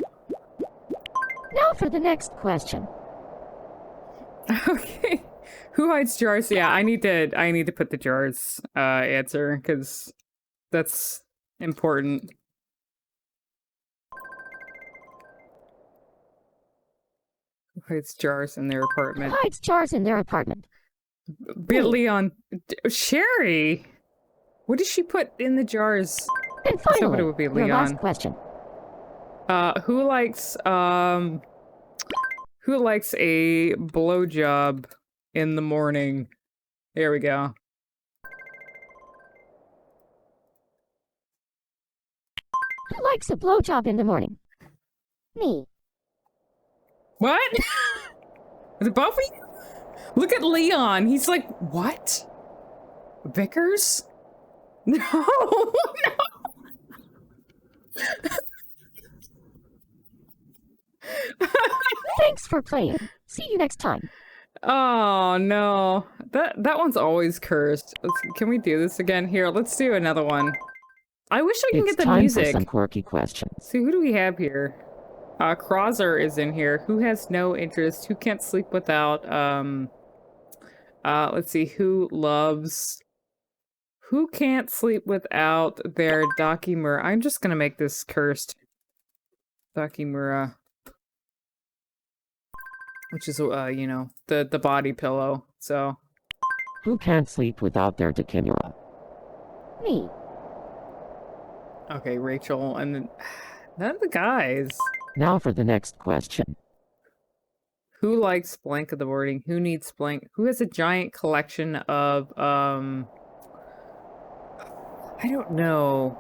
[SPEAKER 2] Now for the next question.
[SPEAKER 1] Okay. Who hides jars? Yeah, I need to put the jars answer, because that's important. Who hides jars in their apartment?
[SPEAKER 2] Who hides jars in their apartment?
[SPEAKER 1] Leon. Sherry! What did she put in the jars?
[SPEAKER 2] And
[SPEAKER 1] Somebody
[SPEAKER 2] finally,
[SPEAKER 1] would be
[SPEAKER 2] your
[SPEAKER 1] Leon.
[SPEAKER 2] last question.
[SPEAKER 1] Who likes a blowjob in the morning? There we go.
[SPEAKER 2] Who likes a blowjob in the morning? Me.
[SPEAKER 1] What? Is it both of you? Look at Leon. He's like, what? Vickers? No, no.
[SPEAKER 2] Thanks for playing. See you next time.
[SPEAKER 1] Oh no, that one's always cursed. Can we do this again? Here, let's do another one. I wish I can
[SPEAKER 3] It's
[SPEAKER 1] get the
[SPEAKER 3] time
[SPEAKER 1] music.
[SPEAKER 3] for some quirky questions.
[SPEAKER 1] See, who do we have here? Krauser is in here. Who has no interest? Who can't sleep without? Let's see. Who can't sleep without their Dakimura? I'm just gonna make this cursed. Dakimura. Which is, you know, the body pillow, so.
[SPEAKER 3] Who can't sleep without their Dakimura?
[SPEAKER 2] Me.
[SPEAKER 1] Okay, Rachel, and then none of the guys.
[SPEAKER 3] Now for the next question.
[SPEAKER 1] Who likes blank of the wording? Who needs blank? Who has a giant collection of, I don't know.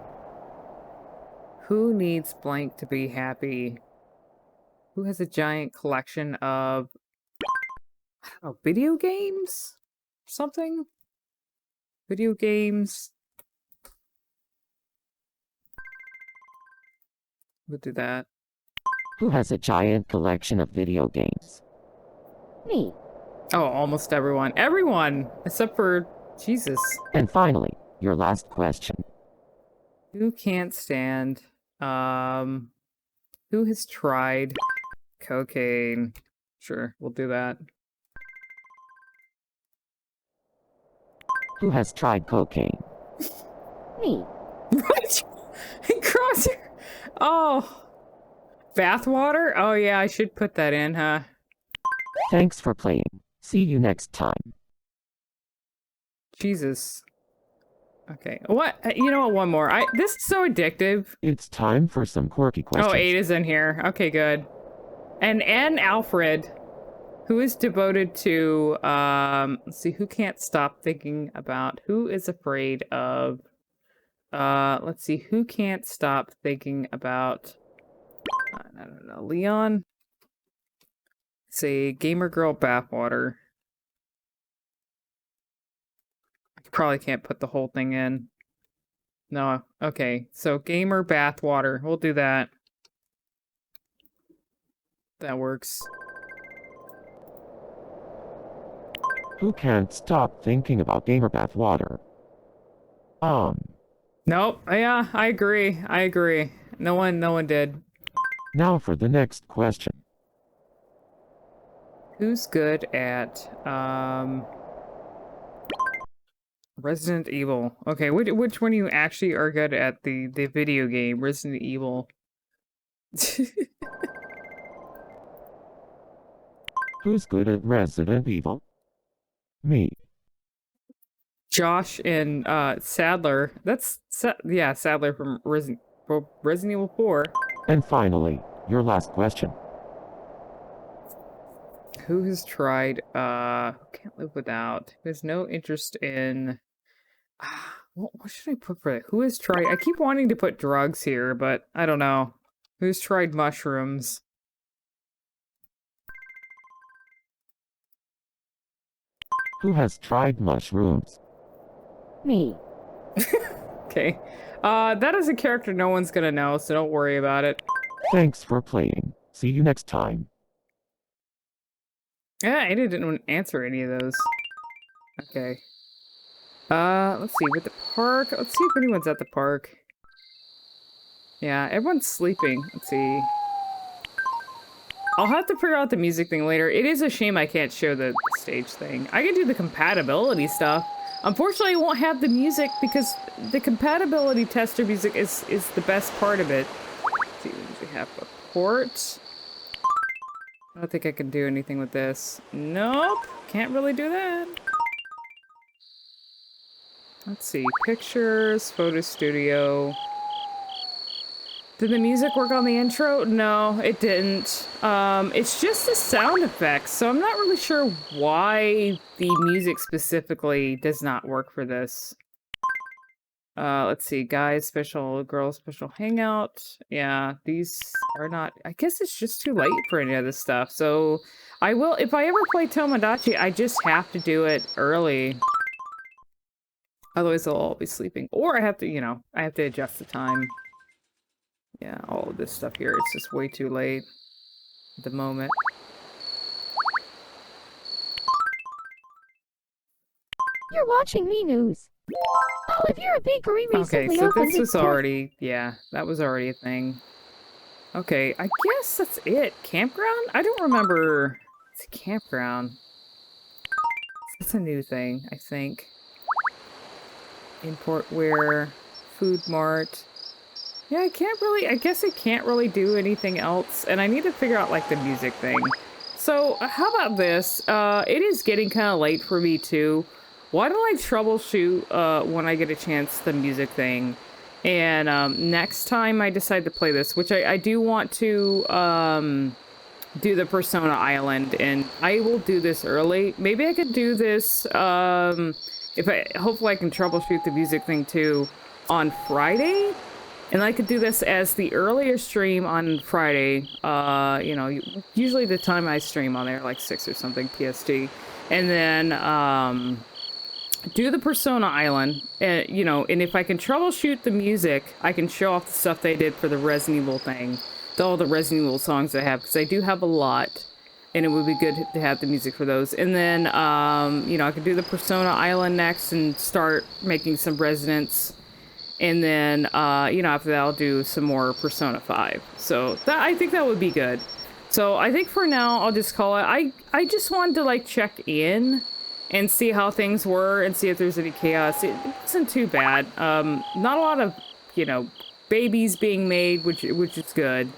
[SPEAKER 1] Who needs blank to be happy? Who has a giant collection of, I don't know, video games? Something? Video games? We'll do that.
[SPEAKER 3] Who has a giant collection of video games?
[SPEAKER 2] Me.
[SPEAKER 1] Oh, almost everyone. Everyone! Except for Jesus.
[SPEAKER 3] And finally, your last question.
[SPEAKER 1] Who can't stand, who has tried cocaine? Sure, we'll do that.
[SPEAKER 3] Who has tried cocaine?
[SPEAKER 2] Me.
[SPEAKER 1] What? Crosser! Oh. Bathwater? Oh yeah, I should put that in, huh?
[SPEAKER 3] Thanks for playing. See you next time.
[SPEAKER 1] Jesus. Okay. What? You know what? One more. This is so addictive.
[SPEAKER 4] It's time for some quirky questions.
[SPEAKER 1] Oh, 8 is in here. Okay, good. And Alfred, who is devoted to, let's see, who can't stop thinking about, who is afraid of, let's see, who can't stop thinking about, I don't know, Leon? Say, gamer girl bathwater. I probably can't put the whole thing in. No, okay, so gamer bathwater, we'll do that. That works.
[SPEAKER 4] Who can't stop thinking about gamer bathwater?
[SPEAKER 1] Nope, yeah, I agree. No one did.
[SPEAKER 4] Now for the next question.
[SPEAKER 1] Who's good at, Resident Evil? Okay, which one of you actually are good at the video game, Resident Evil?
[SPEAKER 4] Who's good at Resident Evil? Me.
[SPEAKER 1] Josh and, Sadler. That's, yeah, Sadler from Resident Evil 4.
[SPEAKER 4] And finally, your last question.
[SPEAKER 1] Who has tried, can't live without, who has no interest in, what should I put for it? Who has tried, I keep wanting to put drugs here, but I don't know. Who's tried mushrooms?
[SPEAKER 4] Who has tried mushrooms?
[SPEAKER 2] Me.
[SPEAKER 1] Okay. That is a character no one's gonna know, so don't worry about it.
[SPEAKER 4] Thanks for playing. See you next time.
[SPEAKER 1] Yeah, I didn't answer any of those. Okay. Let's see, with the park, let's see if anyone's at the park. Yeah, everyone's sleeping. Let's see. I'll have to figure out the music thing later. It is a shame I can't show the stage thing. I can do the compatibility stuff. Unfortunately, I won't have the music because the compatibility tester music is the best part of it. Let's see, we have a port. I don't think I can do anything with this. Nope, can't really do that. Let's see, pictures, photo studio. Did the music work on the intro? No, it didn't. It's just the sound effects, so I'm not really sure why the music specifically does not work for this. Let's see, guys special, girls special hangout. Yeah, these are not, I guess it's just too late for any of this stuff. So I will, if I ever play Tomodachi, I just have to do it early. Otherwise they'll all be sleeping. Or I have to, you know, I have to adjust the time. Yeah, all of this stuff here, it's just way too late at the moment.
[SPEAKER 2] You're watching Me News. Olivier Bakery
[SPEAKER 1] Okay,
[SPEAKER 2] recently
[SPEAKER 1] so
[SPEAKER 2] opened
[SPEAKER 1] this was
[SPEAKER 2] its
[SPEAKER 1] already, yeah, that was already a thing. Okay, I guess that's it. Campground? I don't remember. It's a campground. That's a new thing, I think. Import wear, food mart. Yeah, I guess I can't really do anything else, and I need to figure out, like, the music thing. So, how about this? It is getting kind of late for me, too. Why don't I troubleshoot, when I get a chance, the music thing? And, next time I decide to play this, which I do want to, do the Persona Island, and I will do this early. Maybe I could do this, hopefully I can troubleshoot the music thing, too, on Friday? And I could do this as the earlier stream on Friday. You know, usually the time I stream on there, like 6 or something PST. And then, do the Persona Island. You know, and if I can troubleshoot the music, I can show off the stuff they did for the Resident Evil thing. All the Resident Evil songs I have, because I do have a lot. And it would be good to have the music for those. And then, you know, I could do the Persona Island next and start making some residents. And then, you know, after that, I'll do some more Persona 5. So I think that would be good. So I think for now, I'll just call it. I just wanted to, like, check in and see how things were and see if there's any chaos. It wasn't too bad. Not a lot of, you know, babies being made, which is good.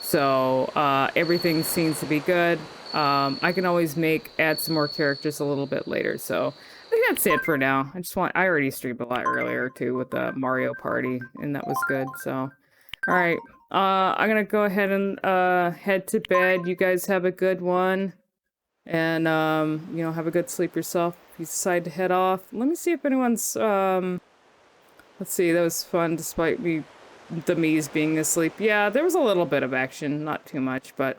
[SPEAKER 1] So everything seems to be good. I can always add some more characters a little bit later. So I think that's it for now. I already streamed a lot earlier too with the Mario Party, and that was good. So All right. I'm gonna go ahead and head to bed. You guys have a good one, and you know, have a good sleep yourself. If you decide to head off, let me see if anyone's Let's see. That was fun, despite the me's being asleep. Yeah, there was a little bit of action, not too much, but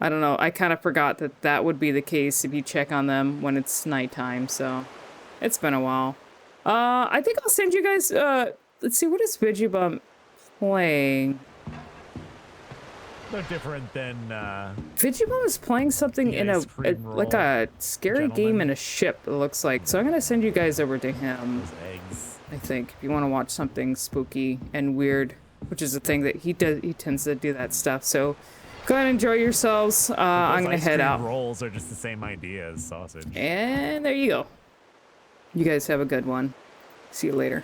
[SPEAKER 1] I don't know. I kind of forgot that that would be the case if you check on them when it's nighttime. So it's been a while. I think I'll send you guys. Let's see. What is Vigibum playing?
[SPEAKER 7] No different than
[SPEAKER 1] Vigibum is playing something
[SPEAKER 7] the
[SPEAKER 1] in
[SPEAKER 7] ice cream
[SPEAKER 1] like
[SPEAKER 7] roll,
[SPEAKER 1] a scary game
[SPEAKER 7] gentlemen.
[SPEAKER 1] in a ship, it looks like. So I'm gonna send you guys over to him,
[SPEAKER 7] those eggs.
[SPEAKER 1] I think, if you want to watch something spooky and weird, which is a thing that he does. He tends to do that stuff. So go ahead and enjoy yourselves. I'm
[SPEAKER 7] Those
[SPEAKER 1] gonna
[SPEAKER 7] ice
[SPEAKER 1] head
[SPEAKER 7] cream
[SPEAKER 1] out.
[SPEAKER 7] rolls are just the same idea as sausage.
[SPEAKER 1] And there you go. You guys have a good one. See you later.